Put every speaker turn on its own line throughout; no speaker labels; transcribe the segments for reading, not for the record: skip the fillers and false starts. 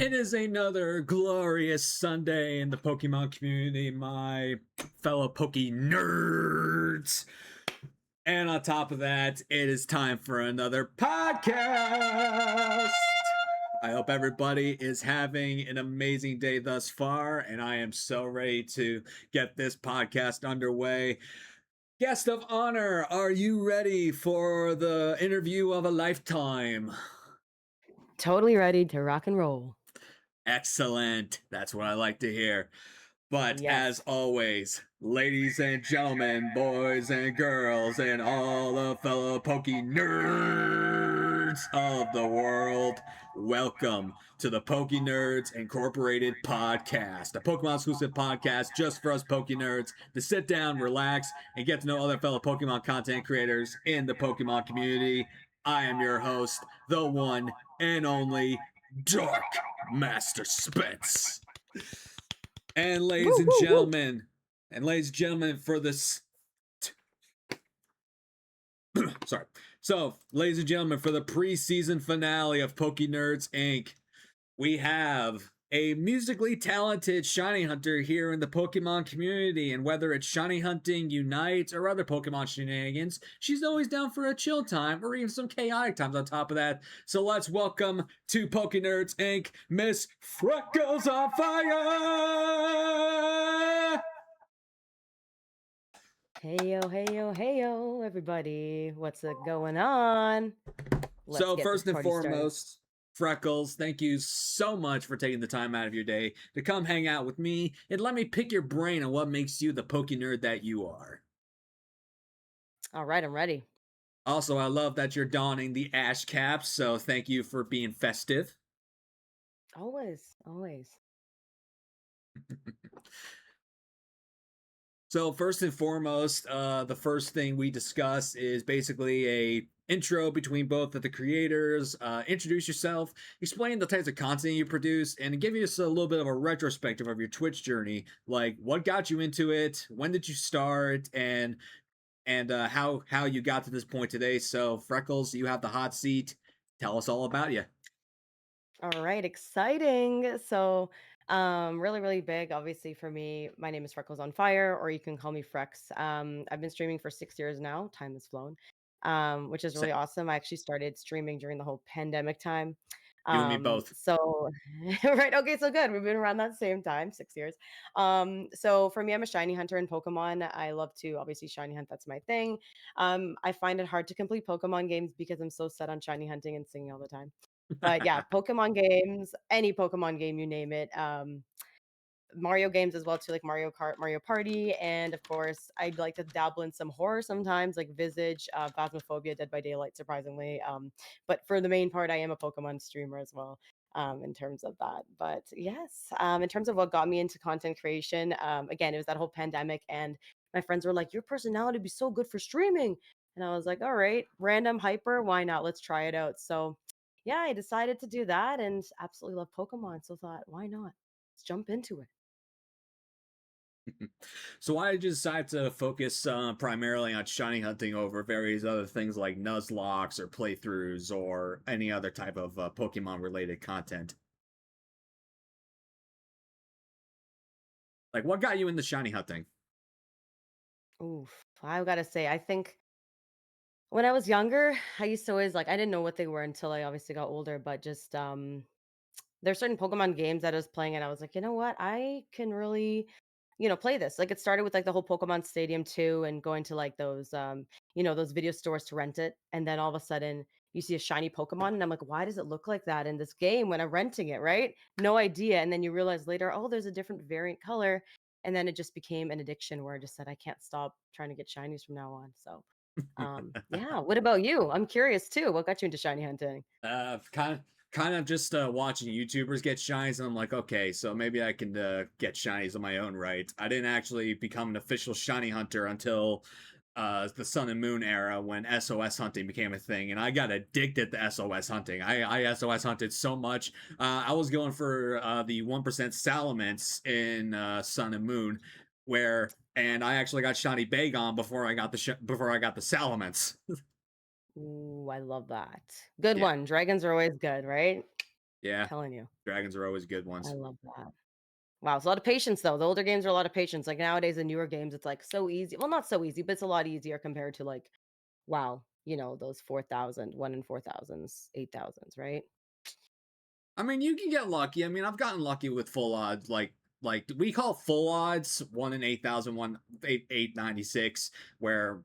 It is another glorious Sunday in the Pokemon community, my fellow pokeNERDS. And on top of that, it is time for another podcast. I hope everybody is having an amazing day thus far, and I am so ready to get this podcast underway. Guest of honor, are you ready for the interview of a lifetime?
Totally ready to rock and roll.
Excellent. That's what I like to hear. But
Yes.
as always, ladies and gentlemen, boys and girls, and all the fellow pokeNERDS of the world, welcome to the pokeNERDS Incorporated podcast, a Pokemon exclusive podcast just for us pokeNERDS to sit down, relax, and get to know other fellow Pokemon content creators in the Pokemon community. I am your host, the one and only Dark Master Spence. And ladies and gentlemen, for this sorry. So, ladies and gentlemen, for the preseason finale of pokeNERDS Inc., we have a musically talented shiny hunter here in the Pokemon community, and whether it's shiny hunting, Unite, or other Pokemon shenanigans, she's always down for a chill time, or even some chaotic times on top of that. So let's welcome to pokeNERDS Inc., Miss Frecklezonfire!
Hey yo, everybody. What's going on?
So first and foremost, Freckles, thank you so much for taking the time out of your day to come hang out with me and let me pick your brain on what makes you the pokenerd that you are.
All right, I'm ready.
Also, I love that you're donning the ash cap, so thank you for being festive.
Always.
So first and foremost, the first thing we discuss is basically a intro between both of the creators. Introduce yourself, explain the types of content you produce, and give us a little bit of a retrospective of your Twitch journey. Like, what got you into it? When did you start? And how you got to this point today. So Freckles, you have the hot seat. Tell us all about you.
All right, exciting. So, really big, obviously, for me. My name is Frecklezonfire, or you can call me Freckz. I've been streaming for 6 years now. Time has flown, which is really awesome. I actually started streaming during the whole pandemic time.
You and me both.
So, right, okay, so good. We've been around that same time, 6 years. So for me, I'm a shiny hunter in Pokemon. I love to obviously shiny hunt. That's my thing. I find it hard to complete Pokemon games because I'm so set on shiny hunting and singing all the time. But yeah, Pokemon games, any Pokemon game, you name it. Mario games as well too, like Mario Kart, Mario Party, and of course, I'd like to dabble in some horror sometimes, like Visage, Phasmophobia, Dead by Daylight, surprisingly. But for the main part, I am a Pokemon streamer as well. In terms of that, but yes, in terms of what got me into content creation, again, it was that whole pandemic, and my friends were like, "Your personality would be so good for streaming," and I was like, "All right, random hyper, why not? Let's try it out." So yeah, I decided to do that and absolutely love Pokemon. So thought, why not? Let's jump into it.
So why did you decide to focus primarily on shiny hunting over various other things like Nuzlocks or playthroughs or any other type of Pokemon related content? Like, what got you into shiny hunting?
Oof. I gotta say, I think when I was younger, I used to always like I didn't know what they were until I obviously got older, but just there's certain Pokemon games that I was playing and I was like, you know what? I can really, play this. Like it started with like the whole Pokemon Stadium 2 and going to like those those video stores to rent it. And then all of a sudden you see a shiny Pokemon and I'm like, why does it look like that in this game when I'm renting it, right? No idea. And then you realize later, oh, there's a different variant color. And then it just became an addiction where I just said I can't stop trying to get shinies from now on. So yeah. What about you? I'm curious too. What got you into shiny hunting?
Kind of just watching YouTubers get shinies, and I'm like, okay, so maybe I can get shinies on my own right. I didn't actually become an official shiny hunter until the Sun and Moon era when SOS hunting became a thing, and I got addicted to SOS hunting. I SOS hunted so much. I was going for the 1% Salamence in Sun and Moon, and I actually got shiny Bagon before I got the Salamence.
Ooh, I love that. Good
Yeah.
one. Dragons are always good, right?
Yeah,
Telling you.
dragons are always good
I
ones.
love that. Wow, it's a lot of patience though. The older games are a lot of patience. Like nowadays, the newer games, it's like so easy. Well, not so easy, but it's a lot easier compared to like, wow, those 4,000, 1 in 4,000s, 8,000s, right?
I mean, you can get lucky. I mean, I've gotten lucky with full odds, like we call full odds 1 in 8,000, 1 896, where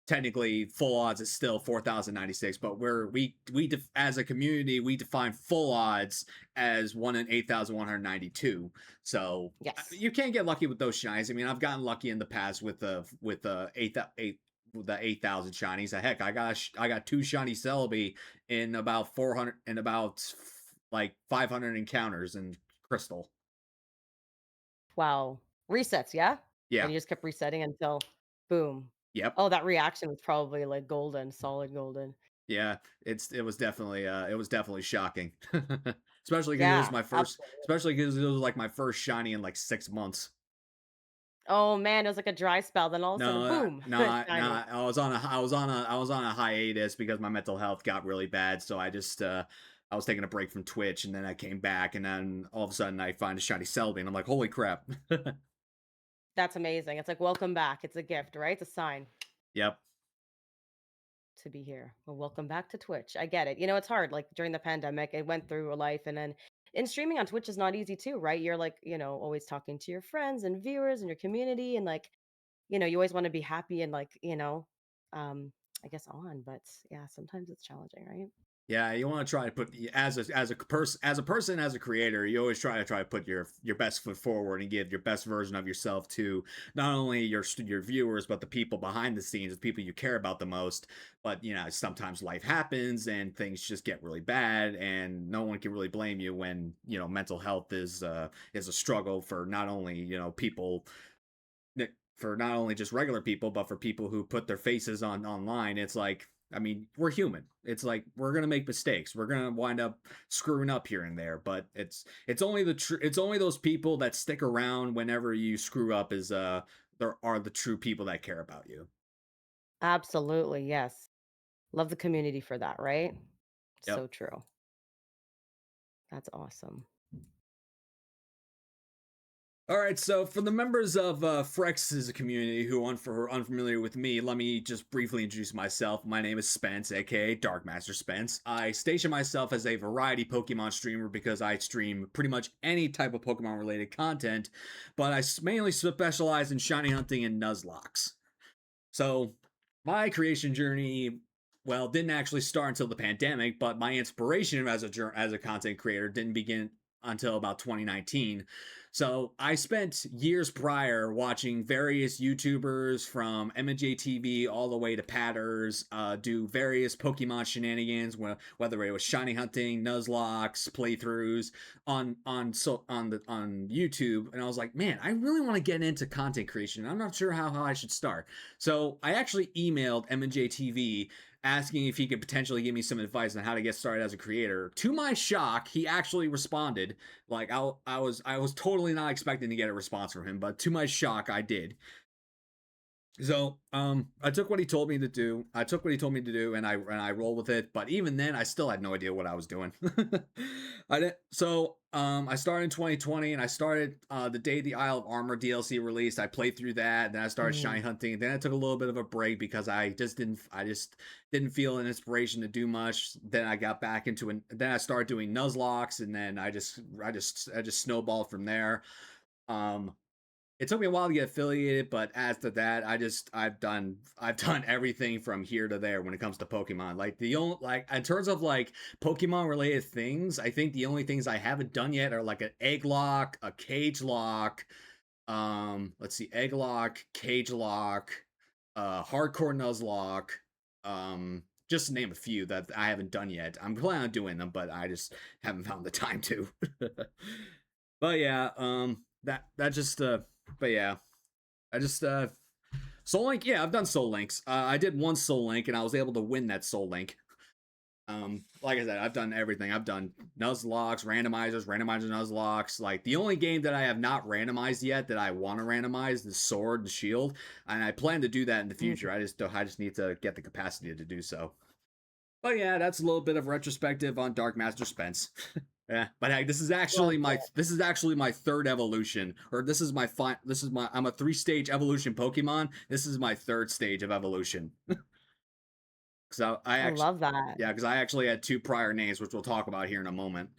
technically full odds is still 4,096, but as a community we define full odds as 1 in 8,192. So
Yes.
you can't get lucky with those shinies. I mean, I've gotten lucky in the past with the 8,000 shinies. Heck, I got two shiny Celebi in about 400 and about like 500 encounters in Crystal.
Wow. Resets, yeah?
Yeah.
And you just kept resetting until boom.
Yep.
Oh, that reaction was probably like golden, solid golden.
Yeah, it was definitely shocking. Especially because it was
Yeah,
my first
absolutely.
especially because it was like my first shiny in like 6 months.
Oh man, it was like a dry spell, then all of a sudden, boom, shiny.
I was on a hiatus because my mental health got really bad. So I was taking a break from Twitch, and then I came back, and then all of a sudden I find a shiny Celebi, and I'm like, holy crap.
That's amazing. It's like welcome back. It's a gift, right? It's a sign
Yep.
to be here. Well, welcome back to Twitch. I get it. It's hard. Like during the pandemic, I went through a life and then and streaming on Twitch is not easy too, right? You're like, always talking to your friends and viewers and your community and like, you always want to be happy and like, um, I guess on, but yeah, sometimes it's challenging, right?
Yeah, you want to try to put as a creator, you always try to put your best foot forward and give your best version of yourself to not only your viewers but the people behind the scenes, the people you care about the most. But sometimes life happens and things just get really bad, and no one can really blame you when mental health is a struggle for not only people for not only just regular people, but for people who put their faces on online. It's like, I mean, we're human. It's like we're gonna make mistakes. We're gonna wind up screwing up here and there. But it's only it's only those people that stick around whenever you screw up is there are the true people that care about you.
Absolutely. Yes. Love the community for that, right?
Yep.
So true. That's awesome.
All right, so for the members of Freckz community who are unfamiliar with me, let me just briefly introduce myself. My name is Spence, aka Dark Master Spence. I station myself as a variety Pokemon streamer because I stream pretty much any type of Pokemon related content, but I mainly specialize in shiny hunting and Nuzlocks. So my creation journey, well, didn't actually start until the pandemic, but my inspiration as a content creator didn't begin until about 2019. So I spent years prior watching various YouTubers from MJ TV all the way to Patters do various Pokemon shenanigans, whether it was shiny hunting, Nuzlocks, playthroughs on YouTube, and I was like, man, I really want to get into content creation. I'm not sure how I should start. So I actually emailed MJ TV asking if he could potentially give me some advice on how to get started as a creator. To my shock, he actually responded. Like I was totally not expecting to get a response from him, but to my shock, I did. So I took what he told me to do. I took what he told me to do, and I rolled with it. But even then, I still had no idea what I was doing. I didn't. So I started in 2020, and I started the day the Isle of Armor DLC released. I played through that. Then I started shiny
Mhm.
hunting. Then I took a little bit of a break because I just didn't feel an inspiration to do much. Then I got back into it. Then I started doing Nuzlocks, and then I just snowballed from there. Um, it took me a while to get affiliated, but after that, I've done everything from here to there when it comes to Pokemon. Like the only like in terms of like Pokemon related things, I think the only things I haven't done yet are like an egg lock, a cage lock, let's see, egg lock, cage lock, hardcore nuzlocke, just to name a few that I haven't done yet. I'm planning on doing them, but I just haven't found the time to. But yeah, that just but yeah, I just Soul Link. Yeah, I've done Soul Links. I did one Soul Link, and I was able to win that Soul Link. Like I said, I've done everything. I've done Nuzlocks, randomizers, Nuzlocks. Like the only game that I have not randomized yet that I want to randomize is Sword and Shield, and I plan to do that in the future. I just need to get the capacity to do so. But yeah, that's a little bit of retrospective on Dark Master Spence. Yeah, but hey,
Love
this is actually my third evolution, or I'm a 3-stage evolution Pokemon. This is my third stage of evolution. Because I
I
actually,
love that.
yeah, because I actually had two prior names, which we'll talk about here in a moment.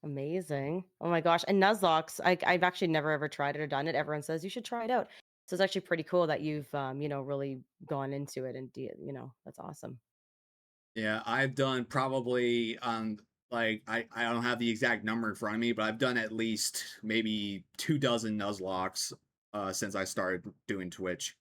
Amazing. Oh my gosh. And Nuzlocke, I've actually never ever tried it or done it. Everyone says you should try it out. So it's actually pretty cool that you've really gone into it and that's awesome.
Yeah, I've done probably like I don't have the exact number in front of me, but I've done at least maybe 2 dozen Nuzlocks since I started doing Twitch.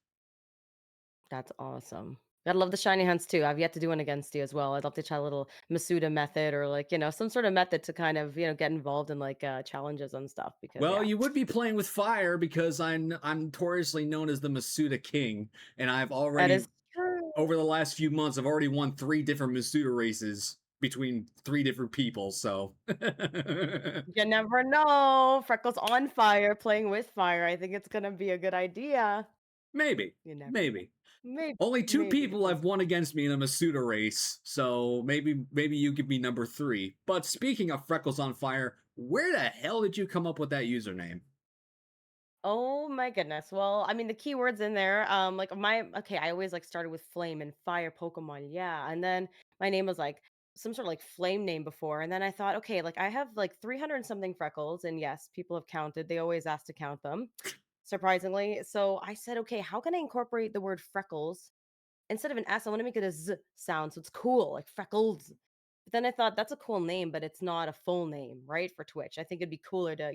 That's awesome. Gotta love the shiny hunts too. I've yet to do one against you as well. I'd love to try a little Masuda method or like, some sort of method to kind of, get involved in like challenges and stuff because
Well,
yeah,
you would be playing with fire because I'm notoriously known as the Masuda King, and I've
that
already
is true.
over the last few months I've already won 3 different Masuda races between 3 different people. So
You never know. Freckles on fire, playing with fire. I think it's gonna be a good idea.
maybe,
You never know.
maybe.
Maybe,
Only two
maybe.
people
We'll
I've won against me in a Masuda race, so maybe you could be number 3. But speaking of Freckles on Fire, where the hell did you come up with that username?
Oh my goodness. Well, I mean, the keywords in there, like I always like started with flame and fire Pokemon, yeah. And then my name was like some sort of like flame name before. And then I thought, okay, like I have like 300 and something freckles. And yes, people have counted. They always ask to count them, surprisingly. So I said, okay, how can I incorporate the word freckles? Instead of an S, I want to make it a Z sound. So it's cool, like freckles. But then I thought that's a cool name, but it's not a full name, right? For Twitch. I think it'd be cooler to.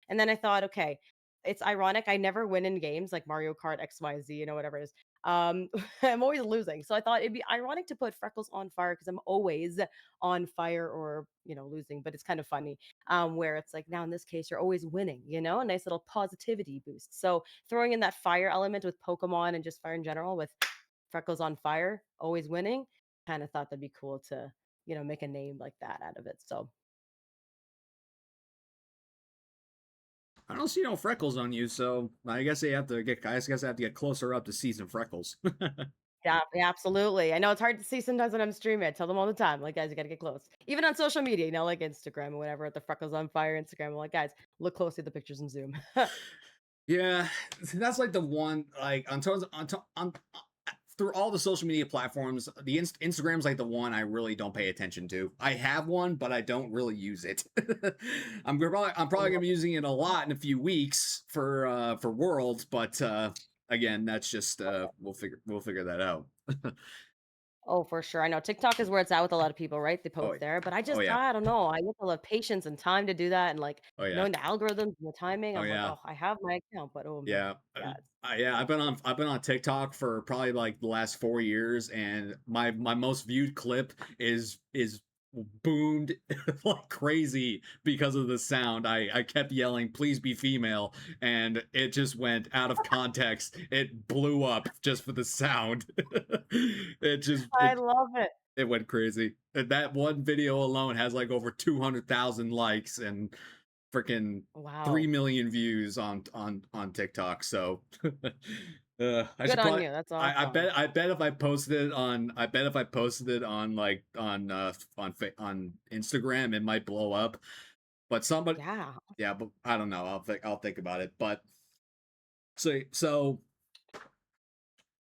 And then I thought, okay, it's ironic. I never win in games like Mario Kart XYZ, whatever it is. I'm always losing. So I thought it'd be ironic to put Freckles on fire because I'm always on fire or, losing. But it's kind of funny. Where it's like now in this case, you're always winning, a nice little positivity boost. So throwing in that fire element with Pokemon and just fire in general with Freckles on fire, always winning. Kind of thought that'd be cool to, make a name like that out of it. So
I don't see no freckles on you, so I guess I have to get closer up to see some freckles.
yeah, yeah, absolutely. I know it's hard to see sometimes when I'm streaming. I tell them all the time, like, guys, you gotta get close. Even on social media, like Instagram or whatever, at the Freckles on Fire Instagram. I'm like, guys, look closely at the pictures and zoom.
Yeah, that's like the one like on through all the social media platforms, Instagram's like the one I really don't pay attention to. I have one, but I don't really use it. I'm probably gonna be using it a lot in a few weeks for Worlds, but again, that's just we'll figure that out.
Oh, for sure. I know TikTok is where it's at with a lot of people, right? They
Oh
post there, but
oh yeah
I don't know. I get a lot of patience and time to do that, and like
oh yeah
knowing the algorithms and the timing.
oh
I'm like,
yeah
oh, I have my account, but oh man,
Yeah,
yeah,
yeah. I've been on TikTok for probably like the last 4 years, and my most viewed clip is boomed like crazy because of the sound. I kept yelling, "Please be female," and it just went out of context. It blew up just for the sound. it just
I
it
love it.
it went crazy. And that one video alone has like over 200,000 likes and freaking
Wow,
3 million views on TikTok. So I
good
should
on
probably
you. That's awesome.
I bet if I posted it on like on Instagram it might blow up. But somebody
Yeah.
yeah, but I don't know. I'll think about it. But so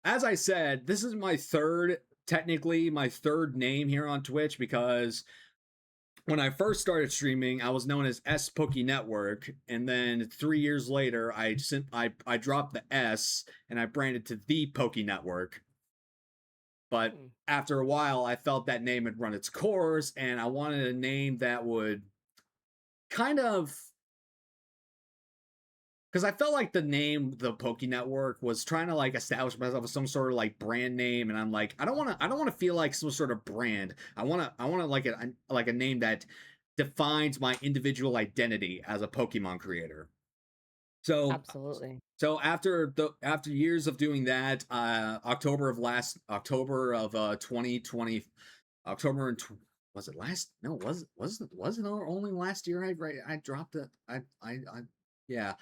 as I said, this is my third technically my third name here on Twitch because when I first started streaming, I was known as S Poke Network, and then 3 years later, I dropped the S and I branded to the Poke Network. But
Hmm.
after a while, I felt that name had run its course, and I wanted a name that would kind of because I felt like the name the Poke Network was trying to like establish myself as some sort of like brand name, and I'm like, I don't want to feel like some sort of brand. I want to like a name that defines my individual identity as a Pokemon creator. So
Absolutely.
after years of doing that, October of 2020, October and was it last? No, was it only last year? I dropped it. I yeah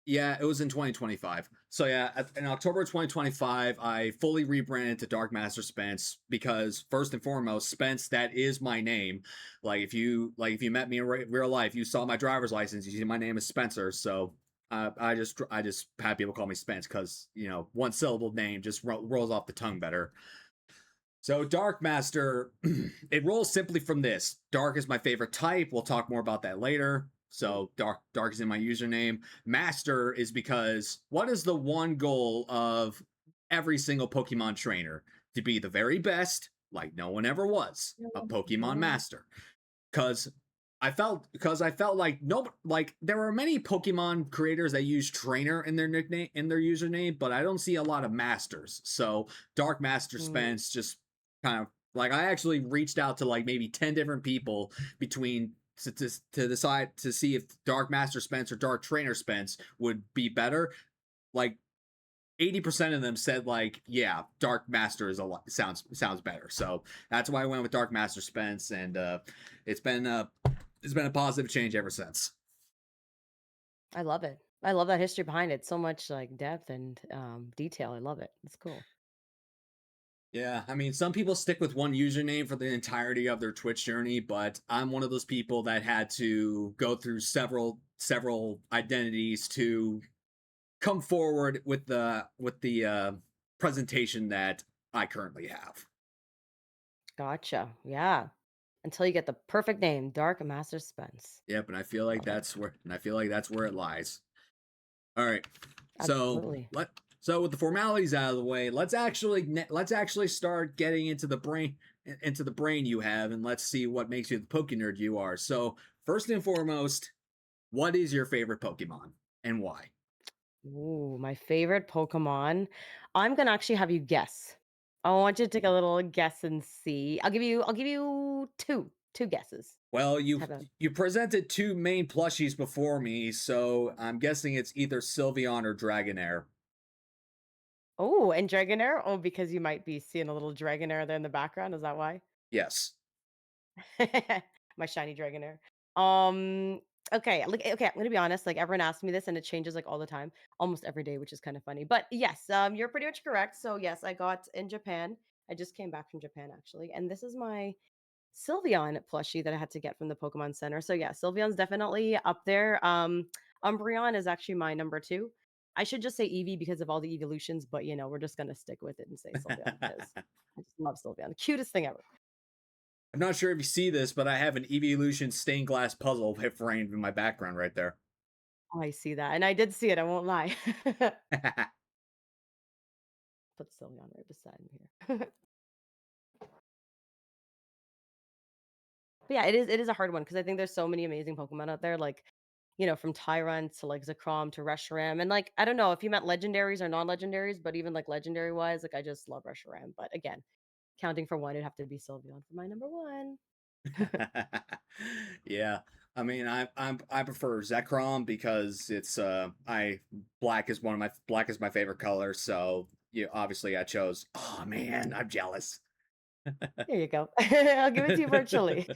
Yeah, it was in 2025. So yeah, in October 2025, I fully rebranded to Dark Master Spence because first and foremost, Spence, that is my name. If you met me in real life, you saw my driver's license, you see my name is Spencer. So I just have people call me Spence because one syllable name just rolls off the tongue better. So Dark Master, it rolls simply from this. Dark is my favorite type. We'll talk more about that later. So dark is in my username. Master is because what is the one goal of every single Pokemon trainer? To be the very best, like no one ever was, a Pokemon
Mhm.
master. Because I felt like no, like there were many Pokemon creators that use trainer in their nickname in their username, but I don't see a lot of masters. So Dark Master
Mm.
Spence just kind of like I actually reached out to like maybe 10 different people between to decide to see if Dark Master Spence or Dark Trainer Spence would be better. Like 80% of them said like, yeah, Dark Master is a lot sounds better. So that's why I went with Dark Master Spence, and it's been uh it's been a positive change ever since.
I love it. I love that history behind it. So much like depth and detail. I love it. It's cool.
Yeah, I mean, some people stick with one username for the entirety of their Twitch journey, but I'm one of those people that had to go through several identities to come forward with the presentation that I currently have.
Gotcha. Yeah. Until you get the perfect name, Dark Master Spence.
Yep, and
Love
I feel like that's where it lies. All right.
it.
So
Absolutely.
so with the formalities out of the way, let's actually start getting into the brain you have, and let's see what makes you the PokeNerd you are. So first and foremost, what is your favorite Pokemon and why?
Ooh, my favorite Pokemon. I'm gonna actually have you guess. I want you to take a little guess and see. I'll give you two guesses.
Well, you
Type of
you presented two main plushies before me, so I'm guessing it's either Sylveon or Dragonair.
Oh, and Dragonair? Oh, because you might be seeing a little Dragonair there in the background. Is that why?
Yes.
My shiny Dragonair. Um, okay, I'm gonna be honest. Like everyone asks me this, and it changes like all the time, almost every day, which is kind of funny. But yes, you're pretty much correct. So yes, I got in Japan. I just came back from Japan actually, and this is my Sylveon plushie that I had to get from the Pokemon Center. So yeah, Sylveon's definitely up there. Umbreon is actually my number two. I should just say Eevee because of all the evolutions, but we're just gonna stick with it and say Sylveon because I just love Sylveon. The cutest thing ever.
I'm not sure if you see this, but I have an Evolution stained glass puzzle framed in my background right there.
Oh, I see that, and I did see it, I won't lie. Put Sylveon right beside me here. But yeah, it is a hard one because I think there's so many amazing Pokemon out there, like, from Tyrant to, like, Zekrom to Reshiram, and, like, I don't know if you meant legendaries or non-legendaries, but even, like, legendary-wise, like, I just love Reshiram, but again, counting for one, it'd have to be Sylveon for my number 1.
Yeah, I mean, I prefer Zekrom because it's I black is my favorite color, so obviously I chose. Oh man, I'm jealous.
There you go. I'll give it to you virtually.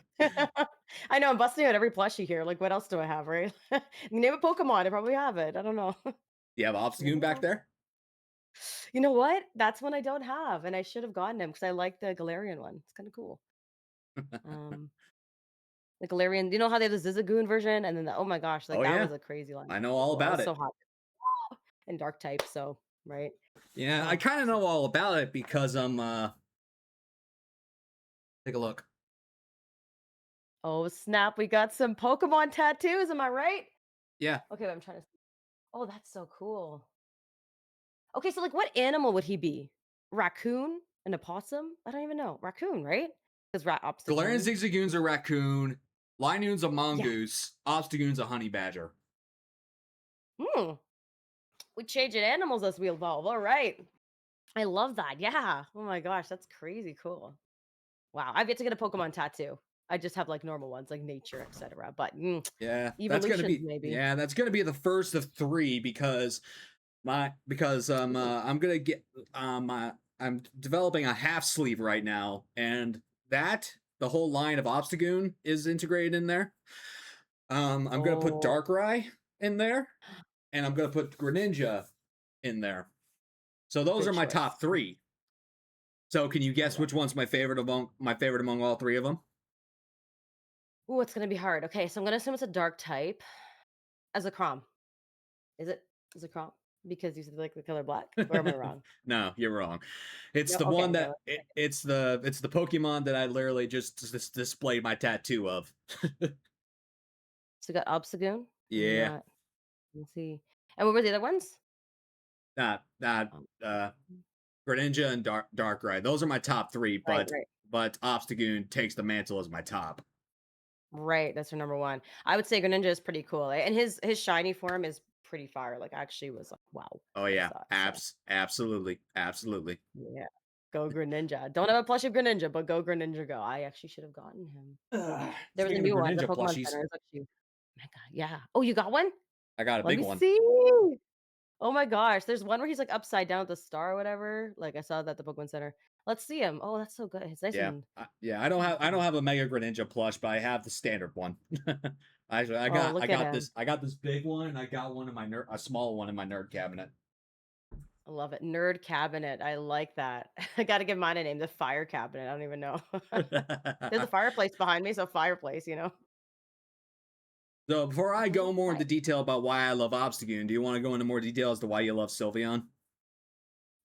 I know I'm busting out every plushie here, like, what else do I have, right? Name a Pokemon, I probably have it, I don't know.
You have Obstagoon
Name a
back there?
You know what? That's one I don't have, and I should have gotten him because I like the Galarian one. It's kinda cool. Um, the Galarian you know how they have the Zigzagoon version? And then oh my gosh, like,
Oh
that
yeah,
was a crazy line.
I know
So
all
cool. I
about
was so
it.
happy. And dark type, so right?
Yeah, I
Oh,
kind of
so
know all about it because I'm take a look.
oh, snap, we got some Pokemon tattoos, am I right?
Yeah,
Okay, I'm trying to oh, that's so cool. Okay, so, like, what animal would he be? Raccoon? An opossum? I don't even know. Raccoon, right? Because rat ops the
Galarian
goon.
Zigzagoon's a raccoon, Linoon's a
Yeah.
mongoose, Obstagoon's a honey badger.
Hmm. We changing animals as we evolve. All right. I love that. Yeah. Oh my gosh, that's crazy cool. Wow. I've yet to get a Pokemon tattoo. I just have like normal ones like nature, etc. But
Yeah,
evolutions maybe.
that's gonna be the first of three because
Ooh.
I'm gonna get I'm developing a half sleeve right now, and the whole line of Obstagoon is integrated in there. I'm gonna put
Oh,
Darkrai in there. and I'm gonna put Greninja in there. So those
Good
are my
choice.
top three. So can you guess
Love
which
it.
one's my favorite among all three of them?
Ooh, it's gonna be hard. Okay, so I'm gonna assume it's a dark type. As a Crom. Is it? Is it Crom? Because you said like the color black, or am I wrong?
No, you're wrong. It's
No.
the
Okay.
one
Okay.
that it's the Pokemon that I literally just displayed my tattoo of.
So we got Obstagoon, and we
Yeah,
got. Let's see. And what were the other ones?
not
Um,
uh Greninja and Darkrai. Those are my top three,
right.
but
Right.
Obstagoon takes the mantle as my top.
Right. That's your number one. I would say Greninja is pretty cool, and his shiny form is pretty fire. Like, I actually was like, wow,
Oh
what is
yeah,
that? So
absolutely, absolutely.
yeah, go Greninja. Don't have a plushie of Greninja, but go Greninja, go. I actually should have gotten him. There was a
Speaking of
new one. The
Greninja
Pokemon
plushies,
Center is actually. My God, yeah. Oh, you got one?
I got a
Let
big
me
one.
see. Oh my gosh, there's one where he's, like, upside down with the star or whatever, like, I saw that at the Pokemon Center. Let's see him. Oh, that's so good. It's nice
Yeah,
and
yeah. I don't have a Mega Greninja plush, but I have the standard one. Actually,
oh,
I
look at
got
him.
this big one, and I got one in my a small one in my nerd cabinet.
I love it. Nerd cabinet, I like that. I gotta give mine a name, the fire cabinet, I don't even know. There's a fireplace behind me, so fireplace, you know?
So before I go more
Alright.
into detail about why I love Obstagoon, do you want to go into more detail as to why you love Sylveon?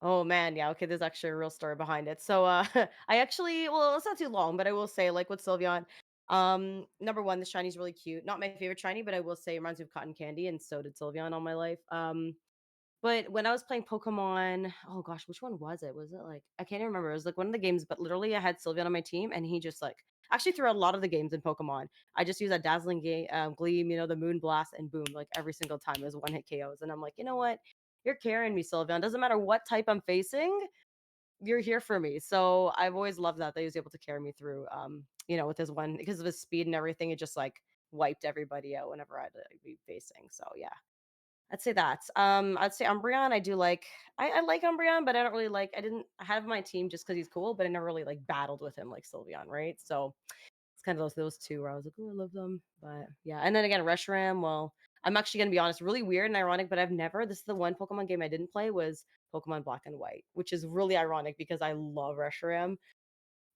Oh, man, yeah, okay, there's actually a real story behind it. So, I actually well, it's not too long, but I will say, like, with Sylveon, number 1, the shiny's really cute. Not my favorite shiny, but I will say it reminds me of cotton candy, and so did Sylveon all my life. But when I was playing Pokemon, oh gosh, which one was it? Was it like I can't even remember. It was like one of the games, but literally I had Sylveon on my team, and he just like actually throughout a lot of the games in Pokemon, I just use that dazzling gleam, the moon blast, and boom, like every single time it was one hit KOs. And I'm like, you know what? You're carrying me, Sylveon. Doesn't matter what type I'm facing, you're here for me. So I've always loved that he was able to carry me through. With his one because of his speed and everything, it just like wiped everybody out whenever I'd be facing. So yeah. I'd say that. I'd say Umbreon. I do like. I like Umbreon, but I don't really like. I didn't have my team just because he's cool, but I never really like battled with him like Sylveon, right? So it's kind of those two where I was like, oh, I love them, but yeah. And then again, Reshiram. Well, I'm actually gonna be honest, really weird and ironic, but I've never. This is the one Pokemon game I didn't play was Pokemon Black and White, which is really ironic because I love Reshiram.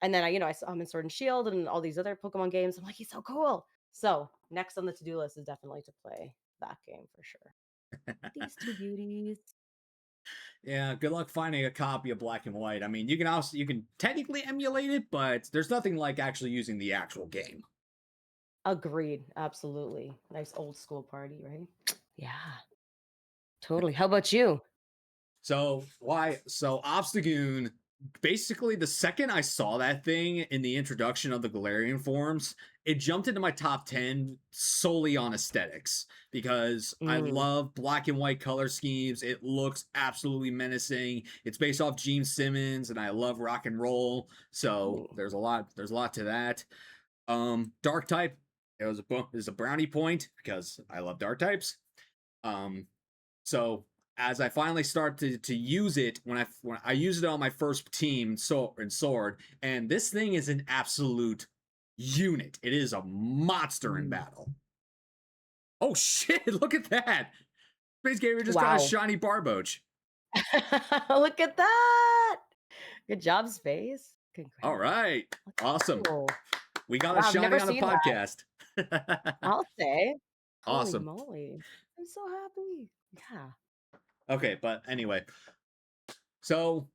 And then I saw him in Sword and Shield and all these other Pokemon games. I'm like, he's so cool. So next on the to-do list is definitely to play that game for sure. These two beauties.
Yeah, good luck finding a copy of Black and White. I mean, you can technically emulate it, but there's nothing like actually using the actual game.
Agreed. Absolutely. Nice old school party, right? Yeah, totally. How about you?
So Obstagoon, basically the second I saw that thing in the introduction of the Galarian forms, it jumped into my top 10 solely on aesthetics because I
Mm.
love black and white color schemes. It looks absolutely menacing. It's based off Gene Simmons and I love rock and roll. So
Ooh.
there's a lot to that. Dark type, is a brownie point because I love dark types. Um so as I finally start to use it, when I used it on my first team, Sword, and this thing is an absolute unit. It is a monster in
Mm.
battle. Oh shit! Look at that. Space Gamer just got a
Wow.
shiny Barboach.
Look at that. Good job, Space.
All
Congrats.
right,
That's
awesome.
cool.
We got a
Wow, I've
shiny
never
on the
seen that.
podcast.
I'll say. Holy
Awesome.
moly. I'm so happy. Yeah.
Okay, but anyway, so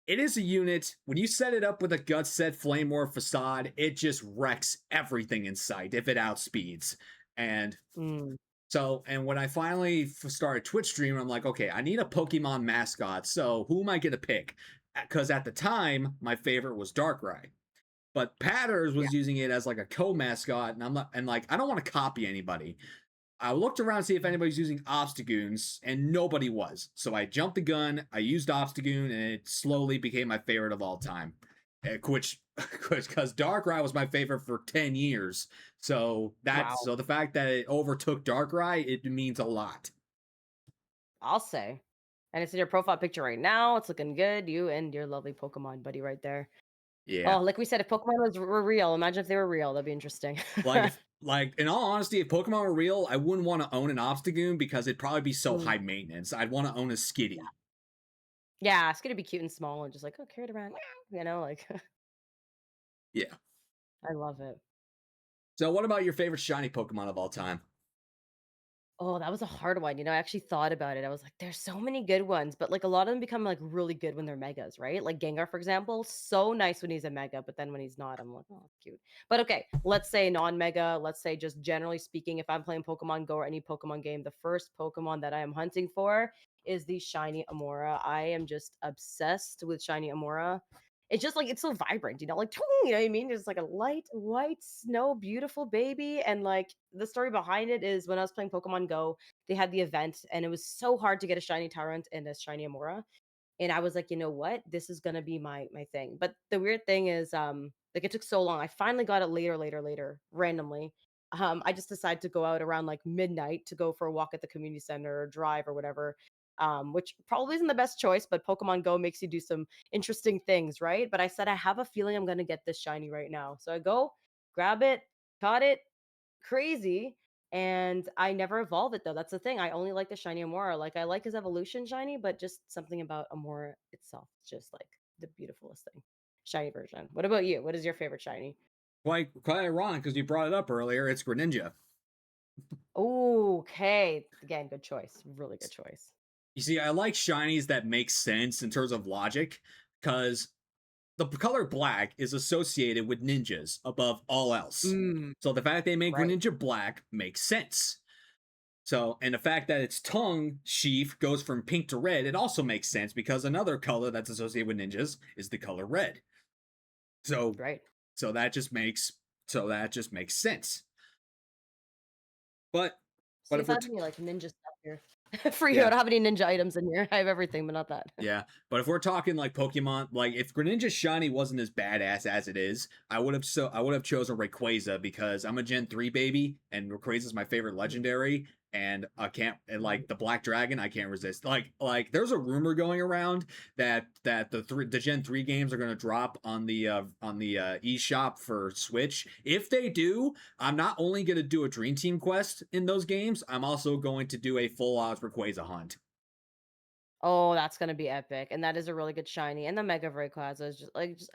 it is a unit. When you set it up with a gut set flame war facade, it just wrecks everything in sight if it outspeeds. And
Mm.
and when I finally started Twitch streaming, I'm like, okay, I need a Pokemon mascot. So who am I gonna pick? Because at the time, my favorite was Darkrai, but Patters
Yeah.
was using it as like a co-mascot, and I'm not, and like I don't want to copy anybody. I looked around to see if anybody's using Obstagoons, and nobody was. So I jumped the gun. I used Obstagoon, and it slowly became my favorite of all time. Which, because Darkrai was my favorite for 10 years.
Wow.
So the fact that it overtook Darkrai, it means a lot.
I'll say. And it's in your profile picture right now. It's looking good. You and your lovely Pokemon buddy right there.
Yeah.
Oh, like we said, if Pokemon were real, imagine if they were real. That'd be interesting.
Like like, in all honesty, if Pokemon were real, I wouldn't want to own an Obstagoon because it'd probably be so
Mm,
high maintenance. I'd want to own a
yeah.
Skitty.
Yeah, it's gonna be cute and small and just like, "Oh, carry it around." Like,
Yeah.
I love it.
So, what about your favorite shiny Pokemon of all time?
Oh, that was a hard one, I actually thought about it. I was like, "There's so many good ones," but, like, a lot of them become, like, really good when they're megas, right? Like, Gengar, for example, so nice when he's a mega, but then when he's not, I'm like, "Oh, that's cute." But okay, let's say non-mega, let's say just generally speaking, if I'm playing Pokemon Go or any Pokemon game, the first Pokemon that I am hunting for is the shiny Amora. I am just obsessed with shiny Amora. It's just like it's so vibrant, like, you know what I mean? It's like a light white snow, beautiful baby. And like the story behind it is when I was playing Pokemon Go, they had the event and it was so hard to get a shiny Tyrant and a shiny Amora. And I was like, "You know what? This is gonna be my thing." But the weird thing is, like it took so long. I finally got it later, randomly. I just decided to go out around like midnight to go for a walk at the community center or drive or whatever. Which probably isn't the best choice, but Pokemon Go makes you do some interesting things, right? But I said I have a feeling I'm gonna get this shiny right now. So I go, grab it, caught it, crazy. And I never evolve it though. That's the thing. I only like the shiny Amora. Like I like his evolution shiny, but just something about Amora itself. It's just like the beautifulest thing. Shiny version. What about you? What is your favorite shiny?
Quite ironic because you brought it up earlier. It's Greninja.
Okay. Again, good choice. Really good choice.
You see, I like shinies that make sense in terms of logic because the color black is associated with ninjas above all else.
Mm,
So the fact they make
right.
Greninja black makes sense. So, and the fact that its tongue sheath goes from pink to red, it also makes sense because another color that's associated with ninjas is the color red. So,
Right.
so that just makes that just makes sense. But
See,
but
if
if
I
we're
have any like ninja stuff here for you, I
yeah,
don't have any ninja items in here. I have everything, but not that.
yeah, but if we're talking like Pokemon, like if Greninja Shiny wasn't as badass as it is, I would have chosen Rayquaza because I'm a Gen 3 baby and Rayquaza is my favorite legendary and I can't and like the Black Dragon I can't resist. Like there's a rumor going around that the Gen 3 games are going to drop on the eShop for Switch. If they do, I'm not only going to do a Dream Team quest in those games, I'm also going to do a full out Rayquaza hunt.
Oh, that's gonna be epic. And that is a really good shiny. And the Mega Rayquaza is just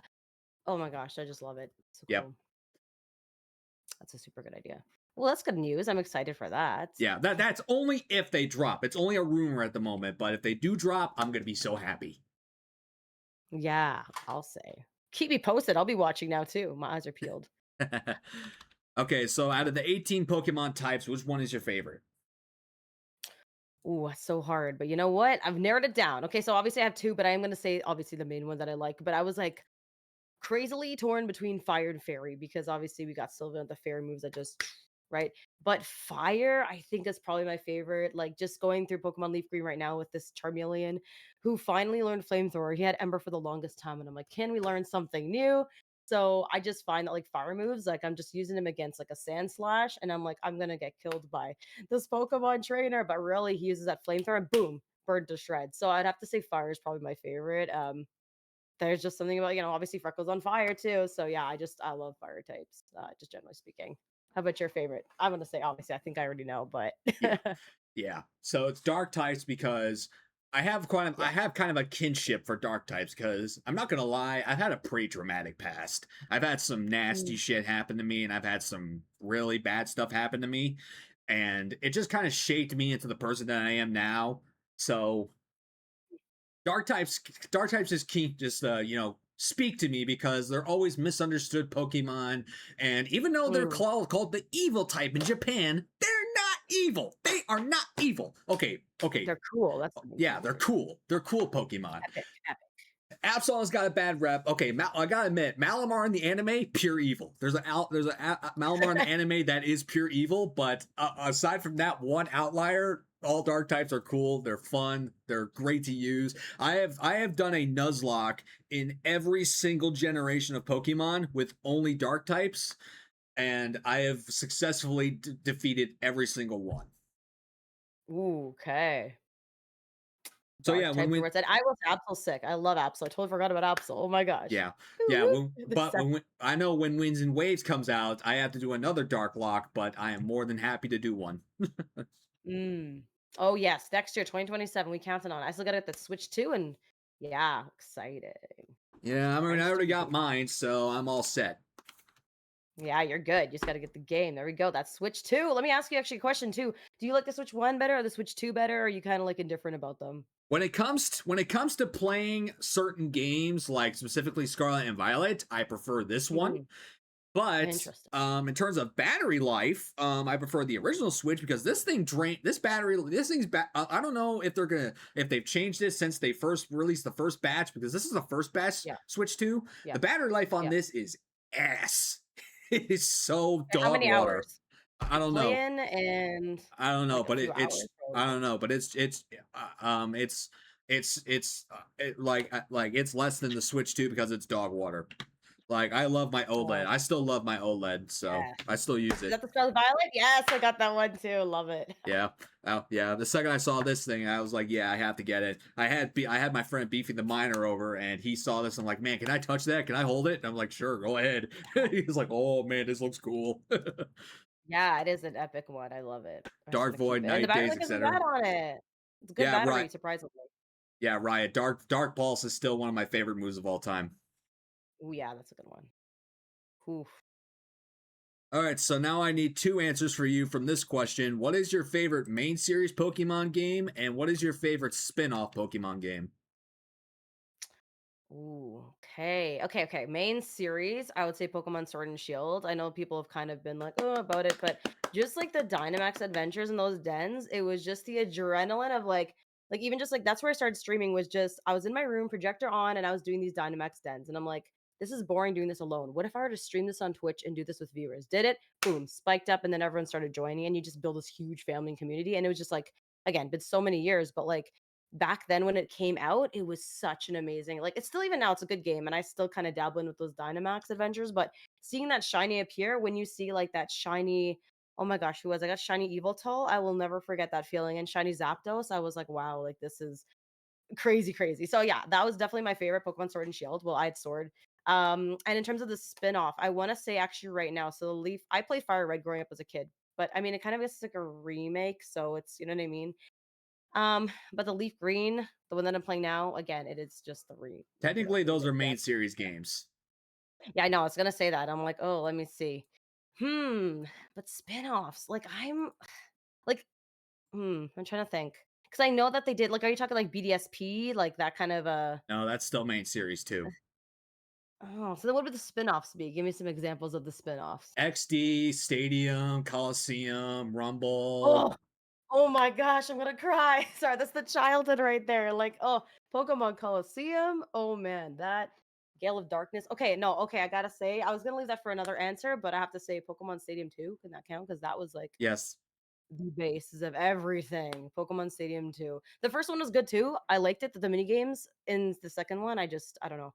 oh my gosh, I just love it. So
Yep.
cool. That's a super good idea. Well, that's good news. I'm excited for that.
Yeah, that's only if they drop. It's only a rumor at the moment, but if they do drop, I'm gonna be so happy.
Yeah, I'll say. Keep me posted. I'll be watching now too. My eyes are peeled.
Okay, so out of the 18 Pokemon types, which one is your favorite?
Ooh, so hard. But you know what? I've narrowed it down. Okay, so obviously I have two, but I am gonna say obviously the main one that I like. But I was like crazily torn between fire and fairy because obviously we got Sylvan with the fairy moves that just right. But fire, I think is probably my favorite. Like just going through Pokemon Leaf Green right now with this Charmeleon who finally learned Flamethrower. He had Ember for the longest time, and I'm like, can we learn something new? So I just find that like fire moves, like I'm just using him against like a sand slash, and I'm like, I'm gonna get killed by this Pokemon trainer, but really he uses that flamethrower and boom, burned to shreds. So I'd have to say fire is probably my favorite. There's just something about, obviously Frecklezonfire too. So yeah, I love fire types, just generally speaking. How about your favorite? I'm gonna say obviously I think I already know, but
Yeah, yeah. So it's dark types because I
yeah.
have kind of a kinship for dark types because I'm not gonna lie, I've had a pretty dramatic past. I've had some nasty
Mm,
shit happen to me, and I've had some really bad stuff happen to me, and it just kind of shaped me into the person that I am now. So dark types just keep just speak to me because they're always misunderstood Pokemon, and even though they're
mm.
called the evil type in Japan, they're not evil. They are not evil. Okay,
They're cool. That's the main
yeah,
thing.
they're cool. They're cool Pokemon.
Epic, epic.
Absol's got a bad rep. Okay, I gotta admit, Malamar in the anime, pure evil. There's Malamar in the anime that is pure evil, but aside from that one outlier, all dark types are cool. They're fun. They're great to use. I have done a Nuzlocke in every single generation of Pokemon with only dark types, and I have successfully defeated every single one.
Ooh, okay.
So yeah, when
type the
we
words. And I was Absol sick. I love Absol. I totally forgot about Absol. Oh my gosh.
yeah.
Woo
Yeah,
woo.
when
The
but
sec-
I know when Winds and Waves comes out, I have to do another Dark Lock, but I am more than happy to do one.
Mm. Oh yes, next year, 2027. We counting on it. I still gotta get the Switch 2 and yeah, excited.
Yeah, I mean, I
Nice
already
to
got
be.
mine, so I'm all set.
Yeah, you're good. You just gotta get the game. There we go. That's Switch 2. Let me ask you actually a question too. Do you like the Switch 1 better or the Switch 2 better? Or are you kind of like indifferent about them?
When it comes to playing certain games, like specifically Scarlet and Violet, I prefer this one.
Mhm.
But
Interesting.
in terms of battery life, I prefer the original Switch because this thing drain this battery. This thing's I don't know if they've changed this since they first released the first batch because this is the first batch
Yeah.
Switch 2.
Yeah.
The battery life on
Yeah.
this is ass. It is so
How
dog
many
water.
hours?
I
Like
don't know.
play-in and
I don't know,
like a
but
few hours
it's
or
I
like
don't know, but like it's less than the Switch 2 because it's dog water. Like I love my OLED.
oh
I still love my OLED, so
yeah.
I still use
Is
it.
that the Scarlet Violet? Yes, I got that one too. Love it.
Yeah. Oh, yeah. The second I saw this thing, I was like, yeah, I have to get it. I had my friend Beefy the Miner over, and he saw this. I'm like, man, can I touch that? Can I hold it? And I'm like, sure, go ahead. He was like, oh man, this looks cool.
Yeah, it is an epic one. I love it. I just
Dark
gotta keep
Void,
it. And the
Night
battery
Days,
life isn't bad
etc.
on it. It's a good
Yeah,
battery,
right.
surprisingly.
Yeah, Riot. Dark Pulse is still one of my favorite moves of all time.
Oh yeah, that's a good one. Oof.
All right, so now I need two answers for you from this question. What is your favorite main series Pokemon game, and what is your favorite spin-off Pokemon game?
Ooh, okay. Okay. Main series, I would say Pokemon Sword and Shield. I know people have kind of been like, oh, about it, but just like the Dynamax adventures in those dens, it was just the adrenaline of like even just like that's where I started streaming was just I was in my room, projector on, and I was doing these Dynamax dens. And I'm like, this is boring doing this alone. What if I were to stream this on Twitch and do this with viewers? Did it, boom, spiked up, and then everyone started joining, and you just build this huge family and community. And it was just like, again, been so many years, but like back then when it came out, it was such an amazing like it's still even now it's a good game and I still kind of dabble in with those Dynamax adventures, but seeing that shiny appear when you see like that shiny oh my gosh, who was I got shiny Eviltal, I will never forget that feeling. And shiny Zapdos, I was like, wow, like this is crazy, crazy. So yeah, that was definitely my favorite Pokemon Sword and Shield. Well, I had Sword. And in terms of the spin-off, I want to say actually right now, so the Leaf, I played Fire Red growing up as a kid, but I mean it kind of is like a remake, so it's you know what I mean. But the Leaf Green, the one that I'm playing now, again, it is just the
Technically, those
remake.
are
Yeah.
main series games.
Yeah, I know. I was gonna say that. I'm like, oh, let me see. Hmm. But spin-offs, like I'm like, I'm trying to think. Because I know that they did, like, are you talking like BDSP? Like that kind of
No, that's still main series too.
oh, so then what would the spin-offs be? Give me some examples of the spin-offs.
XD, Stadium, Coliseum, Rumble.
Oh, oh my gosh, I'm gonna cry. Sorry, that's the childhood right there. Like, oh, Pokemon Colosseum. Oh man, that Gale of Darkness. Okay, no, okay, I gotta say, I was gonna leave that for another answer, but I have to say Pokemon Stadium 2. Can that count? Because that was like
Yes.
the basis of everything. Pokemon Stadium 2. The first one was good too. I liked it. The mini games in the second one, I don't know.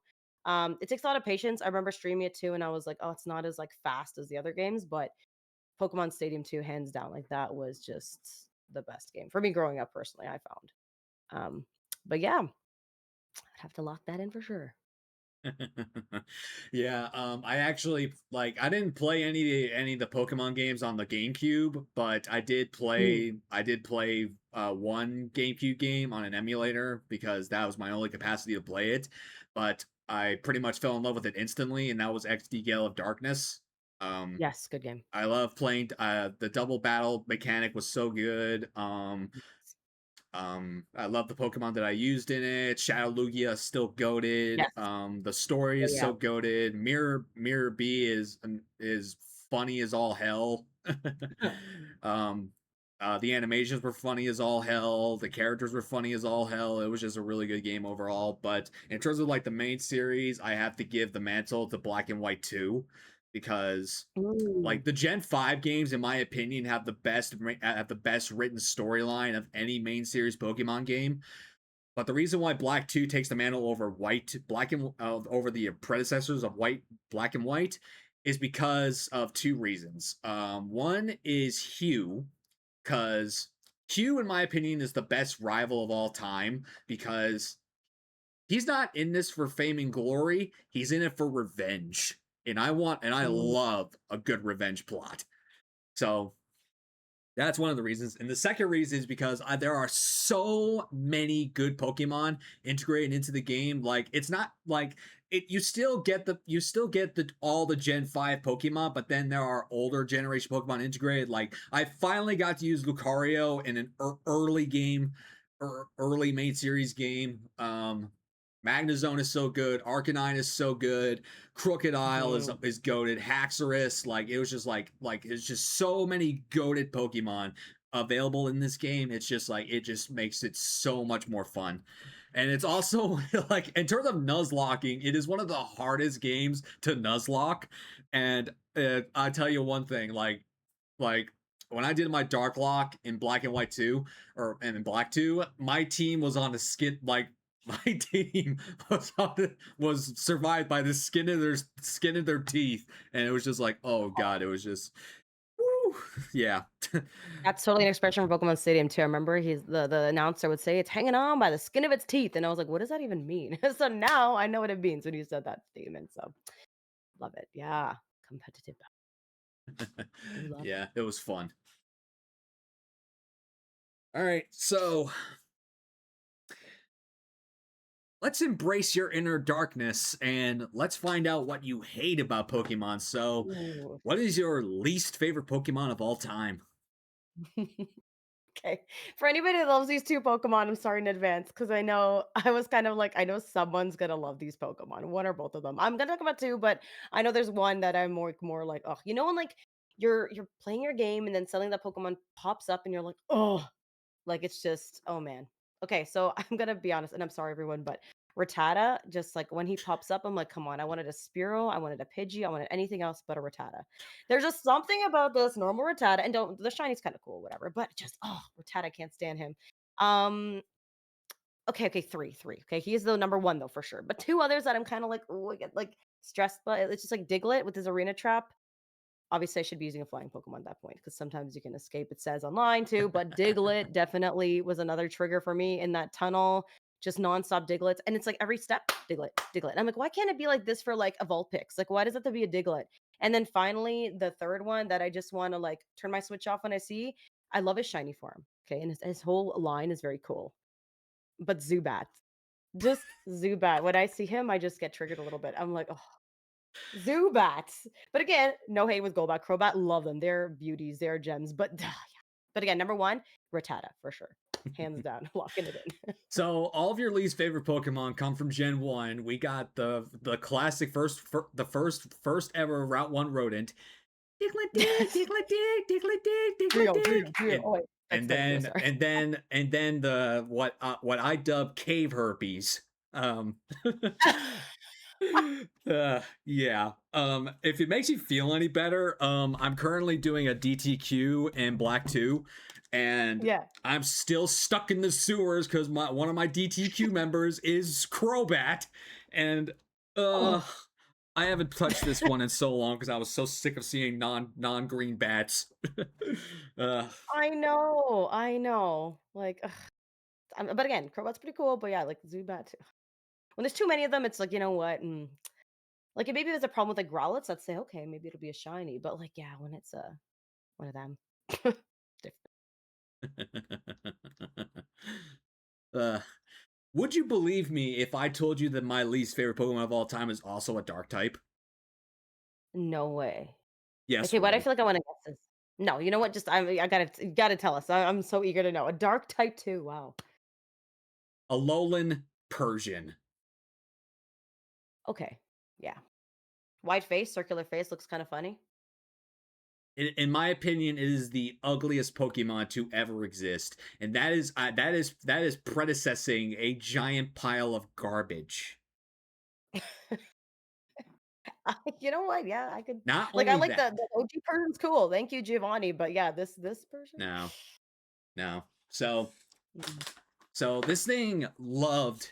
It takes a lot of patience. I remember streaming it too, and I was like, oh, it's not as like fast as the other games, but Pokemon Stadium 2, hands down. Like that was just the best game for me growing up personally, I found. But yeah, I'd have to lock that in for sure.
Yeah, I actually like I didn't play any of the Pokemon games on the GameCube, but
Mm.
I did play one GameCube game on an emulator because that was my only capacity to play it. But I pretty much fell in love with it instantly, and that was XD Gale of Darkness. Um,
Yes, good game.
I love playing the double battle mechanic was so good. I love the Pokemon that I used in it. Shadow Lugia is still goaded.
Yes.
The story
Oh,
is
yeah.
so goaded. Mirror B is funny as all hell. um, the animations were funny as all hell. The characters were funny as all hell. It was just a really good game overall. But in terms of like the main series, I have to give the mantle to Black and White 2 because
Ooh.
like the Gen 5 games in my opinion have the best written storyline of any main series Pokemon game. But the reason why Black 2 takes the mantle over White Black and over the predecessors of White Black and White is because of two reasons. One is Hugh, because Hugh, in my opinion, is the best rival of all time because he's not in this for fame and glory. He's in it for revenge. And I
Mm,
love a good revenge plot. So that's one of the reasons. And the second reason is because there are so many good Pokemon integrated into the game. Like it's not like it you still get the all the Gen 5 Pokemon, but then there are older generation Pokemon integrated. Like I finally got to use Lucario in an early game, early main series game. Magnezone is so good. Arcanine is so good. Crocodile
mhm.
is goaded. Haxorus, like it was just like it's just so many goaded Pokemon available in this game. It's just like it just makes it so much more fun. And it's also like in terms of Nuzlocking, it is one of the hardest games to Nuzlock. And I tell you one thing, like when I did my Dark Lock in Black and White 2 and in Black 2, my team was on the skin like my team was survived by the skin of their teeth, and it was just like, oh god, it was just, woo, yeah.
That's totally an expression from Pokemon Stadium too. I remember the announcer would say, "It's hanging on by the skin of its teeth," and I was like, "What does that even mean?" So now I know what it means when you said that statement. So love it. Yeah, competitive. Do love it.
Yeah, it was fun. All right, so let's embrace your inner darkness and let's find out what you hate about Pokemon. So,
Ooh.
what is your least favorite Pokemon of all time?
Okay. For anybody that loves these 2 Pokemon, I'm sorry in advance because I know I was kind of like, I know someone's gonna love these Pokemon, 1 or both of them. I'm gonna talk about 2, but I know there's one that I'm more like, oh, you know when like you're playing your game and then suddenly that Pokemon pops up and you're like, oh, like, it's just oh, man. Okay, so I'm gonna be honest, and I'm sorry, everyone, but Rattata, just, like, when he pops up, I'm like, "Come on, I wanted a Spearow, I wanted a Pidgey, I wanted anything else but a Rattata." There's just something about this normal Rattata and don't the shiny's kinda cool, whatever, but just, oh, Rattata, can't stand him. Um, okay, 3, okay, he is the number 1, though, for sure, but 2 others that I'm kinda like, "Ooh," I get, like, stressed by it's just, like, Diglett with his arena trap. Obviously, I should be using a flying Pokemon at that point because sometimes you can escape, it says online too, but Diglett definitely was another trigger for me in that tunnel, just nonstop Diglets, and it's like every step, Diglett, Diglett. I'm like, "Why can't it be like this for, like, a Vulpix? Like, why does it have to be a Diglett?" And then finally, the 3rd one that I just wanna, like, turn my switch off when I see, I love his shiny form, okay, and his whole line is very cool, but Zubat. Just Zubat. When I see him, I just get triggered a little bit. I'm like, "Oh, Zubats." But again, no hate with Golbat, Crobat, love them. They're beauties, they're gems. But yeah. But again, number 1, Rattata for sure. Hands down, locking it in.
So all of your least favorite Pokemon come from Gen 1. We got the classic the first ever Route 1 rodent. Diglett
Yes.
Diglett Diglett
Trio,
Diglett.
trio, trio. Oh, wait, that's the trio, sorry.
And then the what I dub cave herpes. Um yeah. If it makes you feel any better, I'm currently doing a DTQ in Black 2, and
Yeah.
I'm still stuck in the sewers because one of my DTQ members is Crobat, and uh
Oh.
I haven't touched this one in so long because I was so sick of seeing non green bats. uh
I know. Like, ugh, but again, Crobat's pretty cool, but yeah, like Zubat too. When there's too many of them, it's like, you know what? Like, maybe there's a problem with like Growlithe, let's say, okay, maybe it'll be a shiny. But like, yeah, when it's one of them. Different.
uh would you believe me if I told you that my least favorite Pokemon of all time is also a dark type?
No way.
Yes
Okay, what I
way.
feel like I wanna guess is no, you know what? Just I gotta tell us. I'm so eager to know. A dark type too. Wow.
Alolan Persian.
Okay. Yeah. White face, circular face, looks kinda funny.
In my opinion, it is the ugliest Pokemon to ever exist, and that is predecessing a giant pile of garbage.
You know what? Yeah, I could
Not
like, I
only
like
that,
the OG person's cool. Thank you, Giovanni, but yeah, this person?
no, no. So
Mm.
so this thing loved,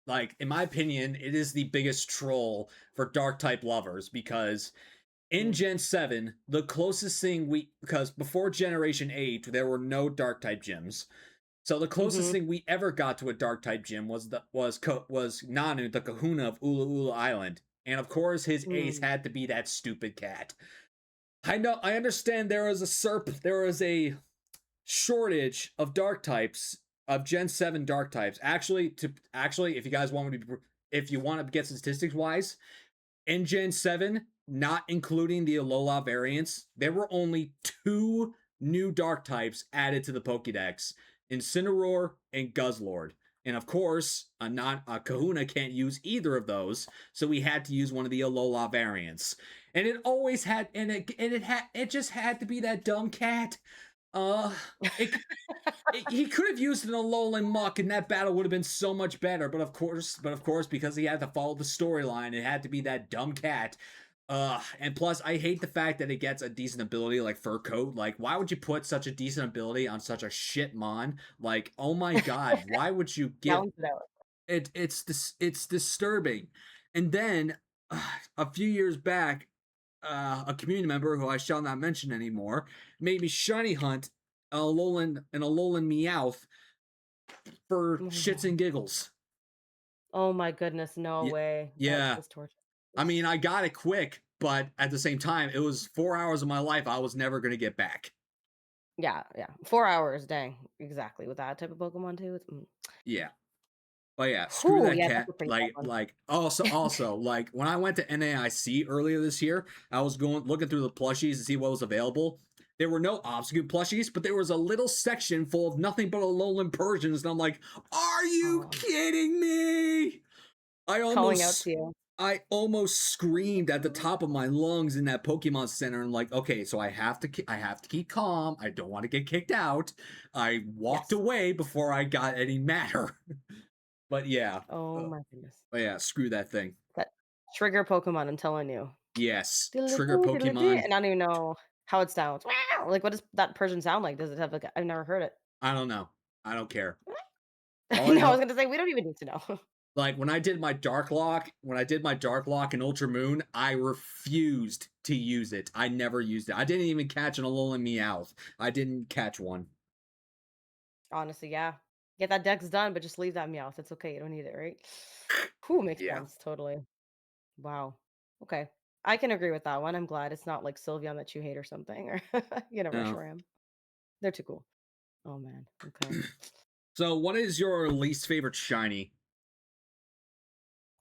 like in my opinion, it is the biggest troll for dark type lovers because In
Mm.
Gen 7, the closest thing because before Generation 8, there were no dark type gyms. So the closest
Mm-hmm.
thing we ever got to a dark type gym was Nanu, the Kahuna of Ula Ula Island. And of course, his ace
Mm.
had to be that stupid cat. I understand there was a shortage of dark types of Gen 7 dark types. Actually, if you guys want me to if you want to get statistics wise, in Gen 7, not including the Alola variants, there were only 2 new dark types added to the Pokédex: Incineroar and Guzzlord. And of course, a Kahuna can't use either of those, so we had to use one of the Alola variants. And it always had, it just had to be that dumb cat. Uh, it, he could have used an Alolan Muck, and that battle would have been so much better. But of course, because he had to follow the storyline, it had to be that dumb cat. And plus, I hate the fact that it gets a decent ability like Fur Coat. Like, why would you put such a decent ability on such a shit mon? Like, oh my god, why would you give
Balance it out.
it? It's disturbing. And then a few years back, a community member who I shall not mention anymore made me shiny hunt an Alolan Meowth for
Oh
shits
no.
and giggles.
Oh my goodness, no
Yeah,
way. That's
yeah.
just torture.
I mean, I got it quick, but at the same time, it was 4 hours of my life I was never gonna get back.
Yeah, yeah. 4 hours, dang. Exactly. With that type of Pokemon too.
Yeah, but yeah, screw
Whew,
that
yeah, that's
cat.
a pretty tough
Like,
one.
like also like when I went to NAIC earlier this year, I was going looking through the plushies to see what was available. There were no Obstacle plushies, but there was a little section full of nothing but Alolan Persians, and I'm like, are you
Oh,
kidding me? I
calling out
almost
to you.
I almost screamed at the top of my lungs in that Pokemon Center and like, okay, so I have to keep calm. I don't want to get kicked out. I walked
Yes.
away before I got any madder. But yeah,
Oh my goodness.
but yeah, screw that thing.
That trigger Pokemon, I'm telling you.
Yes, trigger
Diddly-dee, diddly-dee,
Pokemon.
and I don't even know how it sounds. Wow! Like, what does that Persian sound like? Does it have like I've never heard it.
I don't know. I don't care. All I
No, I was
know,
gonna say we don't even need to know.
like when I did my Dark Lock in Ultra Moon, I refused to use it. I never used it. I didn't even catch an Alolan Meowth. I didn't catch one.
Honestly, yeah. Get that dex done, but just leave that Meowth. It's okay. You don't need it, right? Who makes
Yeah.
sense. Totally. Wow. Okay. I can agree with that one. I'm glad it's not like Sylveon that you hate or something, or
No.
Reshiram. They're too cool. Oh man. Okay.
So, what is your least favorite shiny?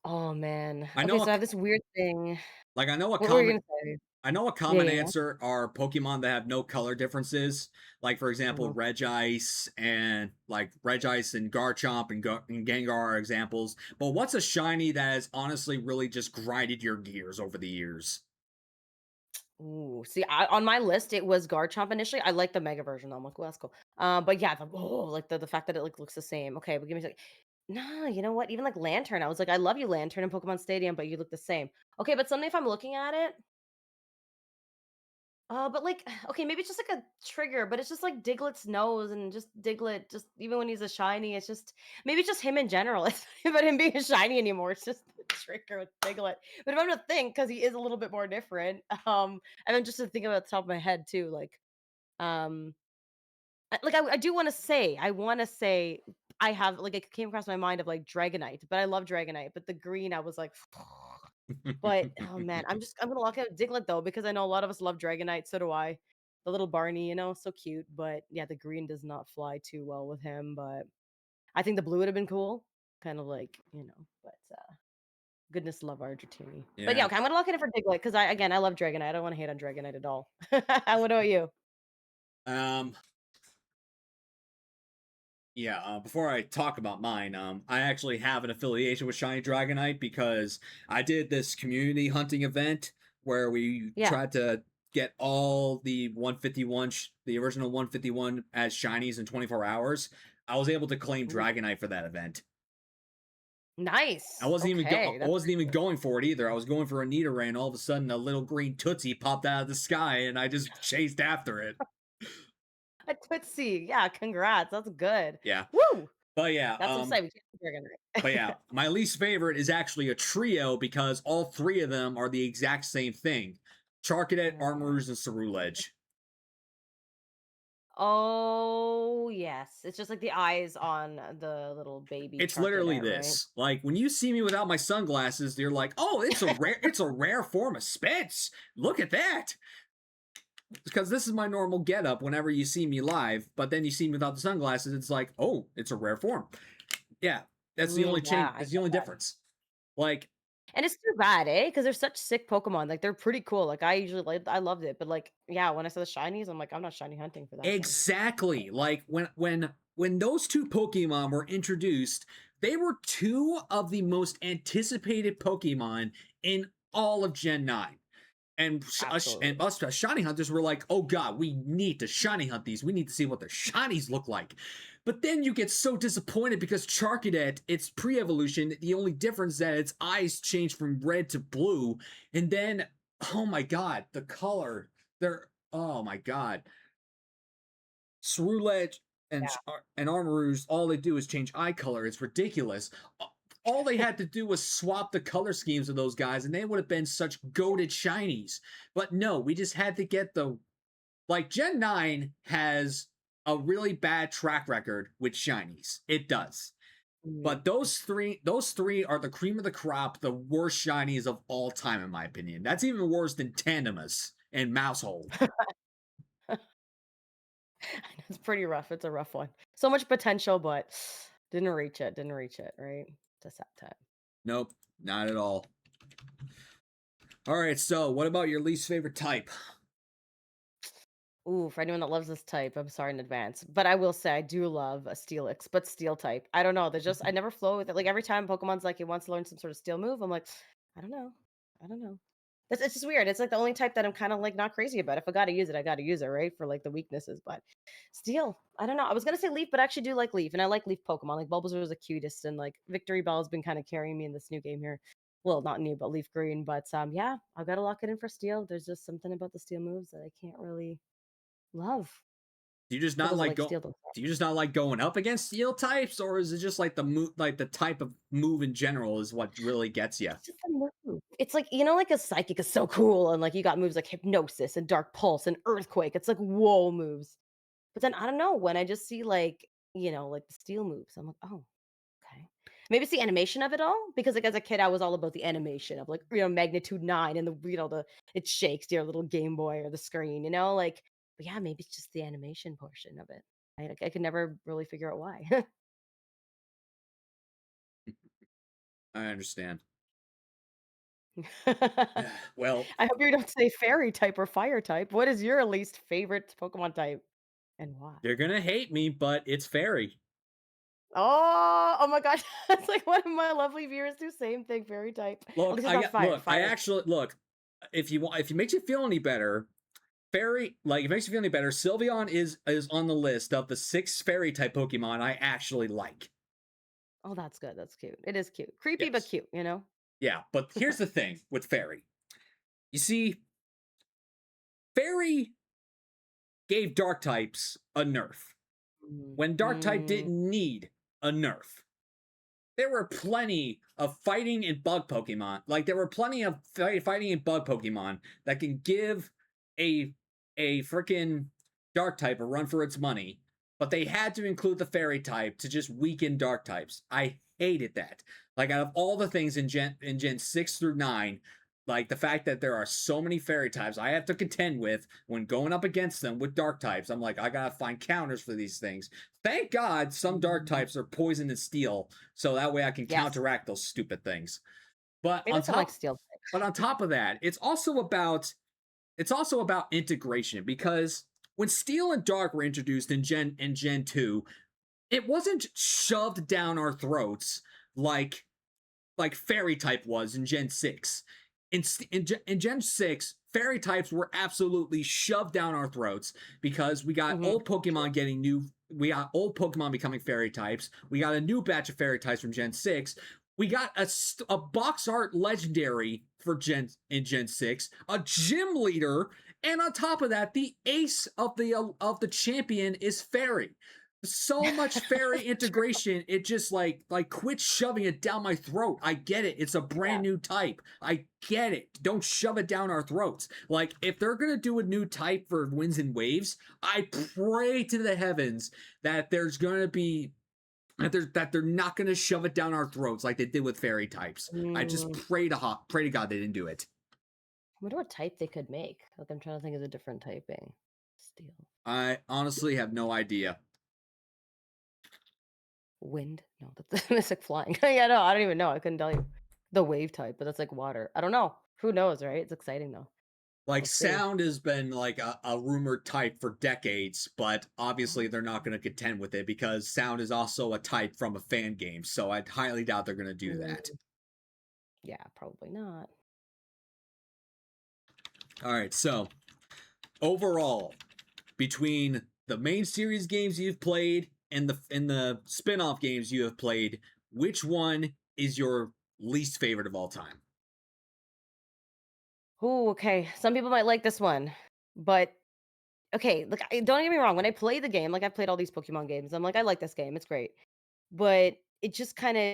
Oh man.
I
Okay,
know
so
a
I have this weird thing.
like I know a
What were you
common
gonna say?
I know a
Yeah,
common
yeah, yeah.
answer are Pokemon that have no color differences, like for example,
Mhm.
Regice and Garchomp and Gengar are examples. But what's a shiny that has honestly really just grinded your gears over the years?
Ooh, see, on my list, it was Garchomp initially. I like the mega version though. I'm like, well, that's cool. But yeah, like the fact that it like looks the same. Okay, but give me a second. Nah, you know what? Even like Lantern, I was like, I love you, Lantern, in Pokemon Stadium, but you look the same. Okay, but suddenly if I'm looking at it, but like, okay, maybe it's just like a trigger, but it's just like Diglett's nose and just Diglett, just even when he's a shiny, it's just maybe it's just him in general. It's not about him being a shiny anymore. It's just the trigger with Diglett. But if I'm to think, because he is a little bit more different, and then just to think about the top of my head too, like, um, I do want to say I have like it came across my mind of like Dragonite, but I love Dragonite, but the green I was like. But, oh man, I'm gonna lock out Diglett though, because I know a lot of us love Dragonite, so do I. The little Barney, so cute, but yeah, the green does not fly too well with him, but I think the blue would have been cool. Kind of like, but goodness love our Dratini. But yeah,
Yeah.
okay, I'm gonna lock it in for Diglett because I love Dragonite. I don't want to hate on Dragonite at all. What about you?
Um. Yeah. Before I talk about mine, I actually have an affiliation with Shiny Dragonite because I did this community hunting event where we
Yeah.
tried to get all the the original 151 as shinies in 24 hours. I was able to claim
Ooh,
Dragonite for that event.
nice.
I
Okay, that's
wasn't even going for it either. I was going for a Nidoray, and all of a sudden, a little green Tootsie popped out of the sky, and I just chased after it.
a Tootsie. Yeah, congrats. That's good.
Yeah,
Woo!
but yeah,
That's what I'm saying. We can't do
but
Dragonite.
yeah, my least favorite is actually a trio because all three of them are the exact same thing. Charcadet, Armarouge, and Cerulege.
Oh, yes. It's just like the eyes on the little baby
It's literally
Charcadet, right?
this. Like when you see me without my sunglasses, you're like, "Oh, it's a rare form of Spitz. Look at that." Because this is my normal getup whenever you see me live, but then you see me without the sunglasses, it's like, "Oh, it's a rare form." Yeah, that's the only change.
Yeah, I
That's the
get
only
that.
difference. Like
And it's too bad, eh? Because 'Cause they're such sick Pokemon, like, they're pretty cool, like, I usually like I loved it, but, like, yeah, when I saw the shinies, I'm like, "I'm not shiny hunting for that thing."
exactly. Like when those two Pokemon were introduced, they were two of the most anticipated Pokemon in all of Gen 9. And
Absolutely.
us as shiny hunters were like, oh god, we need to shiny hunt these. We need to see what their shinies look like. But then you get so disappointed because Charcadet, its pre-evolution, the only difference is that its eyes change from red to blue, and then oh my god, the color, they're oh my god, Cerulege and
Yeah.
and Armarouge, all they do is change eye color. It's ridiculous. All they had to do was swap the color schemes of those guys, and they would have been such goated shinies. But no, we just had to get the like Gen 9 has a really bad track record with shinies. It does.
Mhm.
But those three are the cream of the crop, the worst shinies of all time, in my opinion. That's even worse than Tandemus and Mousehold.
It's pretty rough, it's a rough one. So much potential, but didn't reach it, right? It's a sad time.
Nope, not at all. All right, so what about your least favorite type?
Ooh, for anyone that loves this type, I'm sorry in advance. But I will say I do love a Steelix, but steel type. I don't know. There's just I never flow with it. Like every time Pokemon's like it wants to learn some sort of steel move, I'm like, I don't know. I don't know. It's just weird. It's like the only type that I'm kind of like not crazy about. If I gotta use it, I gotta use it, right? For like the weaknesses. But steel, I don't know. I was gonna say leaf, but I actually do like leaf, and I like leaf Pokemon. Like Bulbasaur was the cutest, and like Victory Bell's been kind of carrying me in this new game here. Well, not new, but leaf green. But yeah, I've got to lock it in for steel. There's just something about the steel moves that I can't really love.
Do you just
Still
not
doesn't
like
like
go?
steel though.
Do you just not like going up against steel types, or is it just like the move, like the type of move in general, is what really gets you?
It's just a move. It's like, like a psychic is so cool, and like you got moves like hypnosis and dark pulse and earthquake. It's like whoa moves. But then I don't know when I just see like, like the steel moves, I'm like, oh, okay. Maybe it's the animation of it all because like as a kid, I was all about the animation of like, magnitude 9 and the it shakes your little Game Boy or the screen, like, but yeah, maybe it's just the animation portion of it. I could never really figure out why.
I understand.
I
Well,
hope you don't say fairy type or fire type. What is your least favorite Pokemon type and why?
you're gonna hate me, but it's fairy.
Oh my gosh. That's like one of my lovely viewers do same thing, fairy type. At
Look,
least it's not fire.
I
Fire.
actually look. If you want, if it makes you feel any better, fairy like if it makes you feel any better, Sylveon is on the list of the 6 fairy type Pokemon I actually like.
Oh, that's good. That's cute. It is cute. Creepy but
Yes,
cute.
yeah. But here's the thing with fairy. You see, fairy gave dark types a nerf
Mm,
when dark type
mm,
didn't need a nerf. There were plenty of fighting and bug Pokemon. Like there were plenty of fighting and bug Pokemon that can give a freaking dark type a run for its money, but they had to include the fairy type to just weaken dark types. I hated that. Like out of all the things in Gen 6 through 9, like the fact that there are so many fairy types I have to contend with when going up against them with dark types, I'm like, I gotta find counters for these things. Thank God some dark
mm.
types are poison and steel, so that way I can
Yes.
counteract those stupid things. But
Maybe
on
some like
top
steel
but on top of that, it's also about integration because when steel and dark were introduced in Gen 2, it wasn't shoved down our throats like fairy type was in Gen 6. In Gen 6, fairy types were absolutely shoved down our throats because we got
type.
old Pokemon getting new. We got old Pokemon becoming fairy types. We got a new batch of fairy types from Gen 6. We got a box art legendary for Gen 6, a gym leader, and on top of that, the ace of the champion is fairy. So much fairy integration. It just like quit shoving it down my throat. I get it. It's a brand
Yeah.
new type. I get it. Don't shove it down our throats. Like if they're gonna do a new type for winds and waves, I pray to the heavens that there's gonna be that they're not gonna shove it down our throats like they did with fairy types. I just
Mm,
pray to God they didn't do it.
I wonder what type they could make. Like I'm trying to think of a different typing. Steel,
I honestly have no idea.
wind. No, that's like flying. Yeah, no, I don't even know. I couldn't tell you the wave type, but that's like water. I don't know. Who knows, right? It's exciting though.
Like
We'll see.
sound has been like a rumored type for decades, but obviously they're not going to contend with it because sound is also a type from a fan game. So I highly doubt they're going to do that.
Mm, yeah, probably not.
All right. So overall, between the main series games you've played and the spin-off games you have played, which one is your least favorite of all time?
Oh, okay. Some people might like this one, but okay. Look, don't get me wrong. When I play the game, like I've played all these Pokemon games, I'm like, I like this game. It's great. But it just kind of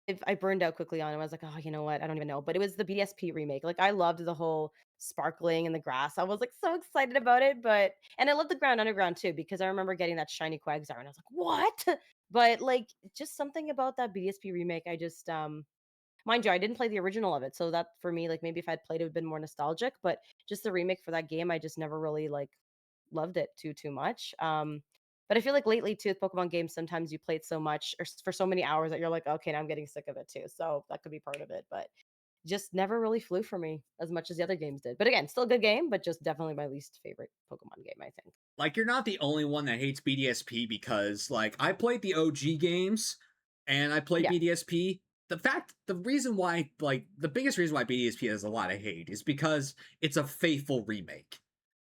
if I burned out quickly on it. I was like, "Oh, you know what? I don't even know." But it was the BDSP remake. Like, I loved the whole sparkling in the grass. I was, like, so excited about it, but and I love the Ground Underground too because I remember getting that shiny Quagsire and I was like, "What?" But, like, just something about that BDSP remake, I just, mind you, I didn't play the original of it, so that for me, like, maybe if I'd played it, would have been more nostalgic, but just the remake for that game, I just never really, like, loved it too much. But I feel like lately too with Pokemon games, sometimes you play it so much or for so many hours that you're like, okay, now I'm getting sick of it too. So that could be part of it, but just never really flew for me as much as the other games did. But again, still a good game, but just definitely my least favorite Pokemon game, I think.
Like you're not the only one that hates BDSP because like I played the OG games and I played
Yeah.
BDSP. The reason why like the biggest reason why BDSP has a lot of hate is because it's a faithful remake.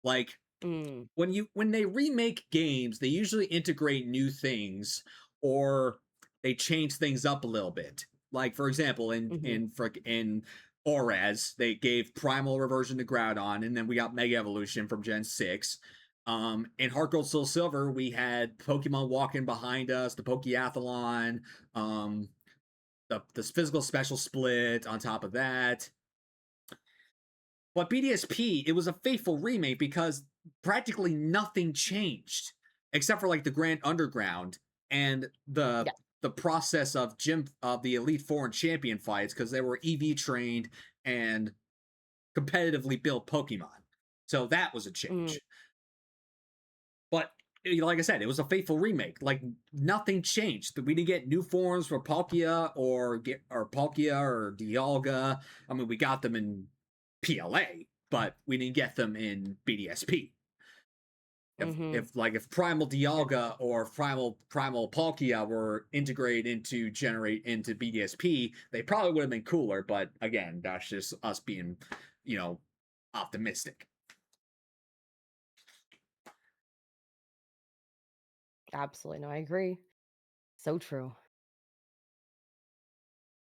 Like
Mm,
when they remake games, they usually integrate new things or they change things up a little bit. Like for example,
hmm
in Oraz, they gave Primal Reversion to Groudon, and then we got Mega Evolution from Gen 6. In Heart Gold Soul Silver, we had Pokemon walking behind us, the Pokeathlon, um, the physical special split on top of that. But BDSP, it was a faithful remake because practically nothing changed except for like the Grand Underground and
Yeah.
the process of gym of the Elite Four and Champion fights because they were EV trained and competitively built Pokemon. So that was a
Mm,
change. But like I said, it was a faithful remake. Like nothing changed. We didn't get new forms for Palkia or Dialga. I mean, we got them in PLA, but we didn't get them in BDSP.
hmm
If Primal Dialga or Primal Palkia were integrated into BDSP, they probably would have been cooler. But again, that's just us being, you know, optimistic.
Absolutely. No, I agree. So true.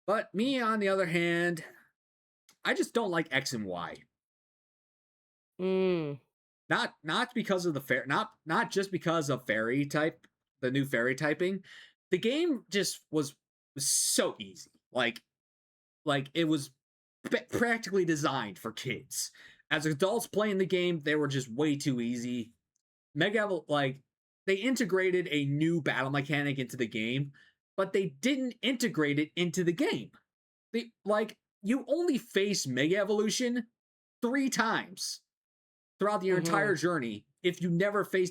But
So
me, on the other hand, I just don't like X and Y.
true. Mm,
Not because of not just because of fairy type, the new fairy typing. The game just was so easy. Like it was practically designed for kids. As adults playing the game, they were just way too easy. Like they integrated a new battle mechanic into the game, but they didn't integrate it into the game. Like you only face Mega Evolution 3 times throughout your entire
hmm
journey. If you never face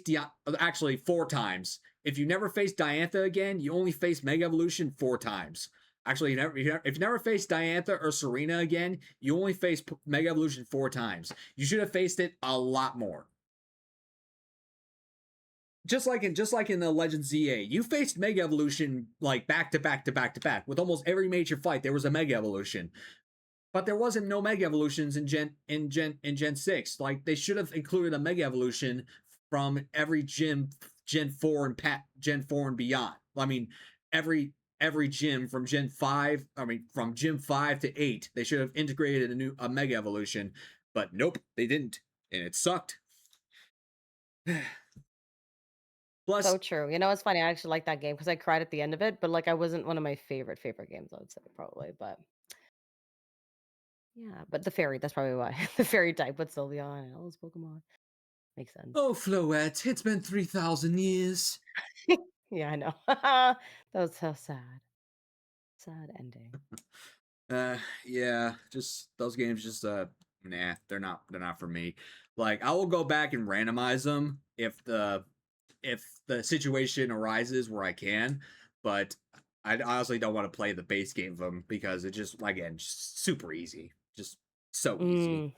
actually 4 times. If you never face Diantha again, you only face Mega Evolution 4 times. Actually, if you never face Diantha or Serena again, you only face Mega Evolution 4 times. You should have faced it a lot more. Just like in the Legend ZA, you faced Mega Evolution like back to back to back to back. With almost every major fight, there was a Mega Evolution. But there wasn't no Mega Evolutions in Gen 6. Like they should have included a Mega Evolution from every Gen 4 and Gen 4 and beyond. I mean, every gym from Gen 5, I mean from Gym 5 to 8, they should have integrated a Mega Evolution. But nope, they didn't. And it sucked. Plus,
So true. You know, it's funny, I actually like that game because I cried at the end of it, but, like, I wasn't one of my favorite games, I would say, probably, but yeah, but the fairy, that's probably why. The fairy type with Sylveon and all those Pokemon. Makes sense.
oh, Floette, it's been 3,000 years.
Yeah, I know. That was so sad. Sad ending.
Yeah, just those games just nah, they're not for me. Like I will go back and randomize them if the situation arises where I can, but I honestly don't want to play the base game of them because it just again just super easy. Just so easy.
Mm,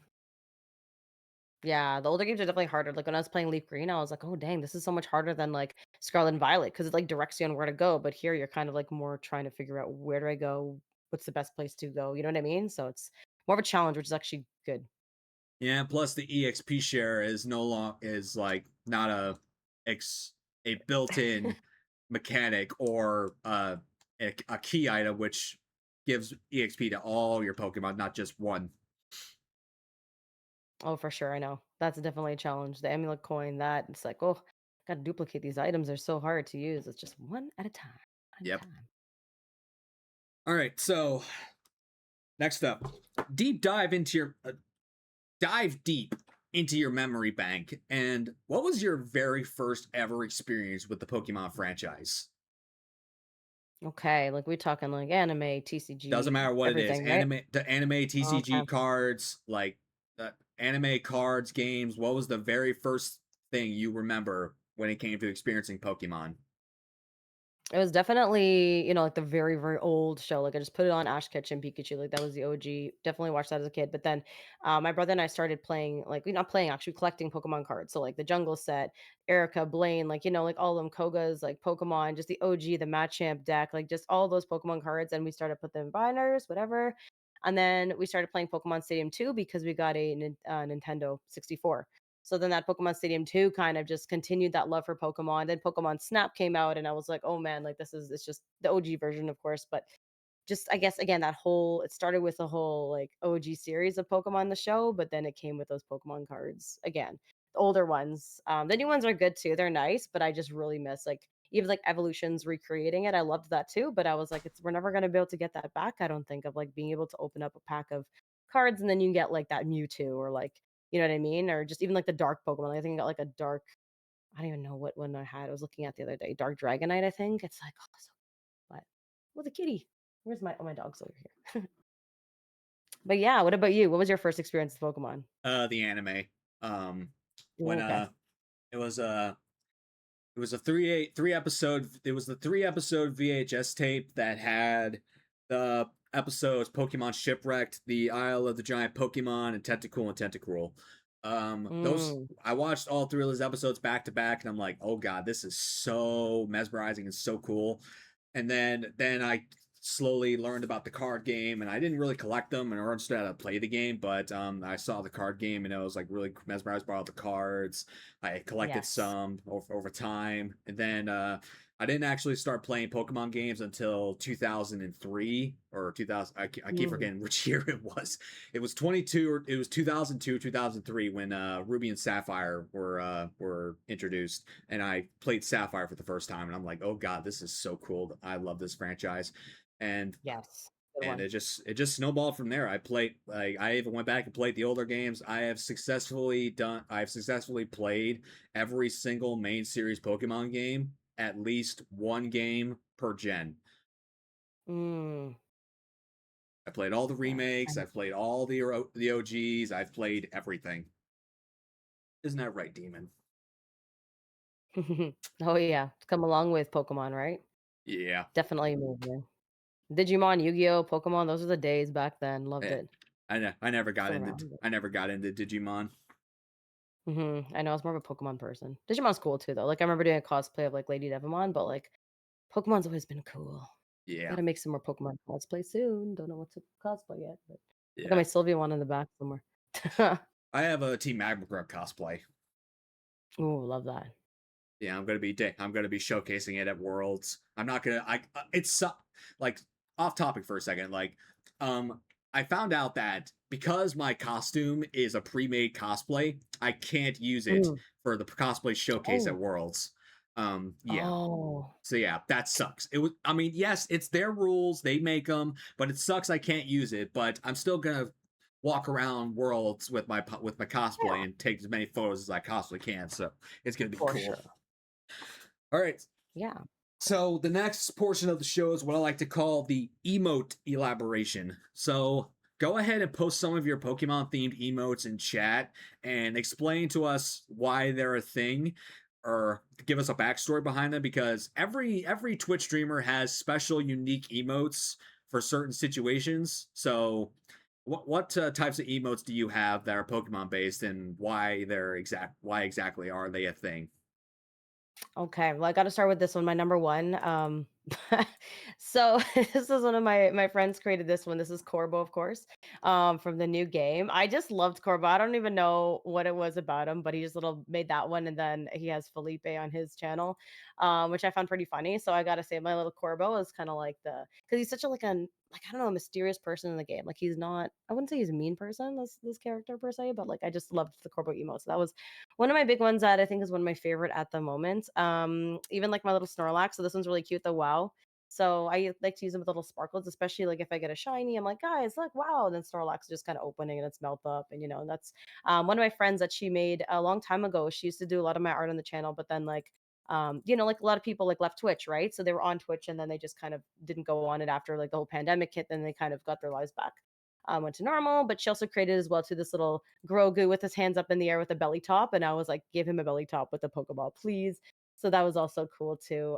yeah, the older games are definitely harder. Like, when I was playing Leaf Green, I was like, "Oh, dang, this is so much harder than, like, Scarlet and Violet because it, like, directs you on where to go, but here you're kind of, like, more trying to figure out where do I go? What's the best place to go? You know what I mean? So it's more of a challenge, which is actually good.
Yeah, plus the EXP share is no long is like not ex a built-in mechanic or a key item which gives EXP to all your Pokemon, not just one.
Oh, for sure, I know. That's definitely a challenge. The amulet coin, that it's like, oh, gotta duplicate these items. They're so hard to use. It's just one at a time. At a
Yep.
time.
All right, so next up, deep dive into your dive deep into your memory bank. And what was your very first ever experience with the Pokemon franchise?
Okay, like we talking like anime,
Doesn't
TCG,
matter what it is.
everything, right?
Anime
Okay.
TCG cards, like anime cards, games. What was the very first thing you remember when it came to experiencing Pokemon?
It was definitely, like the very old show. Like I just put it on Ash Ketchum Pikachu. Like that was the OG. Definitely watched that as a kid. But then my brother and I started playing, like we're not playing, actually collecting Pokemon cards. So like the Jungle Set, Erica, Blaine, like like all them Kogas, like Pokemon, just the OG, the Machamp deck, like just all those Pokemon cards. And we started put them in binders, whatever. And then we started playing Pokemon Stadium 2 because we got a Nintendo 64. So then that Pokemon Stadium 2 kind of just continued that love for Pokemon. Then Pokemon Snap came out and I was like, "Oh man, like it's just the OG version, of course, but just I guess again that whole it started with the whole like OG series of Pokemon the show, but then it came with those Pokemon cards again. The older ones. The new ones are good too. They're nice, but I just really miss like even like Evolutions recreating it. I loved that too, but I was like, we're never gonna be able to get that back. I don't think of like being able to open up a pack of cards and then you get like that Mewtwo or like you know what I mean? Or just even like the dark Pokemon. Like, I think I got like a dark, I don't even know what one I had. I was looking at the other day. Dark Dragonite, I think. It's like, oh, so what? Oh, the kitty. Where's my dog's over here. But yeah, what about you? What was your first experience with Pokemon?
The anime. Um, when
Oh, okay.
it was it was a three episode. It was the 3 episode VHS tape that had the episodes Pokemon Shipwrecked, the Isle of the Giant Pokemon, and Tentacool and Tentacruel. Those
Mm,
I watched all three of those episodes back to back, and I'm like, oh god, this is so mesmerizing and so cool. And then I slowly learned about the card game, and I didn't really collect them and understood how to play the game, but I saw the card game and I was like really mesmerized by all the cards. I collected
yes.
some over time, and then I didn't actually start playing Pokemon games until 2003 or 2000. I keep
Mm,
forgetting which year it was. It was 22 or it was 2002, 2003 when Ruby and Sapphire were introduced, and I played Sapphire for the first time, and I'm like, oh god, this is so cool. I love this franchise, and
yes. Good
and
one.
it just snowballed from there. I even went back and played the older games. I've successfully played every single main series Pokemon game, at least one game per gen.
Mm,
I played all the
yes.
remakes, I've played all the OGs, I've played everything. Isn't that right, Demon?
Oh yeah. It's come along with Pokemon, right?
Yeah.
Definitely moving. Digimon, Yu-Gi-Oh, Pokemon, those are the days back then. Loved
Eh,
it.
I never got
Still
into
around.
I never got into Digimon.
I know I was more of a Pokemon person. Digimon's cool too, though. Like I remember doing a cosplay of like Lady Devimon, but like Pokemon's always been cool.
Yeah.
Gotta make some more Pokemon cosplay soon. Don't know what to cosplay yet, but I got
Yeah.
my Sylvia one in the back somewhere.
I have a Team Magmagrunt cosplay.
Ooh, love that.
Yeah, I'm gonna be showcasing it at Worlds. I'm not gonna. Like off topic for a second. Um, I found out that because my costume is a pre-made cosplay, I can't use it
Mm.
for the cosplay showcase at
Oh,
Worlds. Yeah.
Oh,
So yeah, that sucks. It was. I mean, yes, it's their rules. They make them, but it sucks. I can't use it. But I'm still gonna walk around worlds with my
yeah,
cosplay and take as many photos as I possibly can. So it's gonna be
for
cool.
sure.
All right.
Yeah.
So the next portion of the show is what I like to call the emote elaboration. So go ahead and post some of your Pokemon themed emotes in chat and explain to us why they're a thing or give us a backstory behind them because every Twitch streamer has special unique emotes for certain situations. So what types of emotes do you have that are Pokemon based and why exactly are they a thing?
Okay, well, I gotta start with this one, my number one. So this is one of my friends created this one. This is Corbo, of course, from the new game. I just loved Corbo. I don't even know what it was about him, but he just little made that one, and then he has Felipe on his channel, which I found pretty funny. So I gotta say, my little Corbo is kind of like because he's such a like I don't know, a mysterious person in the game. Like he's not, I wouldn't say he's a mean person, this character per se, but like I just loved the Corbo emo. So that was one of my big ones that I think is one of my favorite at the moment. Even like my little Snorlax. So this one's really cute though. Wow. So I like to use them with little sparkles, especially like if I get a shiny, I'm like, guys, look, wow. And then Snorlax is just kind of opening and it's melt up. And and that's one of my friends that she made a long time ago. She used to do a lot of my art on the channel, but then like like a lot of people like left Twitch, right? So they were on Twitch and then they just kind of didn't go on it after like the whole pandemic hit, then they kind of got their lives back. Went to normal, but she also created as well to this little Grogu with his hands up in the air with a belly top, and I was like, "Give him a belly top with a Pokeball, please." So that was also cool too.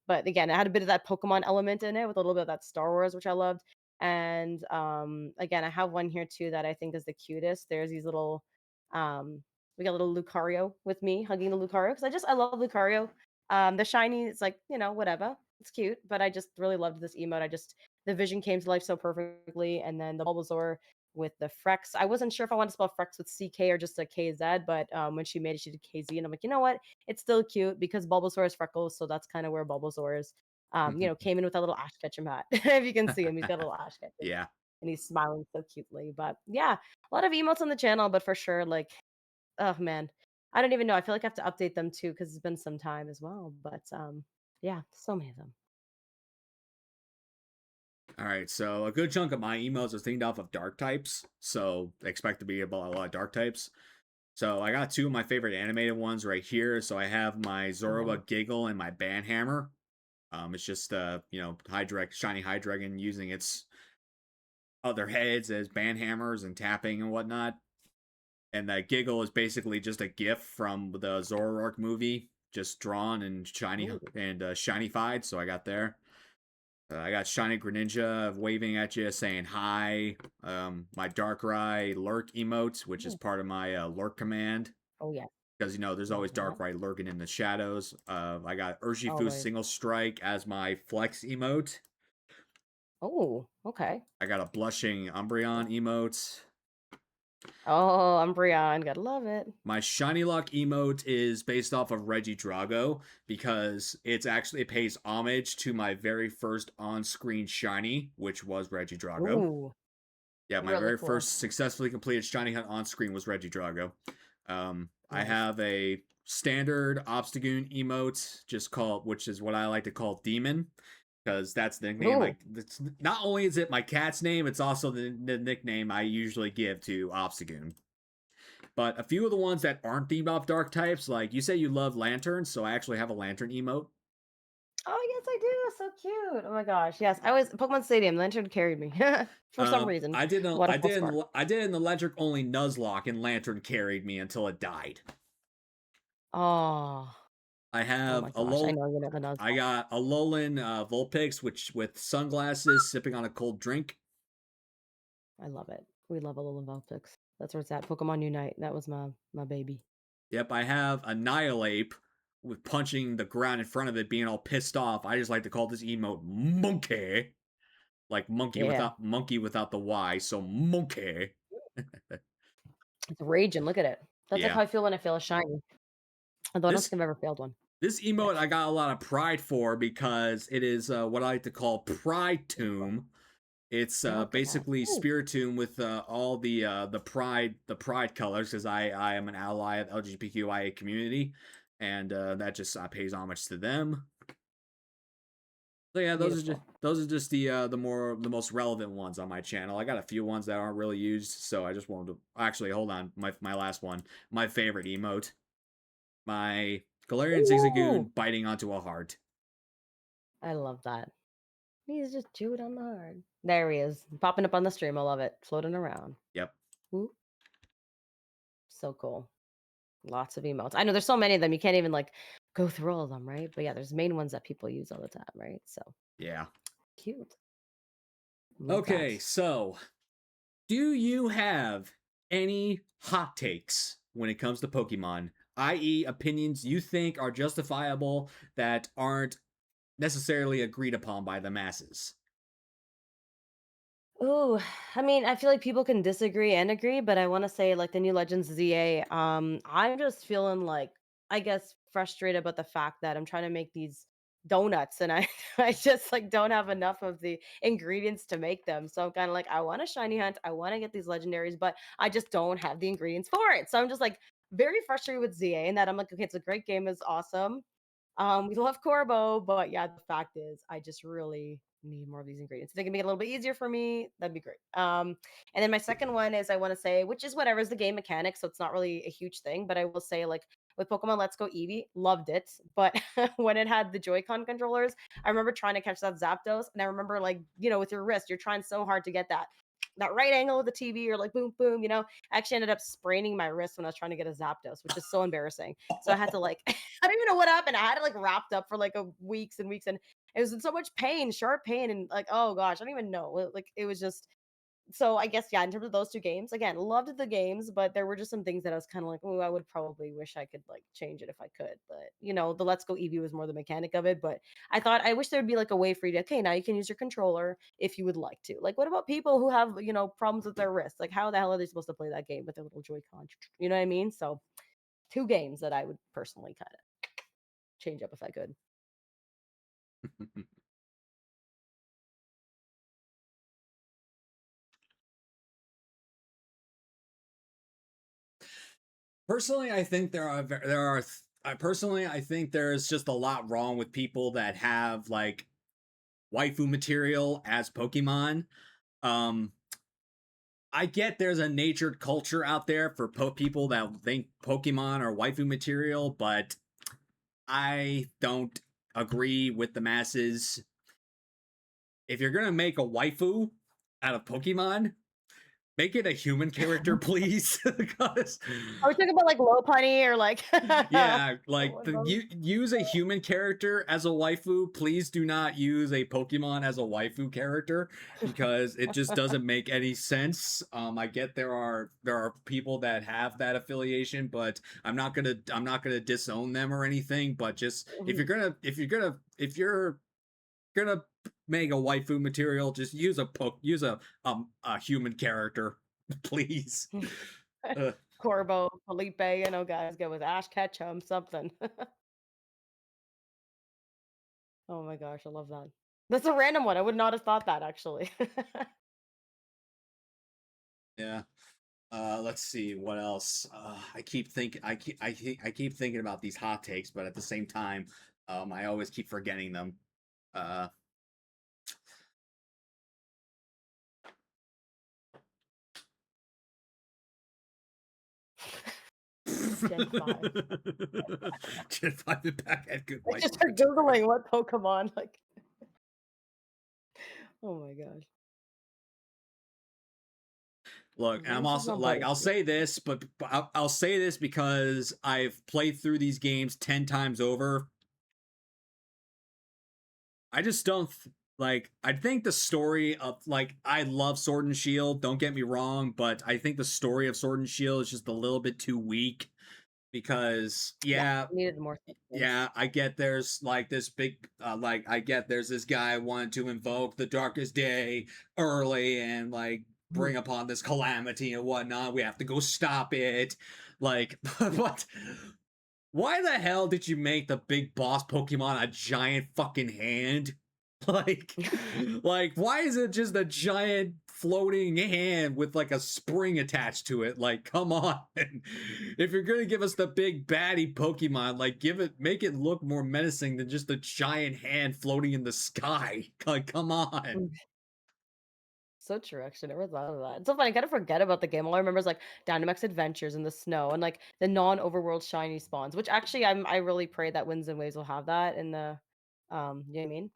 But again, it had a bit of that Pokemon element in it with a little bit of that Star Wars, which I loved. And again, I have one here too that I think is the cutest. There's these little, um, we got little Lucario with me hugging the Lucario because I love Lucario. The shiny, it's like whatever, it's cute, but I just really loved this emote. The vision came to life so perfectly, and then the Bulbasaur with the Freckz. I wasn't sure if I wanted to spell Freckz with CK or just a KZ, but when she made it, she did KZ, and I'm like, you know what? It's still cute because Bulbasaur has freckles, so that's kind of where Bulbasaur is. Came in with that little Ash Ketchum hat. If you can see him, he's got a little Ash Ketchum,
Yeah.
and he's smiling so cutely. But yeah, a lot of emotes on the channel, but for sure, like, oh man, I don't even know. I feel like I have to update them too because it's been some time as well. But yeah, so many of them.
All right, so a good chunk of my emails are themed off of dark types, so expect to be about a lot of dark types. So I got two of my favorite animated ones right here. So I have my
Oh,
Zorba Giggle and my Banhammer. It's just shiny Hydreigon using its other heads as Banhammers and tapping and whatnot. And that Giggle is basically just a GIF from the Zoroark movie, just drawn and
ooh,
shinified. So I got there. I got Shiny Greninja waving at you, saying hi. My Darkrai Lurk emote, which is
ooh.
part of my Lurk command,
Oh yeah,
because there's
love
always
that.
Darkrai lurking in the shadows. I got Urshifu
Always.
Single Strike as my Flex emote.
Oh, okay.
I got a Blushing Umbreon emote.
Oh, Umbreon, gotta love it.
My Shiny Lock emote is based off of Regidrago because it pays homage to my very first on-screen shiny, which was Regidrago.
Ooh,
Yeah, my
really
very
cool.
first successfully completed shiny hunt on screen was Regidrago. I
Nice.
have a standard Obstagoon emote, which is what I like to call Demon, because that's the nickname.
Ooh.
That's not only is it my cat's name, it's also the nickname I usually give to Obstagoon. But a few of the ones that aren't themed off dark types, like you say you love lanterns, so I actually have a lantern emote.
Oh, yes, I do. So cute. Oh my gosh. Yes. I was Pokemon Stadium. Lantern carried me for some reason. What a cool spark.
I did an electric only Nuzlocke, and lantern carried me until it died.
Oh.
I
Oh
have
my gosh. I know you never know.
I got a Alolan Vulpix, which with sunglasses, sipping on a cold drink.
I love it. We love a little Vulpix. That's where it's at. Pokemon Unite. That was my baby.
Yep, I have a Nihilape with punching the ground in front of it, being all pissed off. I just like to call this emote Monkey, like
Yeah.
monkey without the Y, so Monkey.
It's raging. Look at it. That's like
Yeah,
how I feel when I feel a shiny. Although I don't
this
think I've ever failed one.
this emote I got a lot of pride for because it is what I like to call Pride Tomb. It's
Look at that.
basically
Ooh.
Spiritomb with all the pride colors because I am an ally of the LGBTQIA community. and that just pays homage to them. So yeah,
Beautiful.
those are just the most relevant ones on my channel. I got a few ones that aren't really used, so I just wanted to actually hold on. My last one, my favorite emote, my Galarian
Ooh,
Zigzagoon biting onto a heart.
I love that. He's just chewed on the hard. There he is, popping up on the stream. I love it, floating around.
Yep.
Ooh, so cool. Lots of emotes. I know there's so many of them. You can't even like go through all of them, right? But yeah, there's main ones that people use all the time, right? So
Yeah.
cute. Love
Okay,
that.
so do you have any hot takes when it comes to Pokemon, i.e., opinions you think are justifiable that aren't necessarily agreed upon by the masses?
Ooh, I mean, I feel like people can disagree and agree, but I want to say like the new Legends ZA, I'm just feeling like I guess frustrated about the fact that I'm trying to make these donuts and I I just like don't have enough of the ingredients to make them. So I'm kind of like I want a shiny hunt, I want to get these legendaries, but I just don't have the ingredients for it. So I'm just like very frustrated with ZA and that I'm like okay, it's a great game, it's awesome. We love Corbo, but yeah, the fact is, I just really need more of these ingredients. If they can make it a little bit easier for me, that'd be great. And then my second one is I want to say, which is whatever is the game mechanic, so it's not really a huge thing, but I will say like with Pokemon Let's Go Eevee, loved it. But when it had the Joy-Con controllers, I remember trying to catch that Zapdos, and I remember like with your wrist, you're trying so hard to get that right angle of the TV, or like boom, boom. I actually ended up spraining my wrist when I was trying to get a Zapdos, which is so embarrassing. So I had to like I don't even know what happened. I had it like wrapped up for like weeks and weeks, and it was in so much pain, sharp pain, and like oh gosh, I don't even know. Like it was just so. I guess yeah. In terms of those two games, again, loved the games, but there were just some things that I was kind of like, oh, I would probably wish I could like change it if I could. But the Let's Go Eevee was more the mechanic of it. But I wish there'd be like a way for you to okay, now you can use your controller if you would like to. Like, what about people who have problems with their wrists? Like, how the hell are they supposed to play that game with their little Joy-Con? You know what I mean? So two games that I would personally kind of change up if I could.
Personally, I think I think there's just a lot wrong with people that have like waifu material as Pokemon. Um, I get there's a natured culture out there for people that think Pokemon are waifu material, but I don't agree with the masses. If you're gonna make a waifu out of Pokemon, make it a human character, please. Because
Are we talking about like Lopunny or like
yeah, like
what else?
use a human character as a waifu. Please do not use a Pokemon as a waifu character because it just doesn't make any sense. I get there are people that have that affiliation, but I'm not gonna disown them or anything. But just if you're gonna make a waifu material, just use a human character, please. Uh,
Corbo, Felipe, guys, go with Ash Ketchum, something. Oh my gosh, I love that. That's a random one. I would not have thought that actually.
yeah. Let's see what else. I keep thinking about these hot takes, but at the same time, I always keep forgetting them. Uh,
Gen 5.
Gen 5 and back had good
I just
waifu
start
material.
Googling what Pokemon, like, oh my gosh.
Look, and I'm
This is
also
not
like, I'll
butterfree.
say this, but I'll say this because I've played through these games 10 times over. I just don't like. I think the story of like I love Sword and Shield. Don't get me wrong, but I think the story of Sword and Shield is just a little bit too weak because
Yeah,
yeah,
needed more substance.
yeah, I get there's like this big I get there's this guy wanting to invoke the darkest day early and like bring upon this calamity and whatnot. We have to go stop it. Like, but why the hell did you make the big boss Pokemon a giant fucking hand? Like, like, why is it just a giant floating hand with like a spring attached to it? Like, come on. If you're gonna give us the big baddie Pokemon, like, make it look more menacing than just a giant hand floating in the sky. Like, come on.
So true, actually. Never thought of that. It's so funny. I kind of forget about the game. All I remember is like Dynamax Adventures in the snow and like the non-overworld shiny spawns, which actually I really pray that Winds and Waves will have that in the you know what I mean?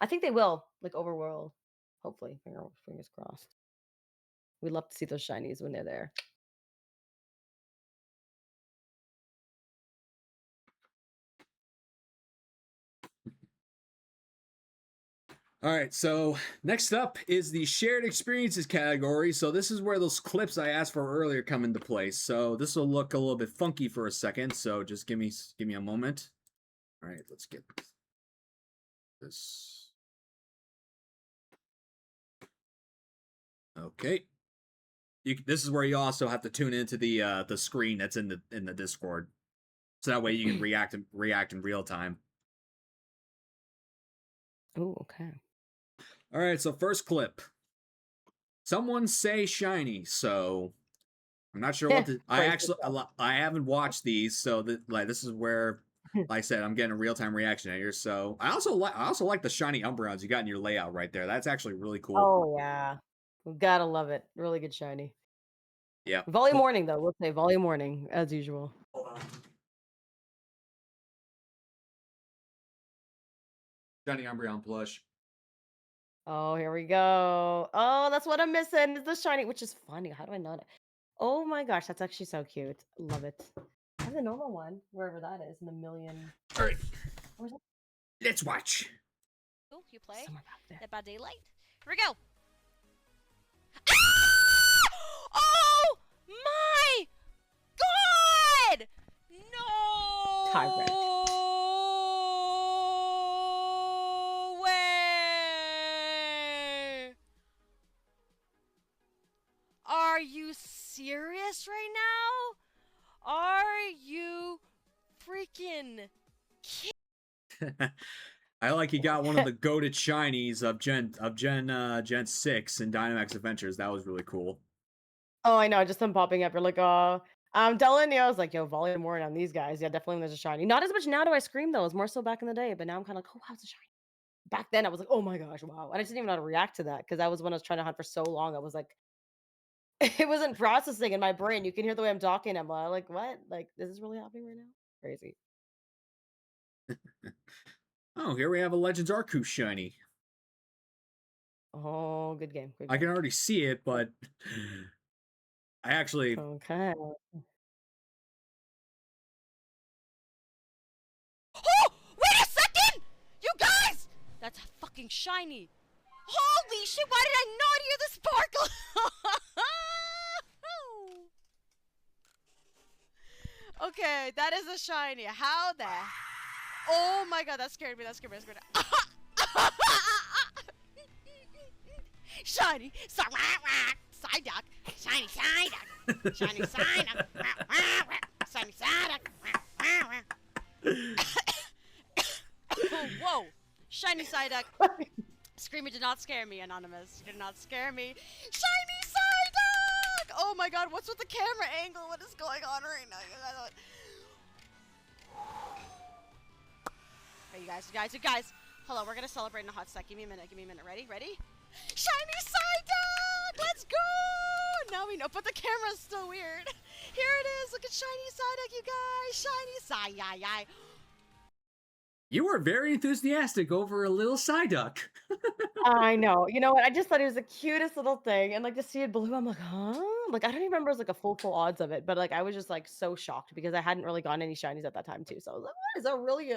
I think they will, like overworld. Hopefully. Fingers crossed. We'd love to see those shinies when they're there.
All right, so next up is the shared experiences category. So this is where those clips I asked for earlier come into place. So this will look a little bit funky for a second. So just give me a moment. All right, let's get this. Okay. This is where you also have to tune into the screen that's in the Discord, so that way you can react in real time.
Oh, okay.
All right, so first clip. Someone say shiny. So I'm not sure what to. I haven't watched these, so this is where, like I said, I'm getting a real time reaction here. So I also like the shiny Umbreons you got in your layout right there. That's actually really cool.
Oh yeah. Gotta love it. Really good shiny.
Yeah.
Volume warning though. We'll say volume warning as usual.
Hold on. Shiny Umbreon plush.
Oh, here we go. Oh, that's what I'm missing. Is the shiny, which is funny. How do I know that? Oh my gosh, that's actually so cute. Love it. I have the normal one, wherever that is, in the million.
All right.
Where's that?
Let's watch.
You play
Somewhere back there.
Dead by Daylight. Here we go. Ah! Oh my god! No
Tyrant.
way! Are you serious right now? Are you freaking
I like he got one of the goated shinies of Gen 6 in Dynamax Adventures. That was really cool.
Oh, I know. Just them popping up. You're like, I'm telling you, I was like, yo, volume warning on these guys. Yeah, definitely when there's a shiny. Not as much now do I scream though. It's more so back in the day, but now I'm kind of like, oh, wow, it's a shiny. Back then, I was like, oh my gosh, wow. And I didn't even know how to react to that because that was when I was trying to hunt for so long. I was like, it wasn't processing in my brain. You can hear the way I'm talking. I'm like, what? Like, this is really happening right now? Crazy.
Oh, here we have a Legends Arceus shiny.
Oh, good game. Good
I can
game.
already see it, but I actually
Okay.
Oh! Wait a second! You guys! That's fucking shiny. Holy shit, why did I not hear the sparkle? Okay, that is a shiny. How the... Oh my god, that scared me, that scared me, that scared me. Shiny! Psyduck! Shiny Psyduck! Shiny Psyduck! Shiny Psyduck! Whoa! Shiny Psyduck! Screaming did not scare me, Anonymous. You did not scare me. Shiny Psyduck! Oh my god, what's with the camera angle? What is going on right now? Hey, you guys. Hold on, we're gonna celebrate in a hot sec. Give me a minute. Ready? Shiny Psyduck! Let's go! Now we know, but the camera's still weird. Here it is. Look at Shiny Psyduck, you guys. Shiny Psyduck.
You were very enthusiastic over a little Psyduck.
I know. You know what? I just thought it was the cutest little thing, and like to see it blue, I'm like, huh? Like I don't even remember it was like a full odds of it, but like I was just like so shocked because I hadn't really gotten any shinies at that time too. So I was like, what is that really?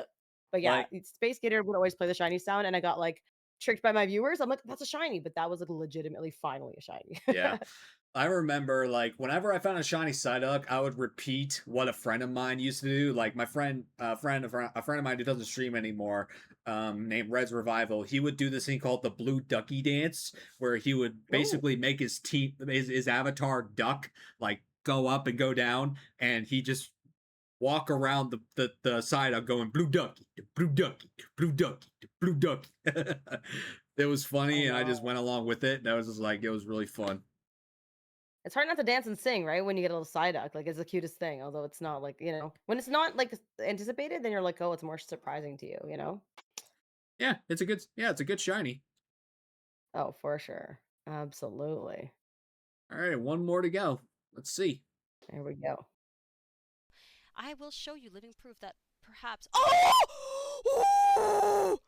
But yeah,
Like,
Space Gator would always play the shiny sound, and I got like tricked by my viewers. I'm like, that's a shiny, but that was like legitimately finally a shiny.
yeah. I remember, like, whenever I found a shiny Psyduck, I would repeat what a friend of mine used to do. Like, my friend, a friend of mine who doesn't stream anymore, named Red's Revival, he would do this thing called the Blue Ducky Dance, where he would
Ooh.
basically make his avatar duck, like, go up and go down, and he just walk around the side of going blue ducky, blue ducky, blue ducky, blue ducky. It was funny,
Oh,
and I just
wow.
went along with it. And I was just like, it was really fun.
It's hard not to dance and sing, right? When you get a little side duck, like it's the cutest thing. Although it's not like when it's not like anticipated, then you're like, oh, it's more surprising to you, you know?
Yeah, it's a good shiny.
Oh, for sure, absolutely.
All right, one more to go. Let's see.
There we go.
I will show you living proof that perhaps. Oh!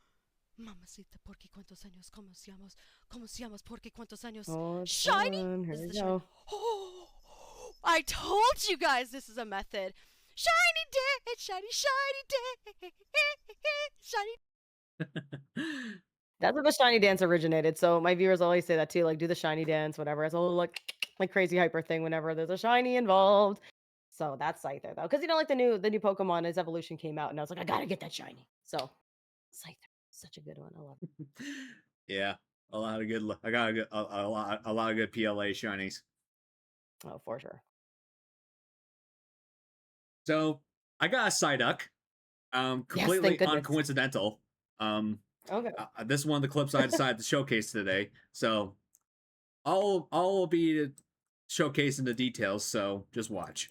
Mamacita, porque cuántos años conocíamos, porque cuántos años.
Oh, it's
Shiny!
done. Here
This is
we
the shiny.
go.
Oh, I told you guys this is a method. Shiny day, shiny day, shiny.
That's where the shiny dance originated. So my viewers always say that too, like do the shiny dance, whatever. It's a little like crazy hyper thing whenever there's a shiny involved. So that's Scyther though, because like the new Pokemon, his evolution came out, and I was like, I gotta get that shiny. So Scyther, such a good one. I love it.
Yeah, a lot of good. I got a lot of good PLA shinies.
Oh, for sure.
So I got a Psyduck.
Yes,
Completely
thank goodness.
uncoincidental.
Okay.
This is one of the clips I decided to showcase today. So I'll be showcasing the details. So just watch.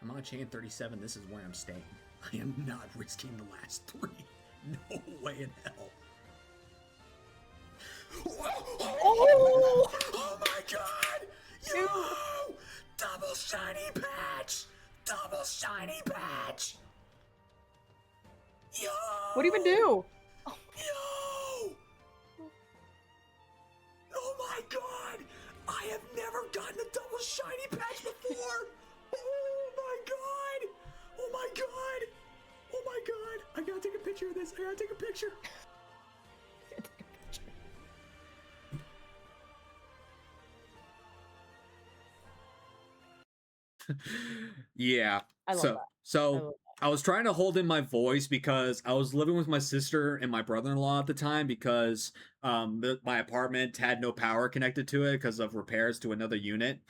I'm on chain 37. This is where I'm staying. I am not risking the last 3. No way in hell. Oh my god! Yo! Double shiny patch! Double shiny patch! Yo!
What do you even do?
Yo! Oh my god! I have never gotten a double shiny patch before! Oh my god! Oh my god! Oh my god! I gotta take a picture of this. I gotta take a picture. Yeah.
I love that.
So I was trying to hold in my voice because I was living with my sister and my brother-in-law at the time because my apartment had no power connected to it because of repairs to another unit.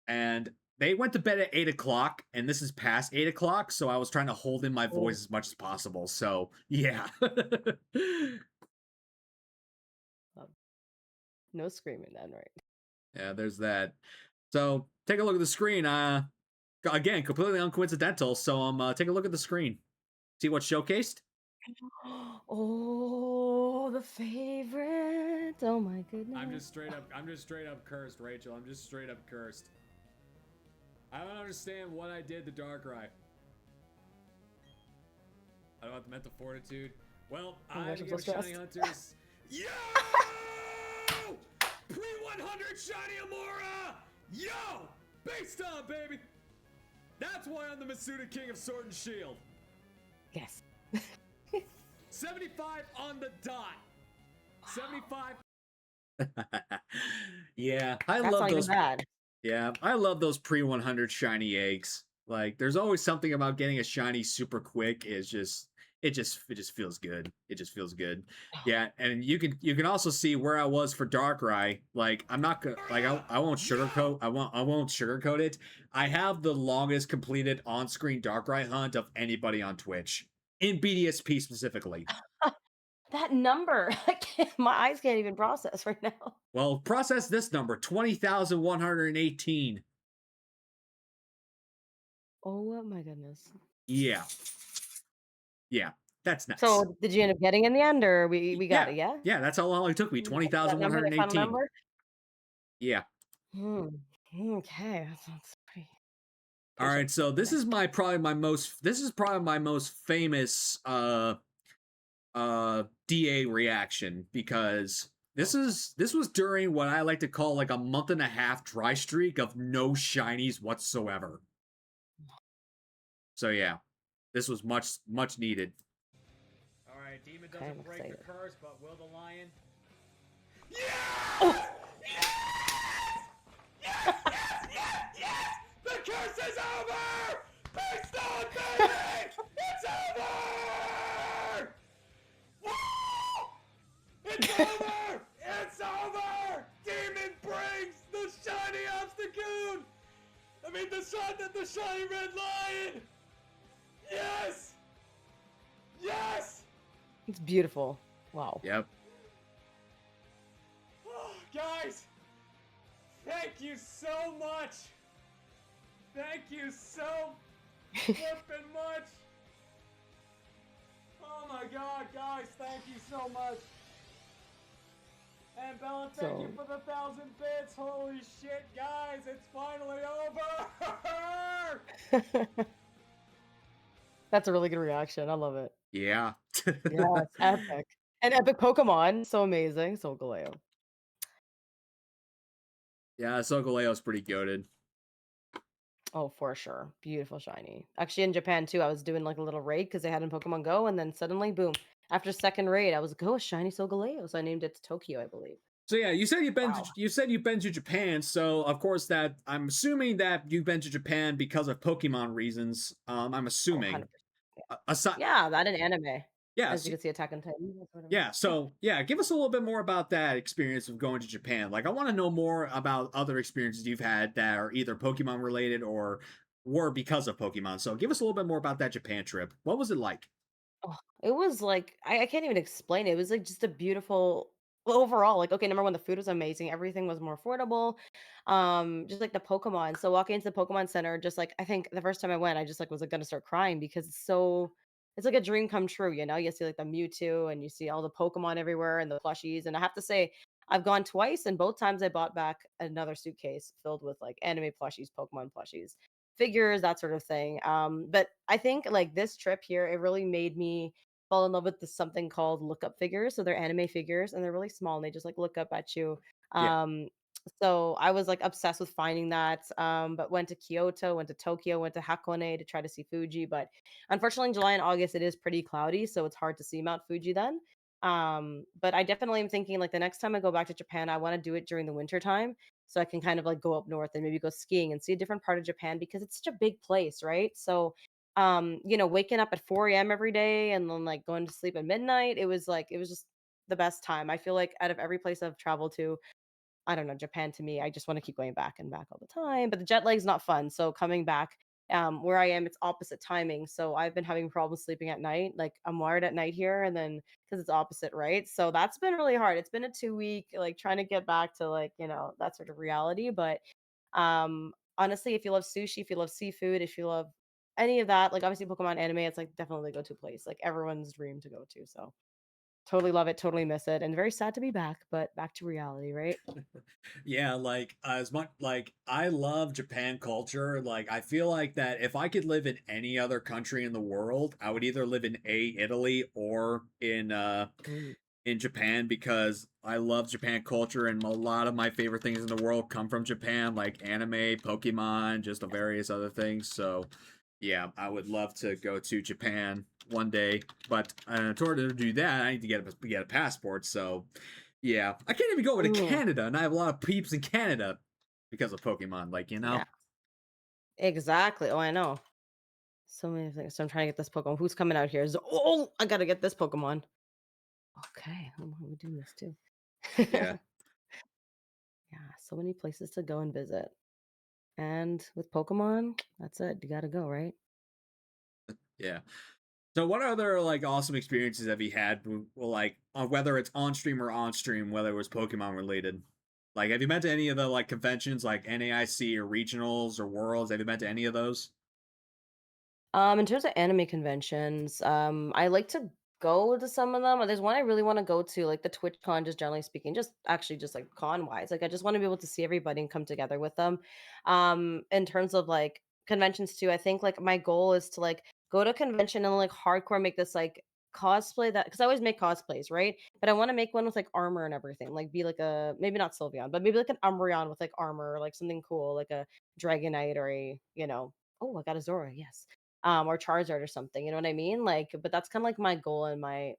And they went to bed at 8 o'clock, and this is past 8 o'clock, so I was trying to hold in my voice as much as possible. So, yeah.
No screaming then, right?
Yeah, there's that. So, take a look at the screen. Again, completely uncoincidental. So, take a look at the screen. See what's showcased?
Oh, the favorite. Oh my goodness.
I'm just straight up cursed, Rachel. I'm just straight up cursed. I don't understand what I did to Darkrai. I don't have the mental fortitude. Well, I'm gonna give Shiny Hunters. Yo! Pre-100 Shiny Amora! Yo! Based on, baby! That's why I'm the Masuda King of Sword and Shield.
Yes.
75 on the dot. 75. Yeah, I
That's
love
not
those.
even bad.
Yeah, I love those pre-100 shiny eggs. Like, there's always something about getting a shiny super quick. It just feels good. It just feels good. Yeah, and you can also see where I was for Darkrai. Like, I'm not gonna I won't sugarcoat. I won't sugarcoat it. I have the longest completed on-screen Darkrai hunt of anybody on Twitch in BDSP specifically.
That number, my eyes can't even process right now.
Well, process this number: 20,118.
Oh my goodness.
Yeah. Yeah, that's nuts.
So did you end up getting in the end, or we got it? Yeah.
Yeah, that's how long it took me. 20,118. Yeah.
Okay, that's pretty.
All right, so this is probably my most famous DA reaction because this was during what I like to call like a month and a half dry streak of no shinies whatsoever. So yeah, this was much needed. All right, Demon doesn't break the curse, but will the lion? Yes! Yes! Yes! The curse is over! Based on, baby! It's over! Woo! It's It's over! It's over! Demon brings the shiny Obstagoon! I mean, the shiny red lion! Yes! Yes!
It's beautiful. Wow.
Yep. Oh, guys, thank you so much. Thank you so flippin' much. Oh my god, guys, thank you so much. And Bella, thank you for the 1,000 bits. Holy shit, guys, it's finally over.
That's a really good reaction. I love it.
Yeah.
Yeah, it's epic. And epic Pokemon. So amazing. Solgaleo.
Yeah, Sokoleo's pretty goated.
Oh, for sure. Beautiful shiny. Actually, in Japan too, I was doing like a little raid because they had in Pokemon Go, and then suddenly, boom! After second raid, I was like, "Oh, a shiny Solgaleo!" So I named it to Tokyo, I believe.
So yeah, you said
Wow.
you've been to Japan. So of course that I'm assuming that you've been to Japan because of Pokemon reasons. I'm
Oh,
assuming.
100%.
Aside,
Yeah, that in anime.
yeah,
As you can see, Attack on Titan. That's what I mean.
yeah. So yeah, give us a little bit more about that experience of going to Japan. Like, I want to know more about other experiences you've had that are either Pokemon related or were because of Pokemon. So give us a little bit more about that Japan trip. What was it like?
Oh, it was like I can't even explain it. It was like just a beautiful overall. Like, okay, number one, the food was amazing. Everything was more affordable. Just like the Pokemon. So walking into the Pokemon Center, just like I think the first time I went, I just like was like gonna start crying because it's like a dream come true, you know? You see like the Mewtwo and you see all the Pokemon everywhere and the plushies. And I have to say, I've gone twice, and both times I bought back another suitcase filled with like anime plushies, Pokemon plushies, figures, that sort of thing. But I think like this trip here, it really made me fall in love with this something called look up figures. So they're anime figures and they're really small and they just like look up at you.
Yeah.
Um, so I was like obsessed with finding that. But went to Kyoto, went to Tokyo, went to Hakone to try to see Fuji. But unfortunately, in July and August, it is pretty cloudy, so it's hard to see Mount Fuji then. But I definitely am thinking like the next time I go back to Japan, I want to do it during the winter time so I can kind of like go up north and maybe go skiing and see a different part of Japan because it's such a big place, right? So, waking up at 4 a.m. every day and then like going to sleep at midnight, it was just the best time. I feel like out of every place I've traveled to, I don't know, Japan to me, I just want to keep going back and back all the time. But the jet lag's not fun. So coming back, where I am, it's opposite timing. So I've been having problems sleeping at night. Like I'm wired at night here, and then because it's opposite, right? So that's been really hard. It's been a 2 week like trying to get back to like that sort of reality. But honestly, if you love sushi, if you love seafood, if you love any of that, like obviously Pokemon anime, it's like definitely go to place, like everyone's dream to go to. So totally love it, totally miss it, and very sad to be back, but back to reality, right?
Yeah, like as much like I love Japan culture. Like, I feel like that if I could live in any other country in the world, I would either live in Italy or
Mm.
in Japan because I love Japan culture and a lot of my favorite things in the world come from Japan, like anime, Pokemon, just the various other things. So, yeah, I would love to go to Japan one day, but in order to do that, I need to get a passport. So, yeah, I can't even go over to
Ooh,
Canada, and I have a lot of peeps in Canada because of Pokemon. Like, you know.
yeah, exactly. Oh, I know. So many things. So I'm trying to get this Pokemon. Who's coming out here? Oh, I gotta get this Pokemon. Okay, hold on, we're doing this too.
Yeah,
Yeah, so many places to go and visit. And with Pokemon, that's it. You gotta go, right?
yeah. So, what other like awesome experiences have you had? Well, like whether it's on stream or on stream, whether it was Pokemon related. Like, have you been to any of the like conventions, like NAIC or regionals or worlds? Have you been to any of those?
In terms of anime conventions, I like to go to some of them. There's one I really want to go to, like the TwitchCon, just generally speaking, just actually just like con wise. Like I just want to be able to see everybody and come together with them. In terms of like conventions too, I think like my goal is to like go to a convention and like hardcore make this like cosplay that because I always make cosplays, right? But I want to make one with like armor and everything, like be like a maybe not Sylveon, but maybe like an Umbreon with like armor, or like something cool, like a Dragonite or oh, I got a Zora, yes, or Charizard or something. You know what I mean? Like, but that's kind of like my goal and my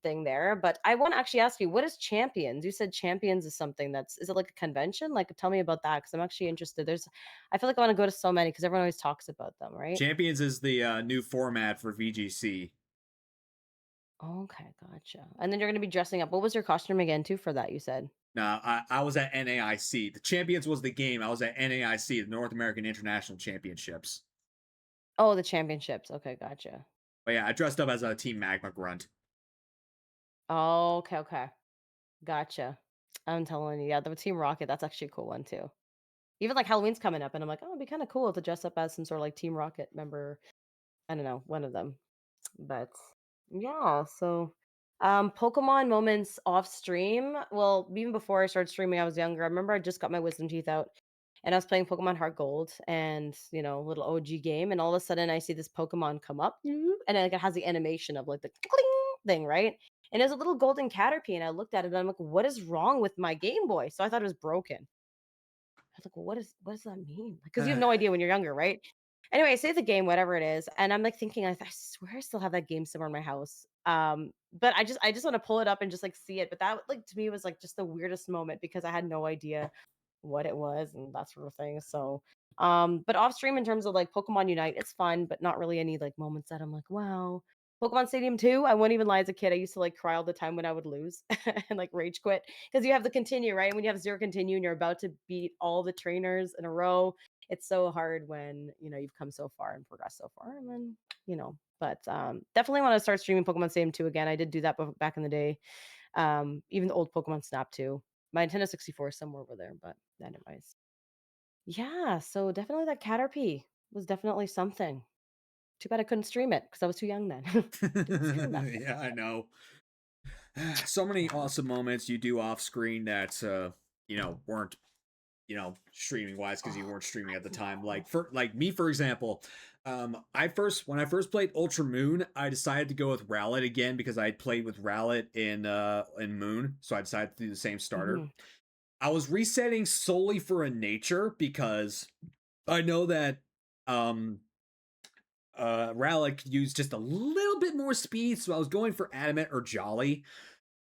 thing there. But I want to actually ask you, what is Champions? You said Champions is something is it like a convention? Like, tell me about that because I'm actually interested. I feel like I want to go to so many because everyone always talks about them, right?
Champions is the new format for VGC.
Okay, gotcha. And then you're gonna be dressing up. What was your costume again too for that? You said.
No, I was at NAIC. The Champions was the game. I was at NAIC, the North American International Championships.
Oh, the championships. Okay, gotcha.
But yeah, I dressed up as a Team Magma Grunt.
Oh, okay, okay, gotcha. I'm telling you, yeah, the Team Rocket. That's actually a cool one too. Even like Halloween's coming up, and I'm like, oh, it'd be kind of cool to dress up as some sort of like Team Rocket member. I don't know, one of them. But yeah, so Pokemon moments off stream. Well, even before I started streaming, I was younger. I remember I just got my wisdom teeth out and I was playing Pokemon Heart Gold and little OG game, and all of a sudden I see this Pokemon come up and like it has the animation of like the cling thing, right? And it was a little golden Caterpie, and I looked at it and I'm like, what is wrong with my Game Boy? So I thought it was broken. I was like, well, what does that mean? Because you have no idea when you're younger, right? Anyway, I save the game, whatever it is, and I'm like thinking, I swear I still have that game somewhere in my house. But I just want to pull it up and just like see it. But that like to me was like just the weirdest moment because I had no idea what it was and that sort of thing. So, but off stream in terms of like Pokemon Unite, it's fun, but not really any like moments that I'm like, wow. Pokemon Stadium 2, I won't even lie, as a kid, I used to like cry all the time when I would lose and like rage quit because you have the continue, right? And when you have zero continue and you're about to beat all the trainers in a row, it's so hard when you've come so far and progressed so far. And then, but definitely want to start streaming Pokemon Stadium 2 again. I did do that back in the day. Even the old Pokemon Snap too. My Nintendo 64 is somewhere over there, but anyways. Yeah, so definitely that Caterpie was definitely something. Too bad I couldn't stream it because I was too young then. Didn't stream back then.
Yeah, I know. So many awesome moments you do off screen that weren't streaming wise because you
Oh,
weren't streaming at the
I
time.
know.
Like me, for example, when I first played Ultra Moon, I decided to go with Rowlet again because I had played with Rowlet in Moon, so I decided to do the same starter.
Mhm.
I was resetting solely for a nature because I know that Rowlet could use just a little bit more speed, so I was going for Adamant or Jolly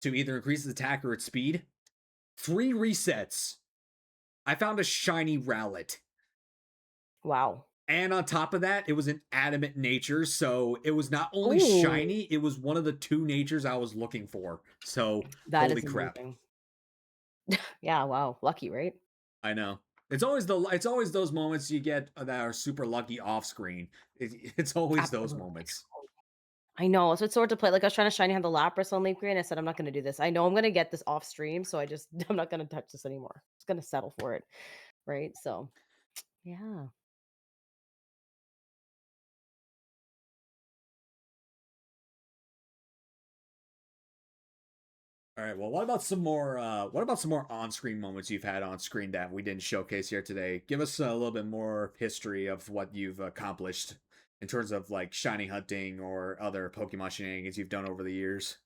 to either increase its attack or its speed. 3 resets. I found a shiny Rowlet.
Wow.
And on top of that, it was an adamant nature, so it was not only
Ooh,
shiny, it was one of the 2 natures I was looking for. So,
that
holy
is
crap.
amazing. Yeah, wow. Lucky, right?
I know. It's always those moments you get that are super lucky off screen. It's always those
Absolutely.
moments.
I know. So it's sort of play. Like I was trying to shiny hand the Lapras on Leaf Green. I said I'm not going to do this. I know I'm going to get this off stream, so I'm not going to touch this anymore. Just going to settle for it, right? So yeah.
All right. Well, what about some more on-screen moments you've had on screen that we didn't showcase here today? Give us a little bit more history of what you've accomplished in terms of like shiny hunting or other Pokemon shenanigans you've done over the years.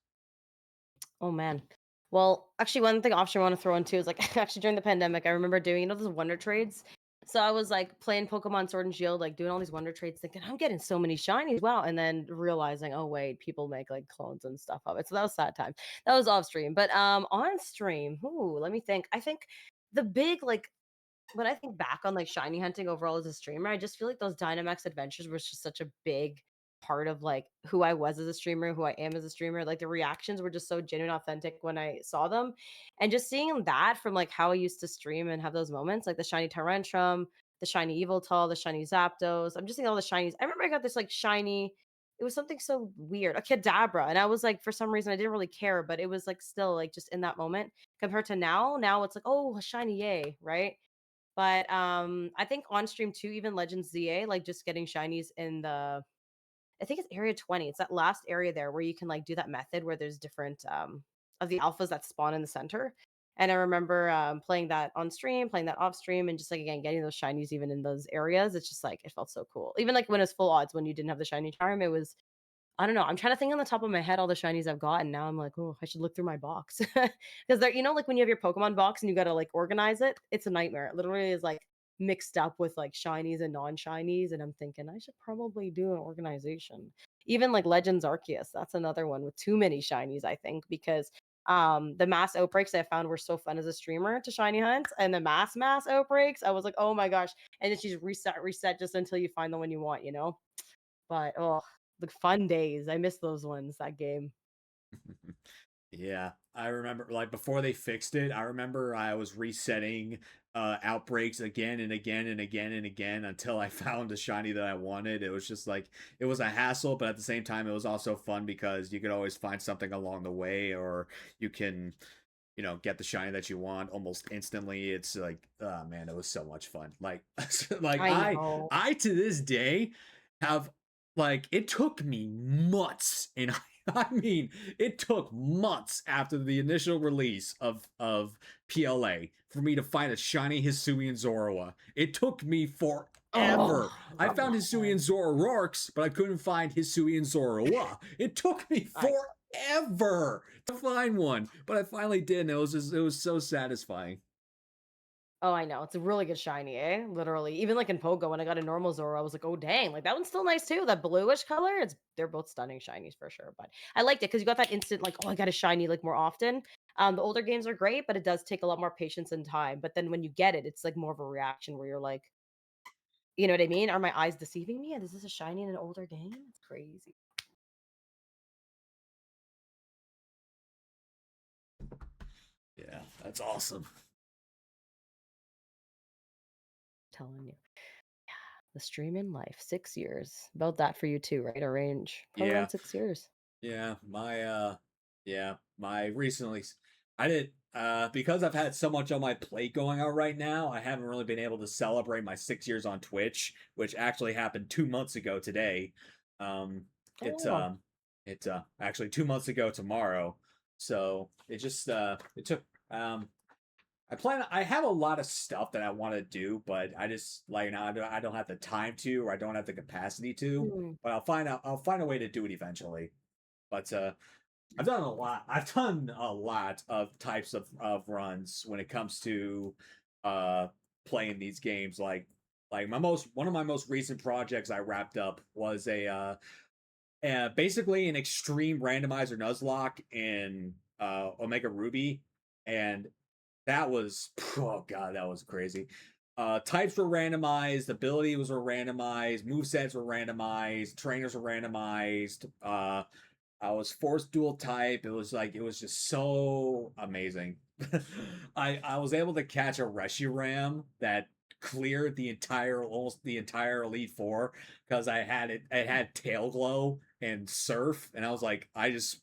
Oh man. Well, actually, one thing option I want to throw in too is like actually during the pandemic, I remember doing those wonder trades. So I was like playing Pokemon Sword and Shield, like doing all these wonder trades, thinking I'm getting so many shinies, wow, and then realizing, oh wait, people make like clones and stuff of it. So that was sad time. That was off stream, but on stream, ooh, let me think. I think the big like when I think back on like shiny hunting overall as a streamer, I just feel like those Dynamax adventures was just such a big part of like who I was as a streamer, who I am as a streamer. Like the reactions were just so genuine, authentic when I saw them. And just seeing that from like how I used to stream and have those moments, like the shiny Tyrantrum, the shiny Eviltal, the shiny Zapdos. I'm just seeing all the shinies. I remember I got this like shiny, it was something so weird, a Kadabra. And I was like, for some reason, I didn't really care, but it was like still like just in that moment compared to now it's like, oh, a shiny, yay, right? But I think on stream too, even Legends ZA, like just getting shinies in the I think it's area 20. It's that last area there where you can like do that method where there's different of the alphas that spawn in the center. And I remember playing that on stream, playing that off stream, and just like again getting those shinies even in those areas. It's just like it felt so cool. Even like when it was full odds when you didn't have the shiny charm, it was I don't know. I'm trying to think on the top of my head all the shinies I've gotten. Now I'm like, oh, I should look through my box because they're like when you have your Pokemon box and you got to like organize it, it's a nightmare. It literally is like mixed up with like shinies and non-shinies, and I'm thinking I should probably do an organization. Even like Legends Arceus, that's another one with too many shinies, I think, because the mass outbreaks I found were so fun as a streamer to shiny hunt, and the mass outbreaks, I was like, oh my gosh, and then she's reset just until you find the one you want. But oh, the fun days. I miss those ones, that game.
Yeah, I remember like before they fixed it, I remember I was resetting outbreaks again and again and again and again until I found a shiny that I wanted. It was just like it was a hassle, but at the same time it was also fun because you could always find something along the way, or you can, get the shiny that you want almost instantly. It's like, oh man, it was so much fun. Like like
I
I
know.
I to this day have, like, it took me months, and I mean it took months after the initial release of PLA for me to find a shiny Hisuian Zorua. It took me forever.
Oh,
I
love
found
that
Hisuian
one.
Zoroarks, but I couldn't find Hisuian Zorua. It took me
I
forever to find one, but I finally did, and it was so satisfying.
Oh, I know. It's a really good shiny, eh? Literally. Even like in Pogo, when I got a normal Zoro, I was like, oh dang, like that one's still nice too. That bluish color. They're both stunning shinies for sure. But I liked it because you got that instant, like, oh, I got a shiny like more often. The older games are great, but it does take a lot more patience and time. But then when you get it, it's like more of a reaction where you're like, you know what I mean? Are my eyes deceiving me? And is this a shiny in an older game? It's crazy.
Yeah, that's awesome.
Telling you. The stream in life, 6 years. About that for you too, right? A range. Probably
Yeah,
around 6 years.
yeah, my recently, I did, because I've had so much on my plate going on right now, I haven't really been able to celebrate my 6 years on Twitch, which actually happened 2 months ago today. Um,
Oh
it's
wow.
actually 2 months ago tomorrow. So it just it took I have a lot of stuff that I want to do, but I just, like, now I don't have the time to, or I don't have the capacity to.
Hmm.
But I'll find a way to do it eventually. But I've done a lot. I've done a lot of types of runs when it comes to uh playing these games. Like my most one of my most recent projects I wrapped up was basically an extreme randomizer Nuzlocke in Omega Ruby, and that was, oh god, that was crazy. Types were randomized, abilities were randomized, movesets were randomized, trainers were randomized. I was forced dual type. It was just so amazing. I was able to catch a Reshiram that cleared almost the entire Elite Four because it had Tail Glow and Surf, and I was like, I just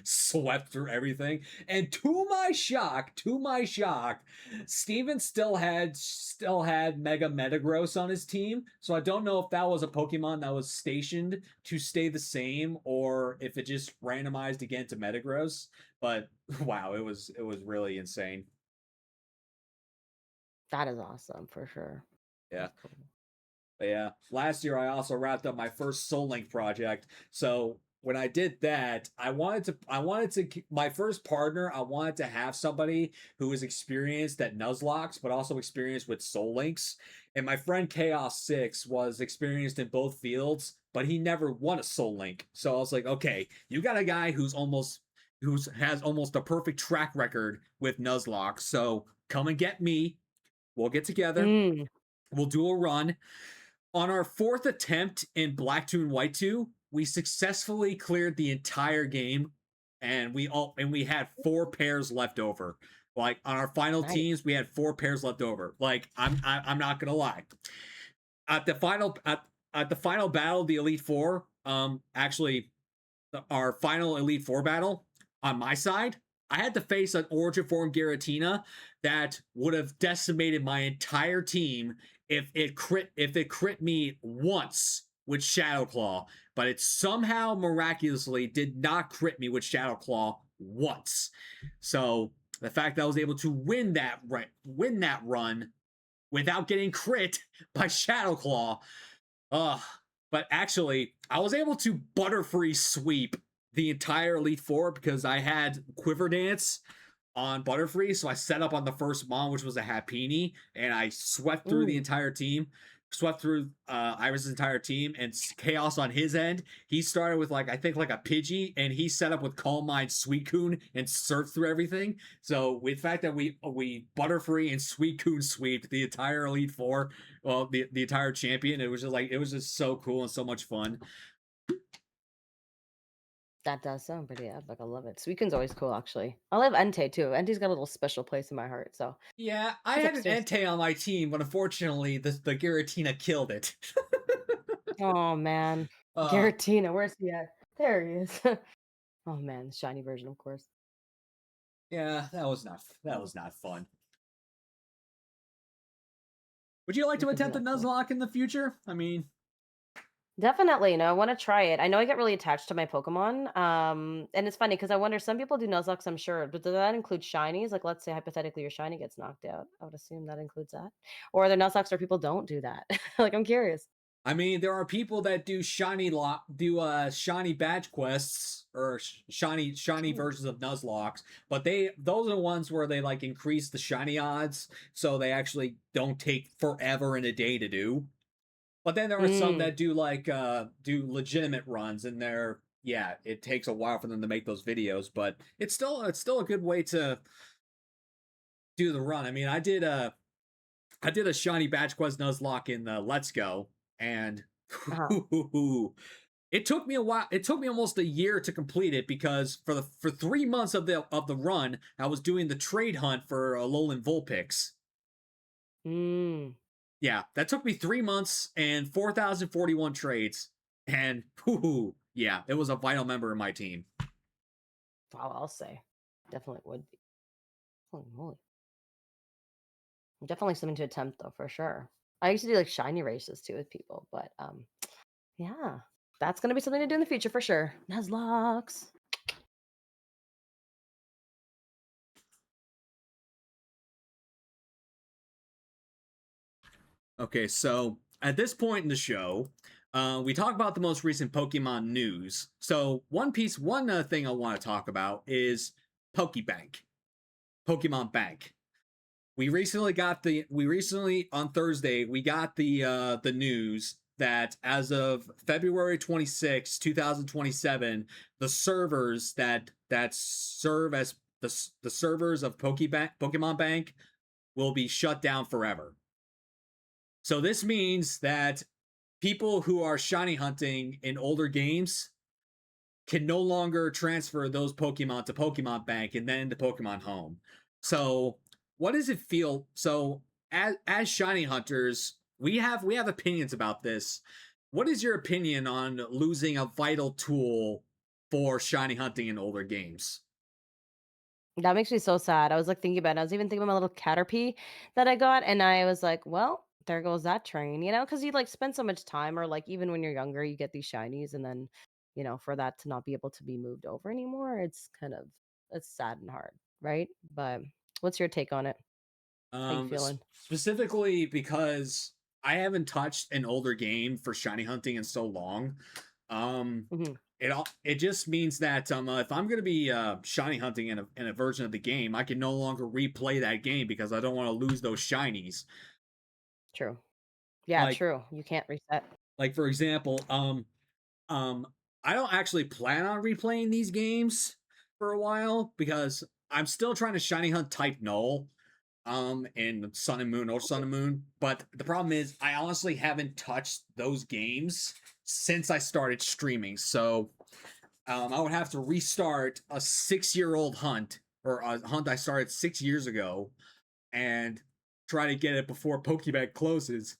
swept through everything. And to my shock, Steven still had Mega Metagross on his team. So I don't know if that was a Pokemon that was stationed to stay the same, or if it just randomized again to Metagross. But wow, it was really insane.
That is awesome for sure.
Yeah.
That's cool.
But yeah, last year I also wrapped up my first Soul Link project. So when I did that, my first partner, I wanted to have somebody who was experienced at Nuzlocks, but also experienced with Soul Links. And my friend Chaos 6 was experienced in both fields, but he never won a Soul Link. So I was like, okay, you got a guy who has almost a perfect track record with Nuzlocke. So come and get me. We'll get together.
Mm.
We'll do a run. On our fourth attempt in Black 2 and White 2, we successfully cleared the entire game, and we had 4 pairs left over. Like on our final
Nice.
teams, we had 4 pairs left over. Like I'm not gonna lie. At the final battle, the Elite Four, actually our final Elite Four battle on my side, I had to face an Origin Form Giratina that would have decimated my entire team if it crit me once with Shadow Claw, but it somehow miraculously did not crit me with Shadow Claw once. So the fact that I was able to win that run without getting crit by Shadow Claw, but actually, I was able to Butterfree sweep the entire Elite Four because I had Quiver Dance on Butterfree. So I set up on the first mon, which was a Happiny, and I swept through the
Mm.
entire team. Swept through Iris's entire team, and Chaos on his end. He started with I think like a Pidgey, and he set up with Calm Mind, Suicune, and surfed through everything. So with the fact that we Butterfree and Suicune sweeped the entire Elite Four, well, the entire champion, it was just so cool and so much fun.
That does sound pretty epic. I love it. Suicune's always cool, actually. I love Entei too. Entei's got a little special place in my heart. So
Yeah, I
she's
had an
upstairs.
Entei on my team, but unfortunately, the Giratina killed it.
Oh man,
uh,
Garatina, where's he at? There he is. Oh man, the shiny version, of course.
yeah, that was not fun. Would you like to
Look at
attempt a
that boy.
Nuzlocke in the future? I mean,
Definitely. No, I want to try it. I know I get really attached to my Pokemon. And it's funny because I wonder some people do Nuzlocks, I'm sure, but does that include shinies? Like, let's say hypothetically your shiny gets knocked out. I would assume that includes that. Or are there Nuzlocks where people don't do that? Like, I'm curious.
I mean, there are people that do shiny badge quests or shiny
Mm.
versions of Nuzlocks, but those are the ones where they like increase the shiny odds, so they actually don't take forever and a day to do. But then there are some
Mm.
that do do legitimate runs, and yeah, it takes a while for them to make those videos, but it's still a good way to do the run. I mean, I did a shiny badge quest Nuzlocke in Let's Go, and
Uh-huh.
it took me a while. It took me almost a year to complete it because for 3 months of the run, I was doing the trade hunt for Alolan Vulpix.
Mm.
Yeah, that took me 3 months and 4,041 trades, and yeah, it was a vital member of my team.
Wow, I'll say. Definitely would be. Holy moly. Definitely something to attempt though, for sure. I used to do like shiny races too with people, but yeah. That's gonna be something to do in the future for sure. Nuzlocks.
Okay, so at this point in the show, we talk about the most recent Pokemon news. So one thing I want to talk about is Pokebank, Pokemon Bank. We recently on Thursday we got the news that as of February 26, 2027, the servers that serve as the servers of Pokemon Bank will be shut down forever. So this means that people who are shiny hunting in older games can no longer transfer those Pokemon to Pokemon Bank and then to Pokemon Home. So, what does it feel? So, as shiny hunters, we have opinions about this. What is your opinion on losing a vital tool for shiny hunting in older games?
That makes me so sad. I was like thinking about it. I was even thinking about my little Caterpie that I got, and I was like, well, there goes that train, because you like spend so much time, or like even when you're younger, you get these shinies, and then, for that to not be able to be moved over anymore, it's sad and hard, right? But what's your take on it? How you feeling?
Specifically because I haven't touched an older game for shiny hunting in so long. Um,
Hmm.
it just means that if I'm gonna be shiny hunting in a version of the game, I can no longer replay that game because I don't want to lose those shinies.
True. Yeah,
Like
true. You can't reset.
for example, um, I don't actually plan on replaying these games for a while because I'm still trying to shiny hunt type null in Sun and Moon or Sun and Moon. But the problem is I honestly haven't touched those games since I started streaming. So I would have to restart a 6-year-old hunt or a hunt I started 6 years ago and try to get it before Pokemon closes.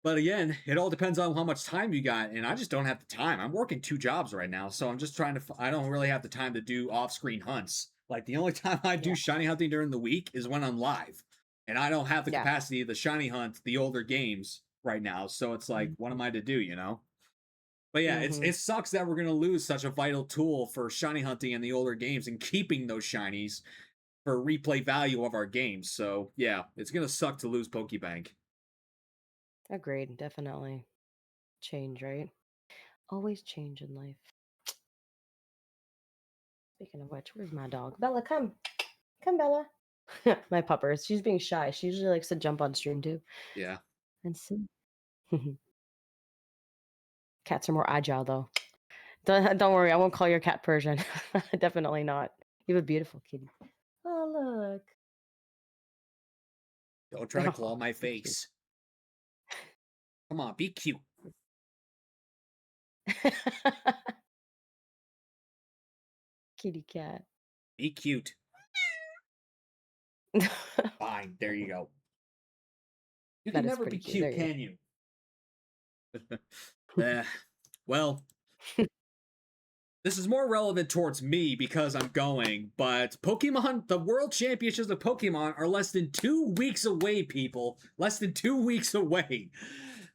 But again, it all depends on how much time you got, and I just don't have the time. I'm working 2 jobs right now, so I'm just trying to. I don't really have the time to do off-screen hunts. Like the only time I
Yeah.
do shiny hunting during the week is when I'm live, and I don't have the
Yeah.
capacity to shiny hunt the older games right now. So it's like, what am I to do? But yeah,
Mm-hmm.
it sucks that we're gonna lose such a vital tool for shiny hunting in the older games and keeping those shinies for replay value of our games. So yeah, it's gonna suck to lose Pokebank.
Agreed. Definitely. Change, right? Always change in life. Speaking of which, where's my dog? Bella, come. Come, Bella. My puppers. She's being shy. She usually likes to jump on stream too
Yeah.
and see. Cats are more agile though. Don't worry, I won't call your cat Persian. Definitely not. You have a beautiful kitty. Oh,
Don't try to
look.
claw
Oh,
my
so cute.
face. Come on, be cute.
Kitty cat.
Be cute. Fine. There you go. You
That
can
is
never
pretty
be
cute. There
cute,
you
can you? Well, this is more relevant towards me because I'm going, but Pokemon, the World Championships of Pokemon are less than 2 weeks away, people. Less than 2 weeks away.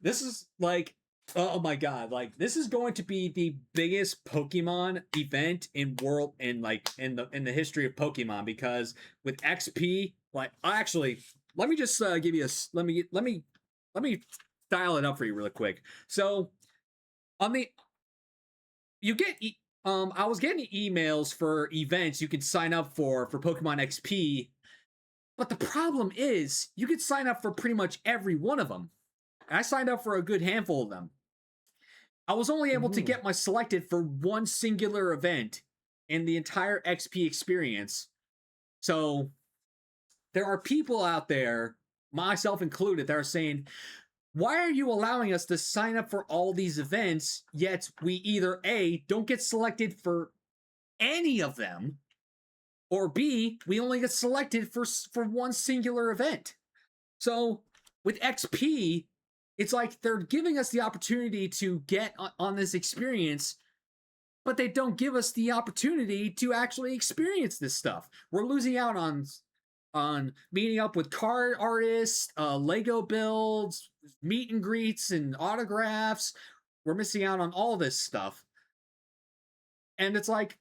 This is like, oh my god, like this is going to be the biggest Pokemon event in world in the history of Pokemon, because with XP, like actually, let me just give you a let me dial it up for you really quick. So on the you get I was getting emails for events you could sign up for Pokemon XP, but the problem is you could sign up for pretty much every one of them. And I signed up for a good handful of them. I was only able to get my selected for one singular event in the entire XP experience. So there are people out there, myself included, that are saying, why are you allowing us to sign up for all these events, yet we either A, don't get selected for any of them, or B, we only get selected for one singular event? So with XP, it's like they're giving us the opportunity to get on this experience, but they don't give us the opportunity to actually experience this stuff. We're losing out on meeting up with card artists, Lego builds, meet and greets, and autographs. We're missing out on all this stuff. And it's like,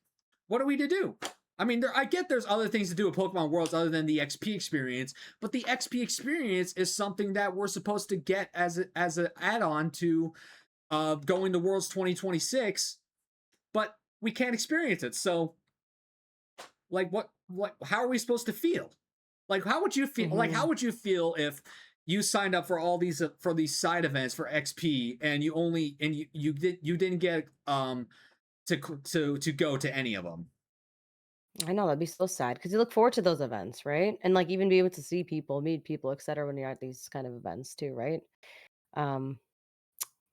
what are we to do? I mean, I get there's other things to do with Pokemon Worlds other than the XP experience, but the XP experience is something that we're supposed to get as an add-on to going to Worlds 2026, but we can't experience it. So, like, how are we supposed to feel? Like, how would you feel? Like, how would you feel if you signed up for all these for these side events for XP and you didn't get to go to any of them?
I know that'd be so sad because you look forward to those events, right? And like even be able to see people, meet people, etc. when you're at these kind of events too, right? Um,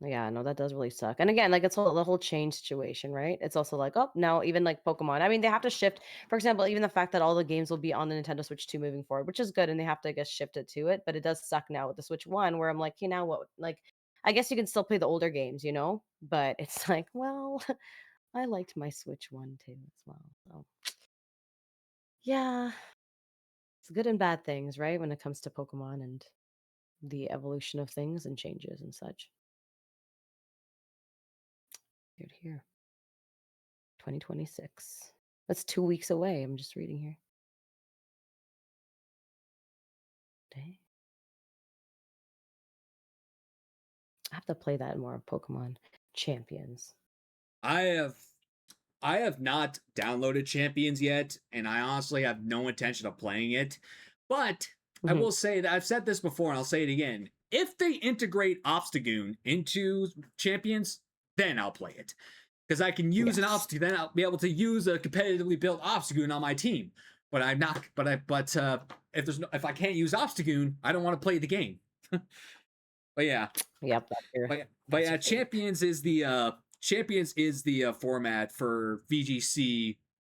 yeah, no, that does really suck. And again, like it's the whole change situation, right? It's also like, oh, now even like Pokemon. I mean, they have to shift. For example, even the fact that all the games will be on the Nintendo Switch 2 moving forward, which is good, and they have to, I guess, shift it to it. But it does suck now with the Switch 1, where I'm like, you know what? Like, I guess you can still play the older games, you know? But it's like, well, I liked my Switch 1 too as well. So yeah, it's good and bad things, right? When it comes to Pokemon and the evolution of things and changes and such. Good here. 2026. That's 2 weeks away. I'm just reading here. Dang. I have to play that more of Pokemon Champions.
I have not downloaded Champions yet, and I honestly have no intention of playing it. But I will say that I've said this before, and I'll say it again. If they integrate Obstagoon into Champions, then I'll play it. Because I can use an Obstagoon, then I'll be able to use a competitively built Obstagoon on my team. But I'm not. If I can't use Obstagoon, I don't want to play the game. But yeah.
Yep.
But yeah, Champions is the format for VGC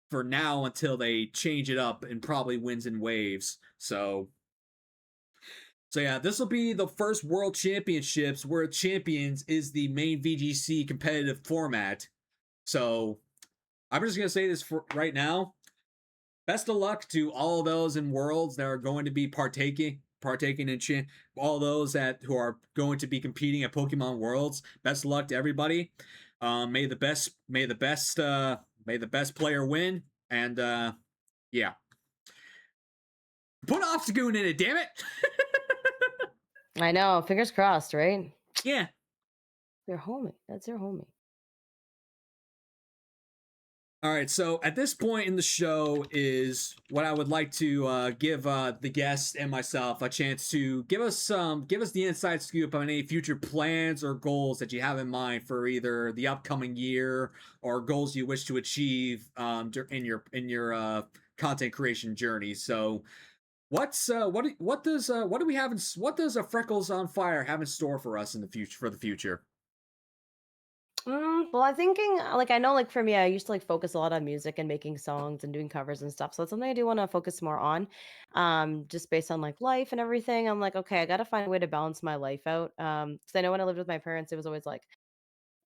for now until they change it up and probably wins in waves. So yeah, this will be the first World Championships where Champions is the main VGC competitive format. So I'm just gonna say this for right now. Best of luck to all those in Worlds that are going to be partaking in all those who are going to be competing at Pokemon Worlds. Best of luck to everybody. May the best player win, and yeah. Put Obstagoon in it, damn it.
I know, fingers crossed, right?
Yeah.
Their homie. That's their homie.
All right, so at this point in the show is what I would like to give the guests and myself a chance to give us the inside scoop on any future plans or goals that you have in mind for either the upcoming year or goals you wish to achieve in your content creation journey. So, what does Frecklezonfire have in store for us in the future
Well, I'm thinking like I know like for me, I used to like focus a lot on music and making songs and doing covers and stuff. So it's something I do want to focus more on. Just based on like life and everything. I'm like, okay, I gotta find a way to balance my life out. Because I know when I lived with my parents, it was always like,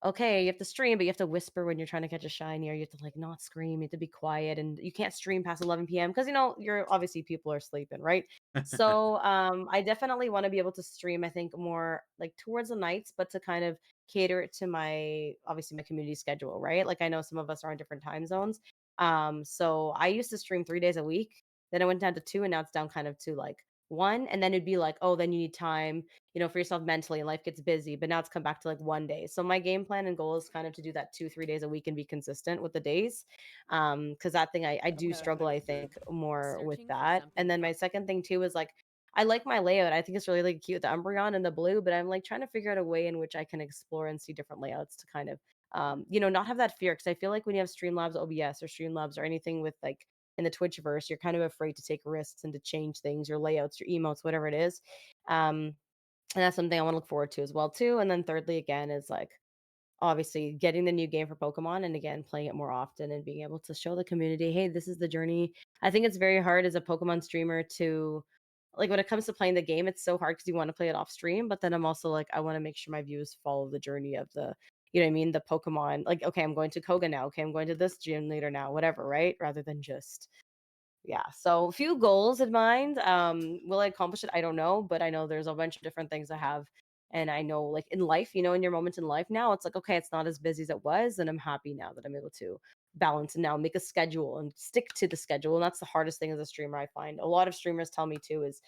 okay, you have to stream, but you have to whisper when you're trying to catch a shiny, or you have to like not scream, you have to be quiet, and you can't stream past 11 p.m. because you're obviously people are sleeping, right? So I definitely want to be able to stream, I think, more like towards the nights, but to kind of cater it to my obviously my community schedule, right? Like I know some of us are on different time zones. So I used to stream 3 days a week, then I went down to two, and now it's down kind of to like one, and then it'd be like, oh, then you need time for yourself mentally and life gets busy, but now it's come back to like one day. So my game plan and goal is kind of to do that 2 3 days a week and be consistent with the days. Because that thing I do struggle, I think, more with that. And then my second thing too is like I like my layout. I think it's really, really cute, the Umbreon and the blue, but I'm like trying to figure out a way in which I can explore and see different layouts to kind of not have that fear. Because I feel like when you have Streamlabs OBS or Streamlabs or anything with like in the Twitchverse, you're kind of afraid to take risks and to change things, your layouts, your emotes, whatever it is. And that's something I want to look forward to as well too. And then thirdly, again, is like obviously getting the new game for Pokemon and again playing it more often and being able to show the community, hey, this is the journey. I think it's very hard as a Pokemon streamer to like when it comes to playing the game, it's so hard because you want to play it off stream. But then I'm also like, I want to make sure my viewers follow the journey of the, you know what I mean? The Pokemon, like, okay, I'm going to Koga now. Okay, I'm going to this gym later now, whatever, right? Rather than just yeah, so a few goals in mind. Will I accomplish it? I don't know, but I know there's a bunch of different things I have. And I know, like in life, in your moments in life now, it's like, okay, it's not as busy as it was. And I'm happy now that I'm able to balance and now make a schedule and stick to the schedule. And that's the hardest thing as a streamer, I find. A lot of streamers tell me too is,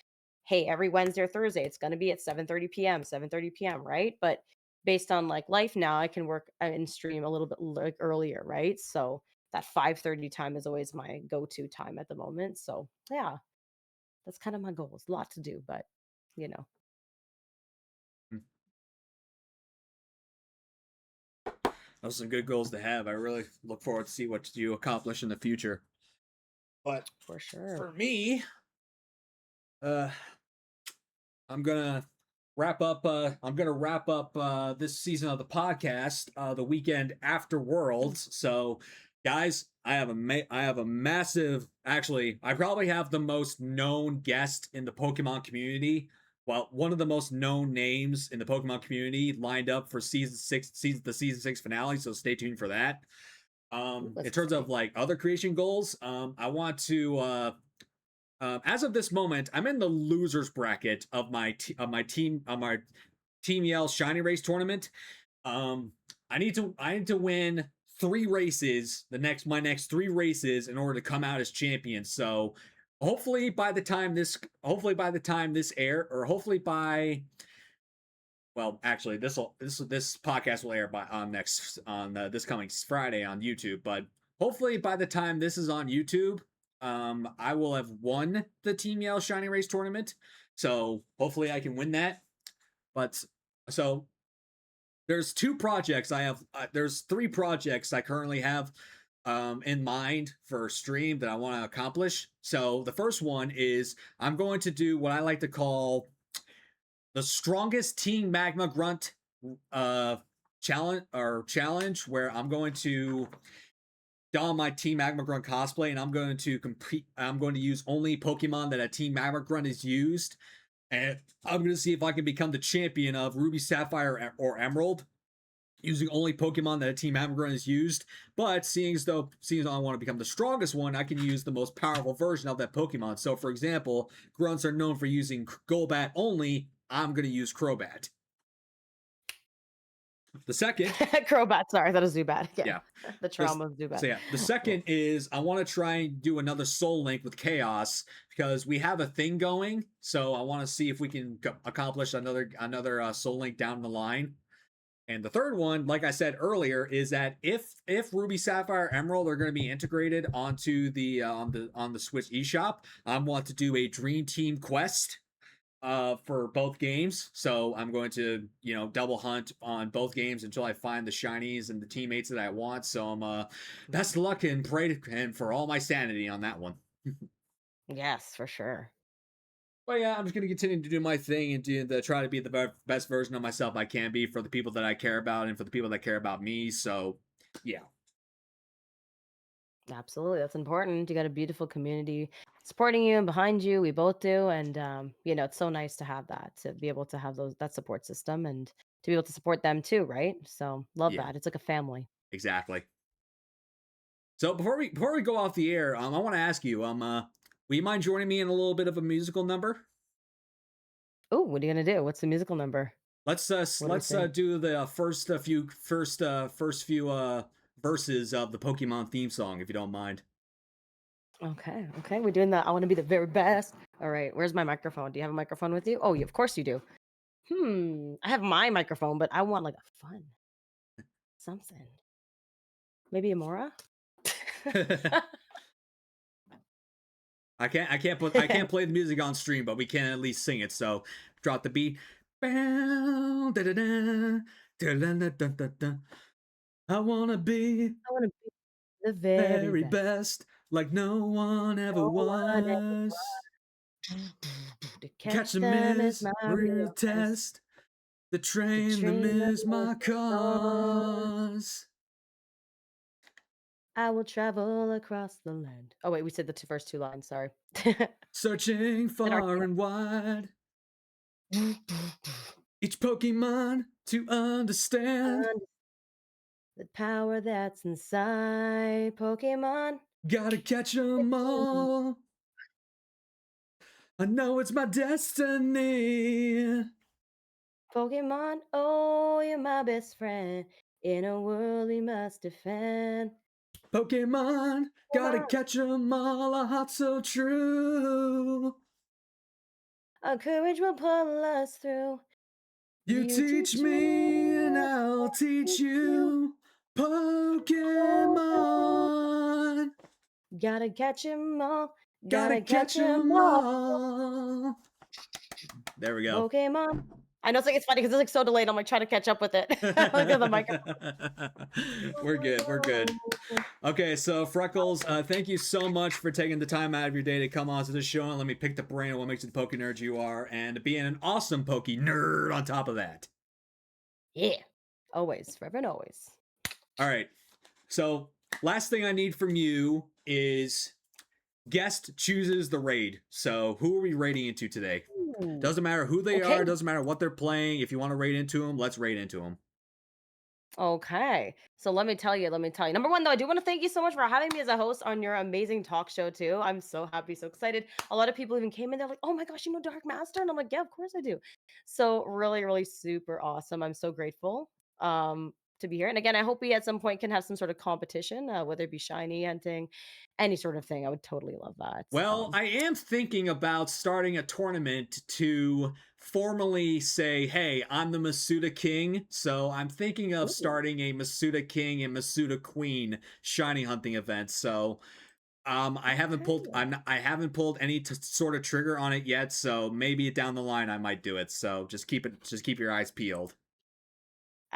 hey, every Wednesday or Thursday, it's going to be at 7:30 p.m., 7:30 p.m., right? But based on like life now, I can work and stream a little bit like earlier, right? So that 5:30 time is always my go-to time at the moment. So yeah, that's kind of my goals. A lot to do, but you know.
Those are some good goals to have. I really look forward to see what you accomplish in the future. But
For sure.
for me, I'm gonna wrap up. This season of the podcast, the weekend after Worlds. So, guys, I have a massive. Actually, I probably have the most known guest in the Pokemon community. Well, one of the most known names in the Pokemon community lined up for the season 6 finale. So stay tuned for that. In terms of like other creation goals, I want to as of this moment, I'm in the losers bracket of my Team Yell Shiny Race tournament. I need to win 3 races, my next 3 races in order to come out as champion. So hopefully by the time this air, or hopefully by well, actually this podcast will air on this coming Friday on YouTube, but hopefully by the time this is on YouTube, I will have won the Team Yell Shiny Race tournament. So hopefully I can win that. But so there's 2 projects I have. There's 3 projects I currently have in mind for stream that I want to accomplish. So the first one is I'm going to do what I like to call the strongest Team Magma Grunt challenge, where I'm going to don my Team Magma Grunt cosplay, and I'm going to use only Pokemon that a Team Magma Grunt is used, and I'm going to see if I can become the champion of Ruby, Sapphire, or Emerald using only Pokemon that a Team Magma Grunt is used. But seeing as though I want to become the strongest one, I can use the most powerful version of that Pokemon. So, for example, Grunts are known for using Golbat only. I'm going to use Crobat. The second
Crobat, sorry, that was Zubat.
Yeah.
The trauma of Zubat.
So yeah, the second is I want to try and do another Soul Link with Chaos because we have a thing going. So I want to see if we can accomplish another Soul Link down the line. And the third one, like I said earlier, is that if Ruby, Sapphire, Emerald are going to be integrated onto the on the Switch eShop, I want to do a Dream Team quest for both games. So I'm going to, double hunt on both games until I find the shinies and the teammates that I want. So I'm best of luck and pray and for all my sanity on that one.
Yes, for sure.
But yeah, I'm just gonna continue to do my thing and try to be the best version of myself I can be for the people that I care about and for the people that care about me. So, yeah.
Absolutely, that's important. You got a beautiful community supporting you and behind you. We both do, and it's so nice to have that, to be able to have that support system, and to be able to support them too, right? So love
Yeah,
that. It's like a family.
exactly. So before we go off the air, I want to ask you, will you mind joining me in a little bit of a musical number?
Oh, what are you gonna do? What's the musical number?
Let's
What do we sing?
do the first few verses of the Pokemon theme song, if you don't mind.
Okay, okay, we're doing that. I want to be the very best. All right, where's my microphone? Do you have a microphone with you? Oh, of course you do. I have my microphone, but I want like a fun something. Maybe a Mora?
I can't play the music on stream, but we can at least sing it. So drop the beat. I wanna be
I want to be the very
very
best.
best, like no one ever
No one ever
was.
to
Catch
catch
them
them is
is
my
real
real test.
test. The
The
train, them
train that
is
is
my
my cause.
cause.
I will travel across the land. Oh wait, we said the first two lines. Sorry.
Searching far and wide. Each Pokemon to understand.
The power that's inside Pokemon.
Gotta catch 'em all. I know it's my destiny.
Pokemon, oh, you're my best friend. In a world we must defend.
Pokemon, gotta
Pokemon,
catch 'em all. A heart so true.
our courage will pull us through.
You teach me and I'll teach you. Pokemon,
Gotta catch 'em all.
gotta
Gotta catch
catch
'em
'em
all.
all. There we go.
Pokemon. I know it's funny because it's like so delayed. I'm like trying to catch up with it. Look at the microphone.
We're good. We're good. Okay, so Freckles, thank you so much for taking the time out of your day to come on to the show and let me pick the brain of what makes you the pokeNERD you are, and being an awesome pokeNERD on top of that.
Yeah. Always, forever and always.
All right. So, last thing I need from you is guest chooses the raid. So, who are we raiding into today?
Ooh.
Doesn't matter who they
Okay.
are, doesn't matter what they're playing. If you want to raid into them, let's raid into them.
Okay. So let me tell you. Number one, though, I do want to thank you so much for having me as a host on your amazing talk show, too. I'm so happy, so excited. A lot of people even came in there like, oh my gosh, you know Dark Master? And I'm like, yeah, of course I do. So really, really super awesome. I'm so grateful to be here. And again, I hope we at some point can have some sort of competition, whether it be shiny hunting, any sort of thing. I would totally love that.
Well, I am thinking about starting a tournament to formally say, hey, I'm the Masuda King. So I'm thinking of
Ooh.
starting a Masuda King and Masuda Queen shiny hunting event. So I haven't pulled any sort of trigger on it yet, so maybe down the line I might do it. So just keep your eyes peeled.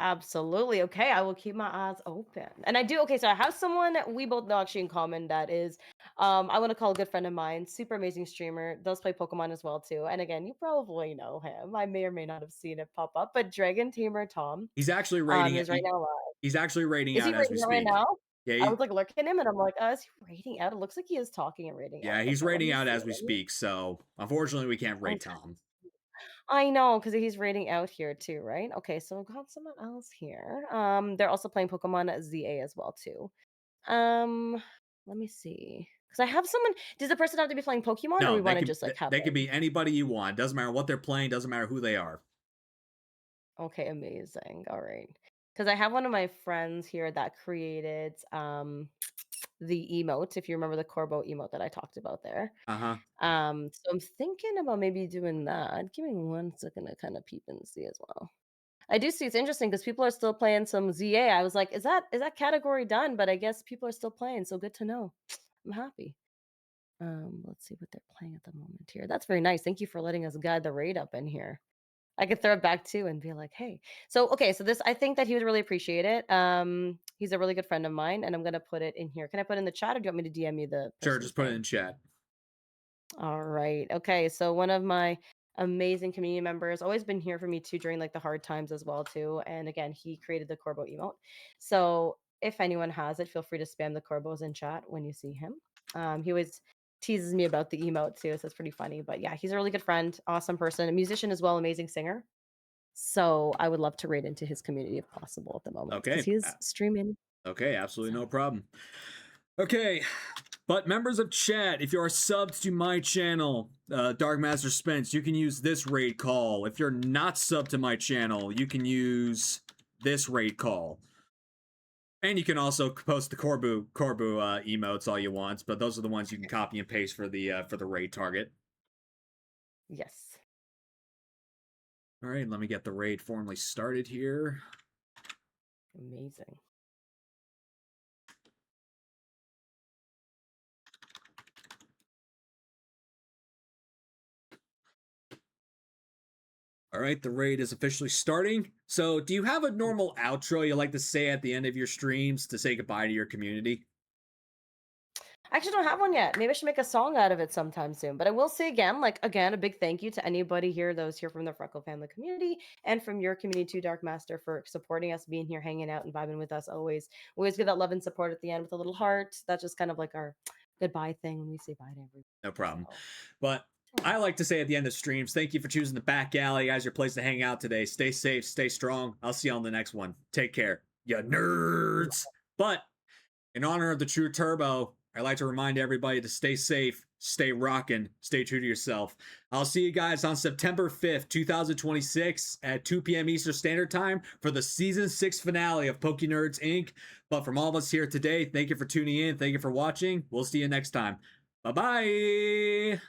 Absolutely. Okay, I will keep my eyes open. And I do. Okay, so I have someone we both know actually in common that is, I want to call a good friend of mine, super amazing streamer, does play Pokemon as well too. And again, you probably know him. I may or may not have seen it pop up, but Dragon Tamer Tom,
He's actually rating
is right now live.
He's actually rating
Is he
out as we
rating out right
speak.
now?
Yeah,
I was like looking at him and I'm like, is he rating out? It looks like he is talking and rating out.
yeah, he's
Okay, let
rating
me
out
see.
as we speak. So unfortunately, we can't rate
Okay.
Tom.
I know, because he's rating out here too, right? Okay, so I've got someone else here. They're also playing Pokemon ZA as well too. Let me see. Because I have someone. Does the person have to be playing Pokemon, or
No,
we want to just like have
they could
them?
be anybody you want. Doesn't matter what they're playing. Doesn't matter who they are.
Okay, amazing. All right. Because I have one of my friends here that created the emote. If you remember the Corbo emote that I talked about there.
Uh-huh.
So I'm thinking about maybe doing that. Give me 1 second to kind of peep and see as well. I do see it's interesting because people are still playing some ZA. I was like, is that category done? But I guess people are still playing, so good to know. I'm happy. Let's see what they're playing at the moment here. That's very nice. Thank you for letting us guide the raid up in here. I could throw it back too and be like, hey. So okay, so this I think that he would really appreciate it. He's a really good friend of mine, and I'm gonna put it in here. Can I put it in the chat or do you want me to DM you the
Sure,
person's
just put it
name?
in chat.
All right. Okay. So one of my amazing community members always been here for me too during like the hard times as well too. And again, he created the Corbo emote. So if anyone has it, feel free to spam the Corbos in chat when you see him. He always teases me about the emote too, so it's pretty funny. But yeah, he's a really good friend, awesome person, a musician as well, amazing singer. So I would love to raid into his community if possible at the moment because
Okay.
he is streaming.
Okay, absolutely no
So
problem. Okay, but members of chat, if you are subbed to my channel, Dark Master Spence, you can use this raid call. If you're not subbed to my channel, you can use this raid call. And you can also post the Corbu emotes all you want, but those are the ones you can copy and paste for the raid target.
yes.
All right, let me get the raid formally started here.
Amazing.
All right, the raid is officially starting. So, do you have a normal outro you like to say at the end of your streams to say goodbye to your community?
I actually don't have one yet. Maybe I should make a song out of it sometime soon. But I will say again, a big thank you to anybody here, those here from the Freckle family community and from your community too, Dark Master, for supporting us, being here, hanging out, and vibing with us always. We always give that love and support at the end with a little heart. That's just kind of like our goodbye thing when we say bye to everybody.
No problem.
So,
But I like to say at the end of streams, thank you for choosing the back alley. Guys, your place to hang out today. Stay safe, stay strong. I'll see you on the next one. Take care, ya nerds. But in honor of the True Turbo, I'd like to remind everybody to stay safe, stay rockin', stay true to yourself. I'll see you guys on September 5th, 2026 at 2 p.m. Eastern Standard Time for the Season 6 finale of pokeNERDS Inc. But from all of us here today, thank you for tuning in. Thank you for watching. We'll see you next time. Bye-bye.